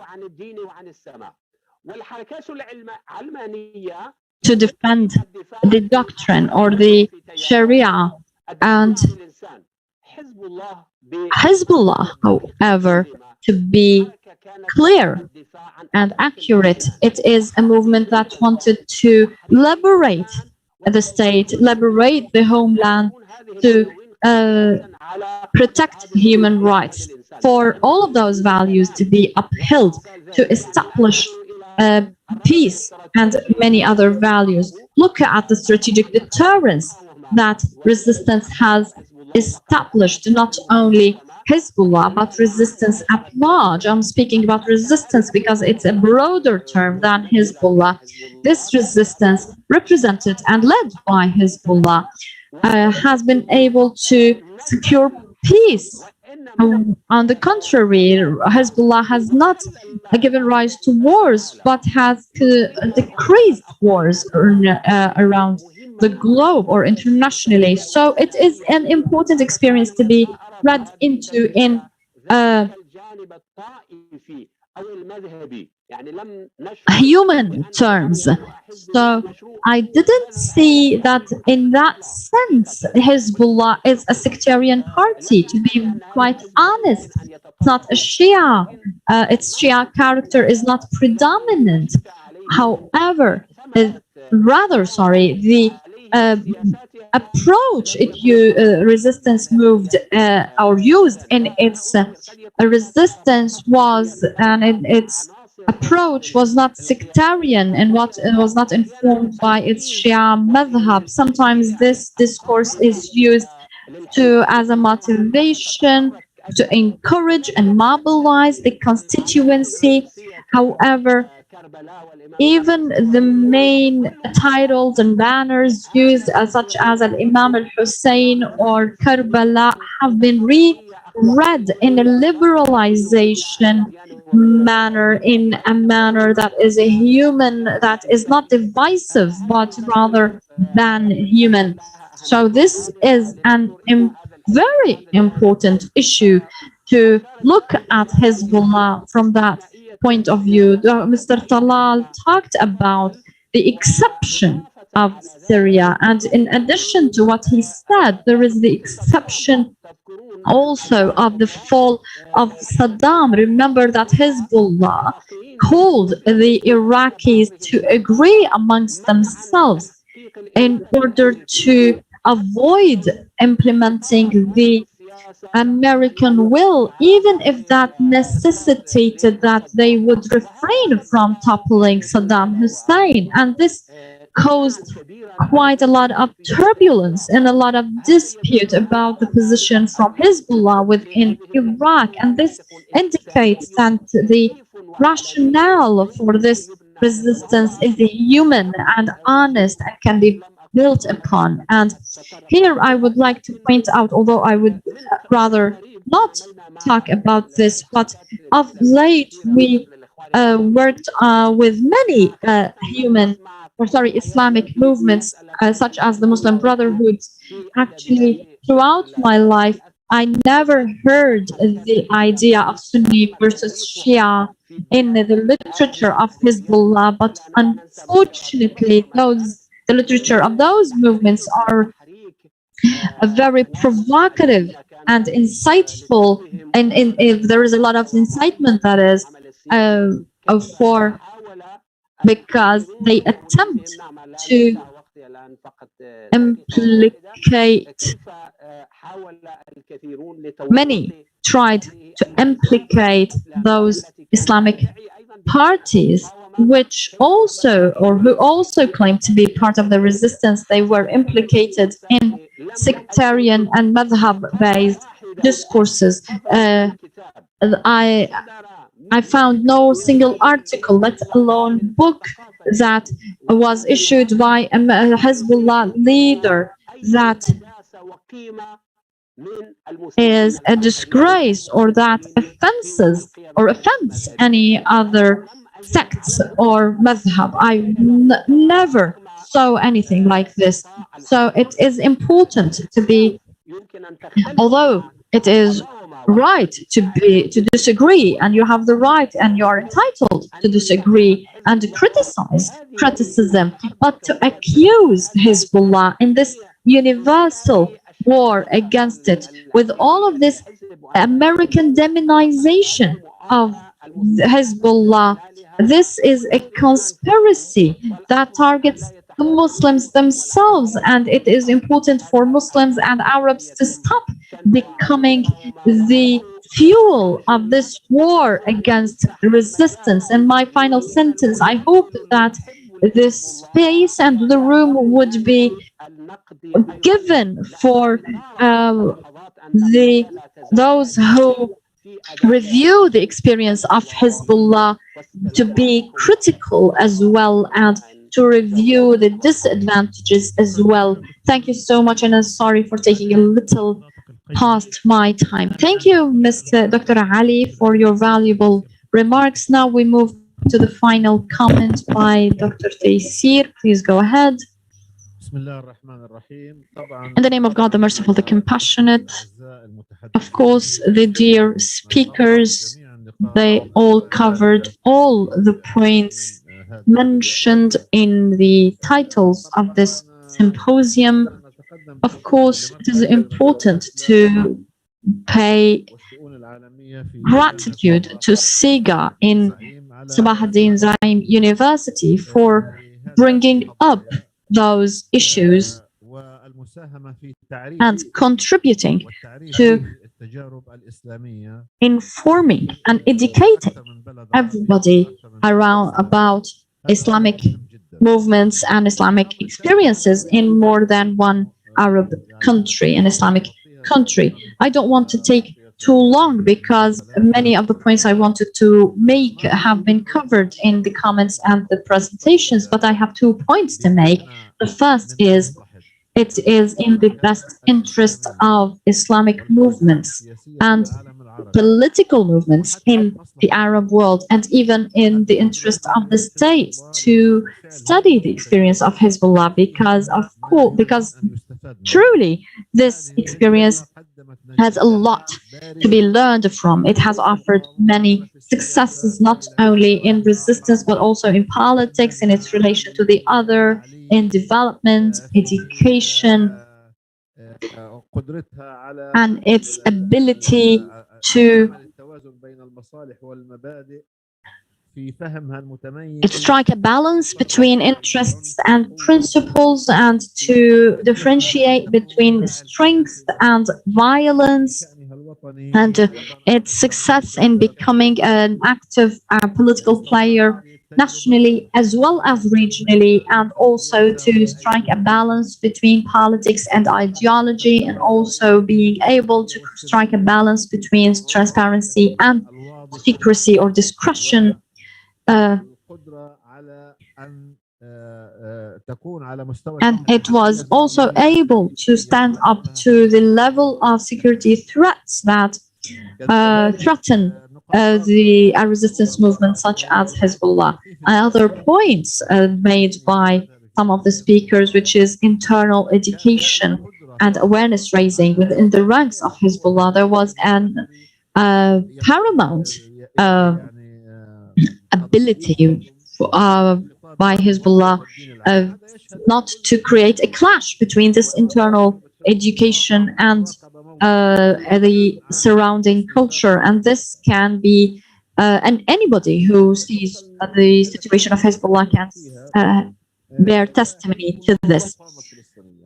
to defend the doctrine or the Sharia. And Hezbollah, however, to be clear and accurate, it is a movement that wanted to liberate the state, liberate the homeland, to protect human rights, for all of those values to be upheld, to establish peace and many other values. Look at the strategic deterrence that resistance has established, not only Hezbollah, but resistance at large. I'm speaking about resistance because it's a broader term than Hezbollah. This resistance, represented and led by Hezbollah, has been able to secure peace. On the contrary, Hezbollah has not given rise to wars, but has decreased wars around the globe or internationally. So it is an important experience to be read into in human terms. So I didn't see that in that sense Hezbollah is a sectarian party, to be quite honest. It's not a Shia. Its Shia character is not predominant. However, the approach resistance moved or used in its resistance was, and its approach was not sectarian, and what was not informed by its Shia madhab. Sometimes this discourse is used as a motivation to encourage and mobilize the constituency. However, even the main titles and banners used, such as Al-Imam al-Hussein or Karbala, have been reread in a liberalization manner, in a manner that is a human, that is not divisive, but rather than human. So this is an very important issue to look at Hezbollah from that point of view. Mr. Talal talked about the exception of Syria, and in addition to what he said, there is the exception also of the fall of Saddam. Remember that Hezbollah called the Iraqis to agree amongst themselves in order to avoid implementing the American will, even if that necessitated that they would refrain from toppling Saddam Hussein. And this caused quite a lot of turbulence and a lot of dispute about the position from Hezbollah within Iraq. And this indicates that the rationale for this resistance is human and honest and can be built upon. And here I would like to point out, although I would rather not talk about this, but of late we worked with many Islamic movements, such as the Muslim Brotherhood. Actually, throughout my life, I never heard the idea of Sunni versus Shia in the literature of Hezbollah, but unfortunately, the literature of those movements are very provocative and insightful, and if there is a lot of incitement that is for because they attempt to implicate many tried to implicate those Islamic parties which also or who also claim to be part of the resistance. They were implicated in sectarian and madhab-based discourses. I found no single article, let alone book, that was issued by a Hezbollah leader that is a disgrace or that offends any other sects or madhab. I never saw anything like this. So it is important to be, although it is right to disagree, and you have the right and you are entitled to disagree and criticism, but to accuse Hezbollah in this universal war against it, with all of this American demonization of Hezbollah, this is a conspiracy that targets the Muslims themselves, and it is important for Muslims and Arabs to stop becoming the fuel of this war against resistance. And my final sentence, I hope that the space and the room would be given for those who review the experience of Hezbollah to be critical as well, and to review the disadvantages as well. Thank you so much, and I'm sorry for taking a little past my time. Thank you, Mr. Dr. Ali, for your valuable remarks. Now we move to the final comment by Dr. Taysir. Please go ahead. In the name of God, the merciful, the compassionate, of course, the dear speakers, they all covered all the points mentioned in the titles of this symposium. Of course, it is important to pay gratitude to SIGA in Sabah ad-Din Zaim University for bringing up those issues and contributing to informing and educating everybody around about Islamic movements and Islamic experiences in more than one Arab country, an Islamic country. I don't want to take too long because many of the points I wanted to make have been covered in the comments and the presentations, but I have 2 points to make. The first is, it is in the best interest of Islamic movements and political movements in the Arab world, and even in the interest of the state, to study the experience of Hezbollah, because truly this experience has a lot to be learned from. It has offered many successes, not only in resistance, but also in politics, in its relation to the other, in development, education, and its ability to strike a balance between interests and principles, and to differentiate between strength and violence, and its success in becoming an active political player nationally as well as regionally, and also to strike a balance between politics and ideology, and also being able to strike a balance between transparency and secrecy or discretion. And it was also able to stand up to the level of security threats that threaten the resistance movement such as Hezbollah. Other points made by some of the speakers, which is internal education and awareness raising within the ranks of Hezbollah. There was an paramount ability by Hezbollah not to create a clash between this internal education and the surrounding culture. And this can be, and anybody who sees the situation of Hezbollah can bear testimony to this.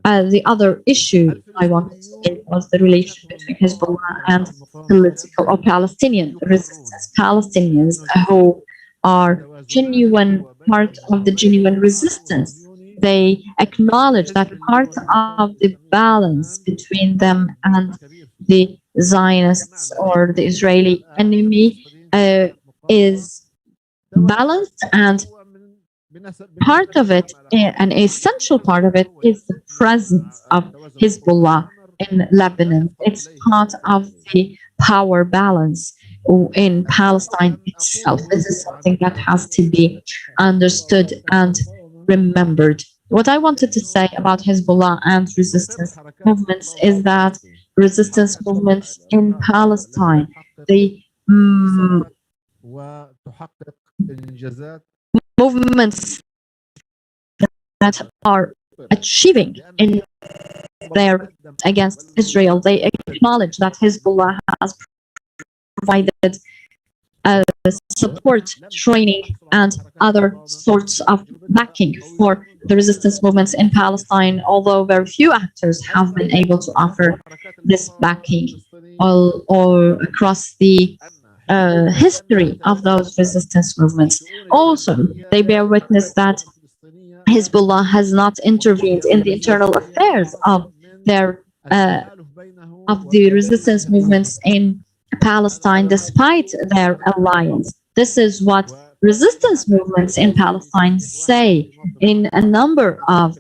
The other issue I wanted to say was the relation between Hezbollah and political or Palestinian resistance. Palestinians who are genuine part of the genuine resistance. They acknowledge that part of the balance between them and the Zionists or the Israeli enemy is balanced, and part of it, an essential part of it, is the presence of Hezbollah in Lebanon. It's part of the power balance in Palestine itself. This is something that has to be understood and remembered. What I wanted to say about Hezbollah and resistance movements is that resistance movements in Palestine, the movements that are achieving in their against Israel, they acknowledge that Hezbollah has provided support, training, and other sorts of backing for the resistance movements in Palestine, although very few actors have been able to offer this backing all across the history of those resistance movements. Also, they bear witness that Hezbollah has not intervened in the internal affairs of their of the resistance movements in Palestine, despite their alliance. This is what resistance movements in Palestine say in a number of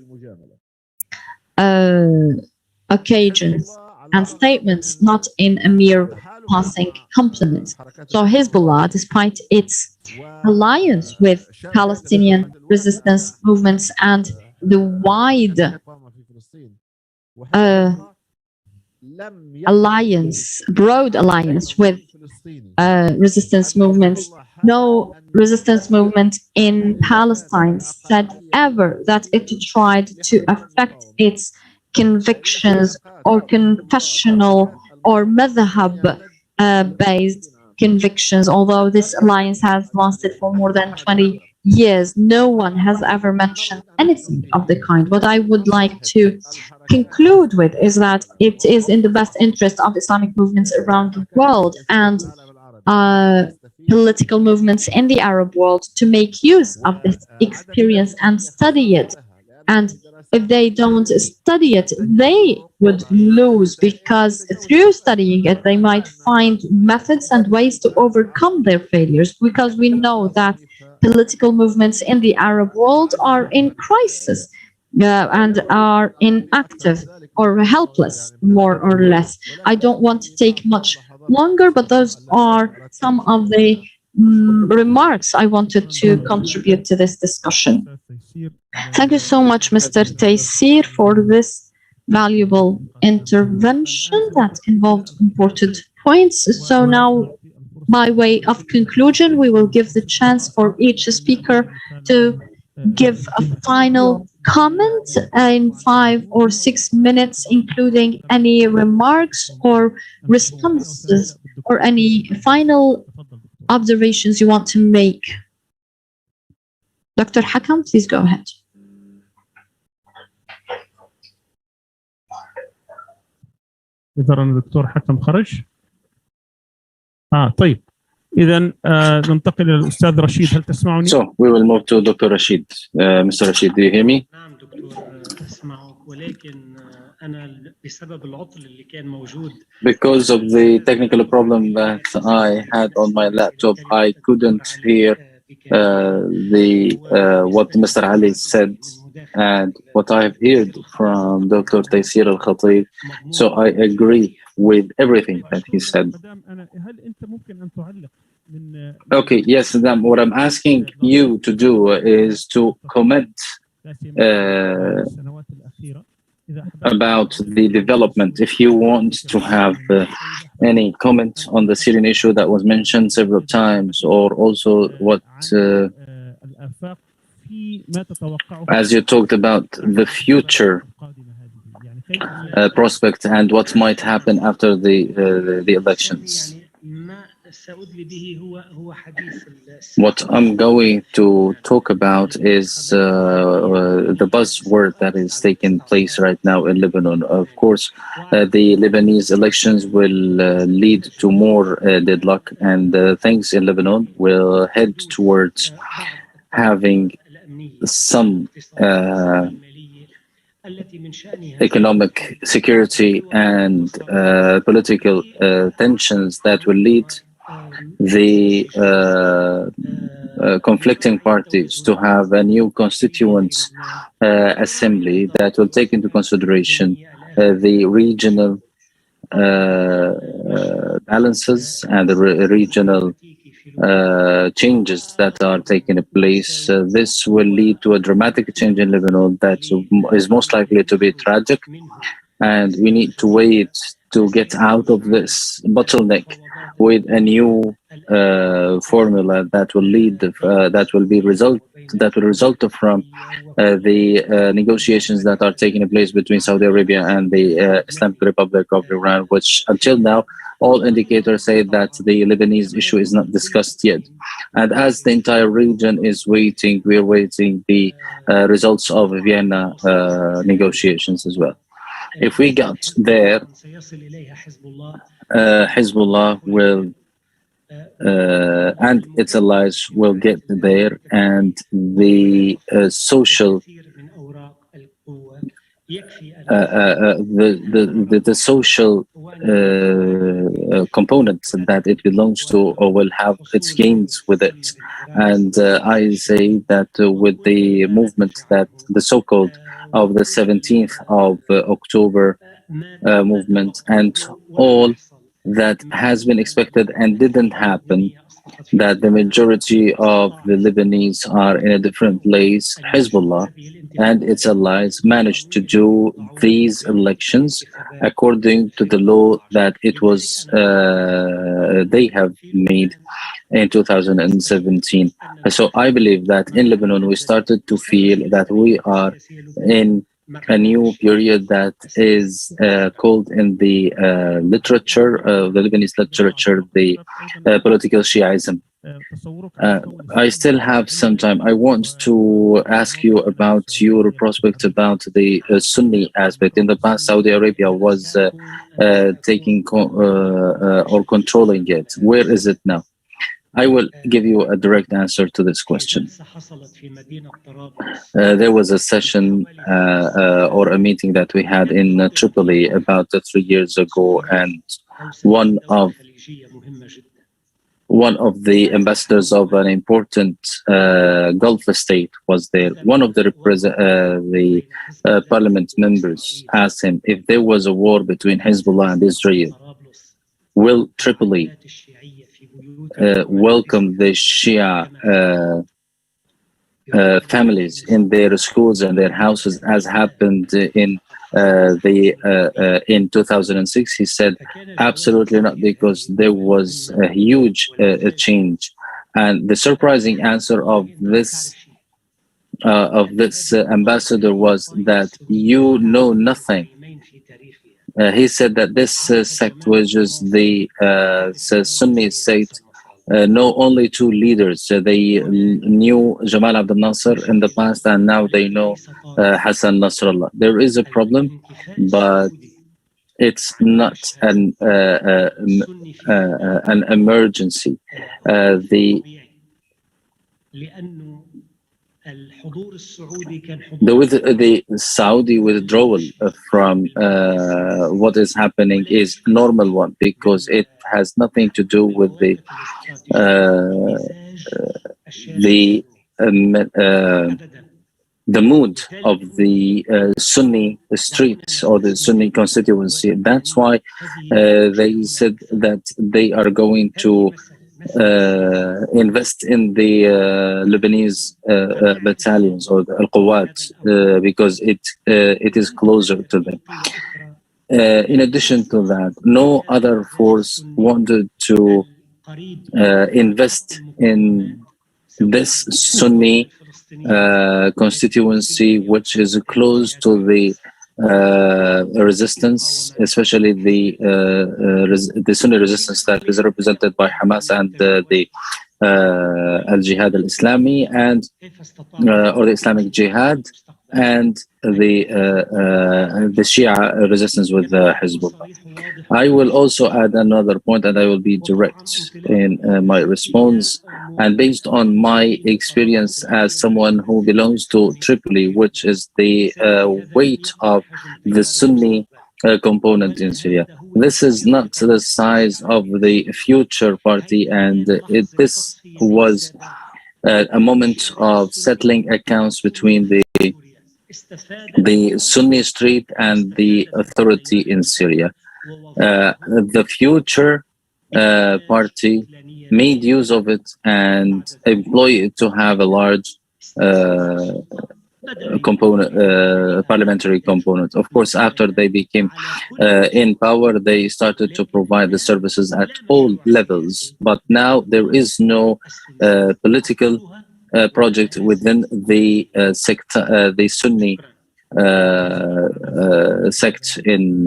occasions and statements, not in a mere passing compliment. So Hezbollah, despite its alliance with Palestinian resistance movements and the wide broad alliance with resistance movements, no resistance movement in Palestine said ever that it tried to affect its convictions or confessional or madhab based convictions. Although this alliance has lasted for more than 20 years, no one has ever mentioned anything of the kind. What I would like to conclude with is that it is in the best interest of Islamic movements around the world and political movements in the Arab world to make use of this experience and study it. And if they don't study it, they would lose, because through studying it, they might find methods and ways to overcome their failures, because we know that political movements in the Arab world are in crisis and are inactive or helpless, more or less. I don't want to take much longer, but those are some of the remarks I wanted to contribute to this discussion. Thank you so much, Mr. Taysir, for this valuable intervention that involved important points. So now, by way of conclusion, we will give the chance for each speaker to give a final comment in 5 or 6 minutes, including any remarks or responses or any final observations you want to make. Dr. Hakam, please go ahead. يظهر أن الدكتور حكم خرج. طيب. إذا ننتقل إلى الأستاذ رشيد. هل تسمعني؟ So we will move to Dr. Rashid. Mr. Rashid, do you hear me? نعم دكتور أسمعك، ولكن أنا بسبب العطل اللي كان موجود. Because of the technical problem that I had on my laptop, I couldn't hear what Mr. Ali said and what I've heard from Dr. Taysir Al-Khatib, so I agree with everything that he said. Okay, yes, Adam, what I'm asking you to do is to comment about the development. If you want to have any comment on the Syrian issue that was mentioned several times, or also what, as you talked about the future prospect and what might happen after the elections. What I'm going to talk about is the buzzword that is taking place right now in Lebanon. Of course, the Lebanese elections will lead to more deadlock, and things in Lebanon will head towards having some economic security and political tensions that will lead the conflicting parties to have a new constituent assembly that will take into consideration the regional balances and the regional changes that are taking place. This will lead to a dramatic change in Lebanon that is most likely to be tragic, and we need to wait to get out of this bottleneck with a new formula that will lead that will result from the negotiations that are taking place between Saudi Arabia and the Islamic Republic of Iran, which until now all indicators say that the Lebanese issue is not discussed yet. And as the entire region is waiting, we are waiting the results of Vienna negotiations as well. If we got there, Hezbollah will and its allies will get there, and the social the social components that it belongs to or will have its gains with it. And I say that with the movement that the so-called of the 17th of October movement and all that has been expected and didn't happen, that the majority of the Lebanese are in a different place, Hezbollah and its allies managed to do these elections according to the law that it was they have made in 2017. So I believe that in Lebanon we started to feel that we are in a new period that is called in the literature, the Lebanese literature, the political Shiism. I still have some time. I want to ask you about your prospect about the Sunni aspect. In the past, Saudi Arabia was taking or controlling it. Where is it now? I will give you a direct answer to this question. There was a session or a meeting that we had in Tripoli about 3 years ago, and one of the ambassadors of an important Gulf state was there. One of the parliament members asked him if there was a war between Hezbollah and Israel, will Tripoli welcome the Shia families in their schools and their houses, as happened in 2006? He said absolutely not, because there was a huge change. And the surprising answer of this ambassador was that you know nothing. He said that this sect, which is the Sunni sect, know only two leaders. They knew Jamal Abdel Nasser in the past, and now they know Hassan Nasrallah. There is a problem, but it's not an emergency. The Saudi withdrawal from what is happening is normal one, because it has nothing to do with the the mood of the Sunni streets or the Sunni constituency. That's why they said that they are going to invest in the Lebanese battalions or the Al-Quwat because it is closer to them. In addition to that, no other force wanted to invest in this Sunni constituency, which is close to the resistance, especially the Sunni resistance that is represented by Hamas and the Al-Jihad al-Islami and or the Islamic Jihad and the Shia resistance with Hezbollah. I will also add another point, and I will be direct in my response. And based on my experience as someone who belongs to Tripoli, which is the weight of the Sunni component in Syria, this is not the size of the future party, and this was a moment of settling accounts between the Sunni street and the authority in Syria. The future party made use of it and employed it to have a large parliamentary component. Of course, after they became in power, they started to provide the services at all levels. But now there is no political project within the the Sunni sect in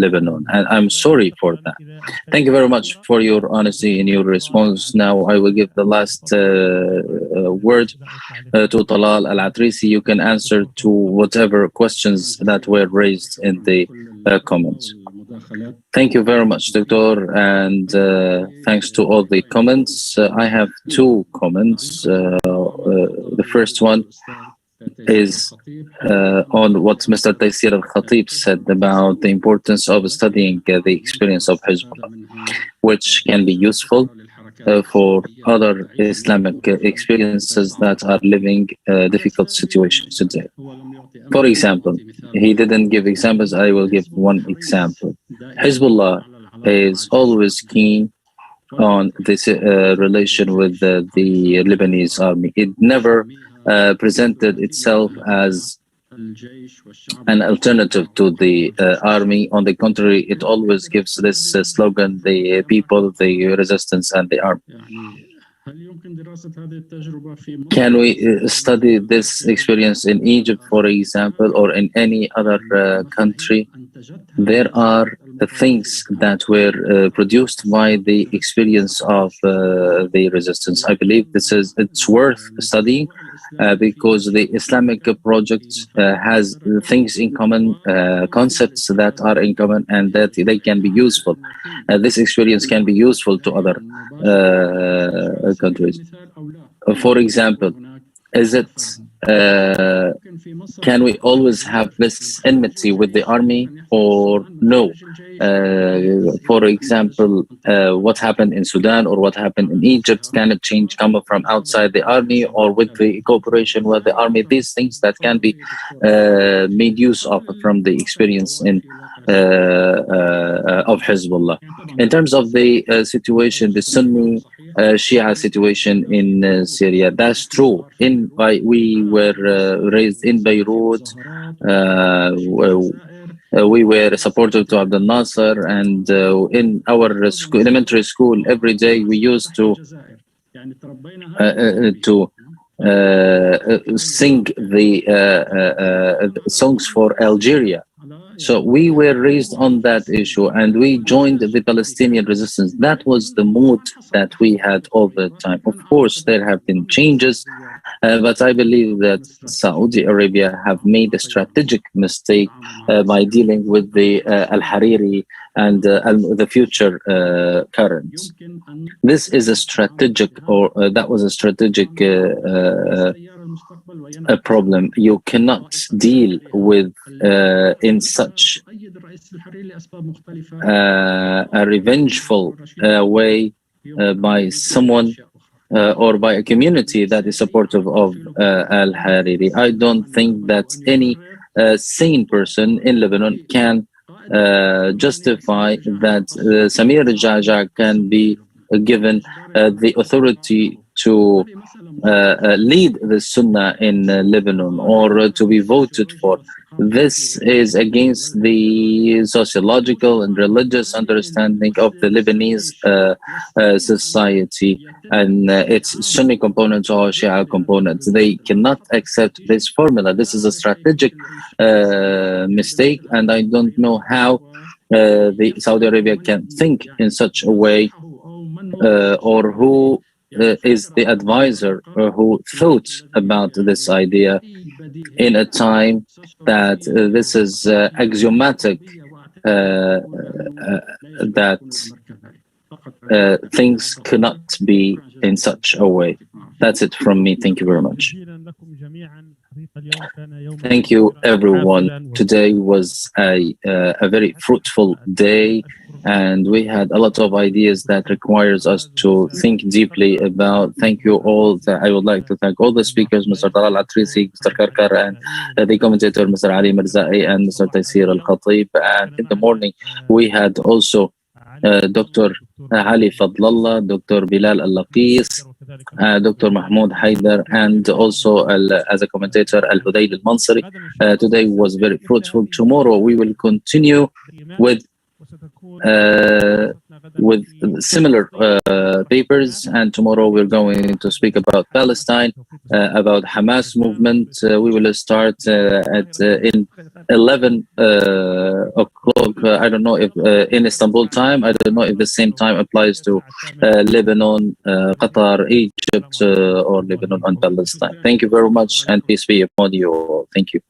Lebanon, and I'm sorry for that. Thank you very much for your honesty in your response. Now I will give the last word to Talal Al-Atrisi. You can answer to whatever questions that were raised in the comments. Thank you very much, Doctor, and thanks to all the comments. I have two comments. The first one is on what Mr. Taysir Al-Khatib said about the importance of studying the experience of Hezbollah, which can be useful for other Islamic experiences that are living difficult situations today. For example, he didn't give examples, I will give one example. Hezbollah is always keen on this relation with the Lebanese army. It never presented itself as an alternative to the army. On the contrary, it always gives this slogan, the people, the resistance, and the army. Can we study this experience in Egypt, for example, or in any other country? There are things that were produced by the experience of the resistance. I believe it's worth studying because the Islamic project has things in common, concepts that are in common, and that they can be useful. This experience can be useful to other countries. For example, is it can we always have this enmity with the army or no? For example, what happened in Sudan or what happened in Egypt, can it change come from outside the army or with the cooperation with the army? These things that can be made use of from the experience in of Hezbollah. In terms of the situation, the Sunni Shia situation in Syria, that's true. We were raised in Beirut. We were supportive to Abdel Nasser, and in our elementary school, every day we used to sing the songs for Algeria. So we were raised on that issue, and we joined the Palestinian resistance. That was the mood that we had all the time. Of course, there have been changes, but I believe that Saudi Arabia have made a strategic mistake by dealing with the Al-Hariri and the future currents. This is a strategic, or that was a strategic a problem. You cannot deal with in such a revengeful way by someone or by a community that is supportive of al-Hariri. I don't think that any sane person in Lebanon can justify that Samir Jaja can be given the authority to lead the Sunnah in Lebanon or to be voted for. This is against the sociological and religious understanding of the Lebanese society and its Sunni components or Shia components. They cannot accept this formula. This is a strategic mistake, and I don't know how the Saudi Arabia can think in such a way, or who is the advisor who thought about this idea in a time that this is axiomatic, that things cannot be in such a way. That's it from me. Thank you very much. Thank you, everyone. Today was a very fruitful day, and we had a lot of ideas that requires us to think deeply about. Thank you all. I would like to thank all the speakers, Mr. Talala, Mr. Kirkar, and the commentator, Mr. Ali Mirzai, and Mr. Taysir Al-Khatib. And in the morning, we had also Dr. Ali Fadlallah, Dr. Bilal Al-Laqis, Dr. Mahmoud Haidar, and also as a commentator, Al-Hudayl Al-Mansari. Today was very fruitful. Tomorrow we will continue with similar papers, and tomorrow we're going to speak about Palestine, about Hamas movement. We will start in 11 o'clock. I don't know if in Istanbul time. I don't know if the same time applies to Lebanon, Qatar, Egypt, or Lebanon and Palestine. Thank you very much, and peace be upon you all. Thank you.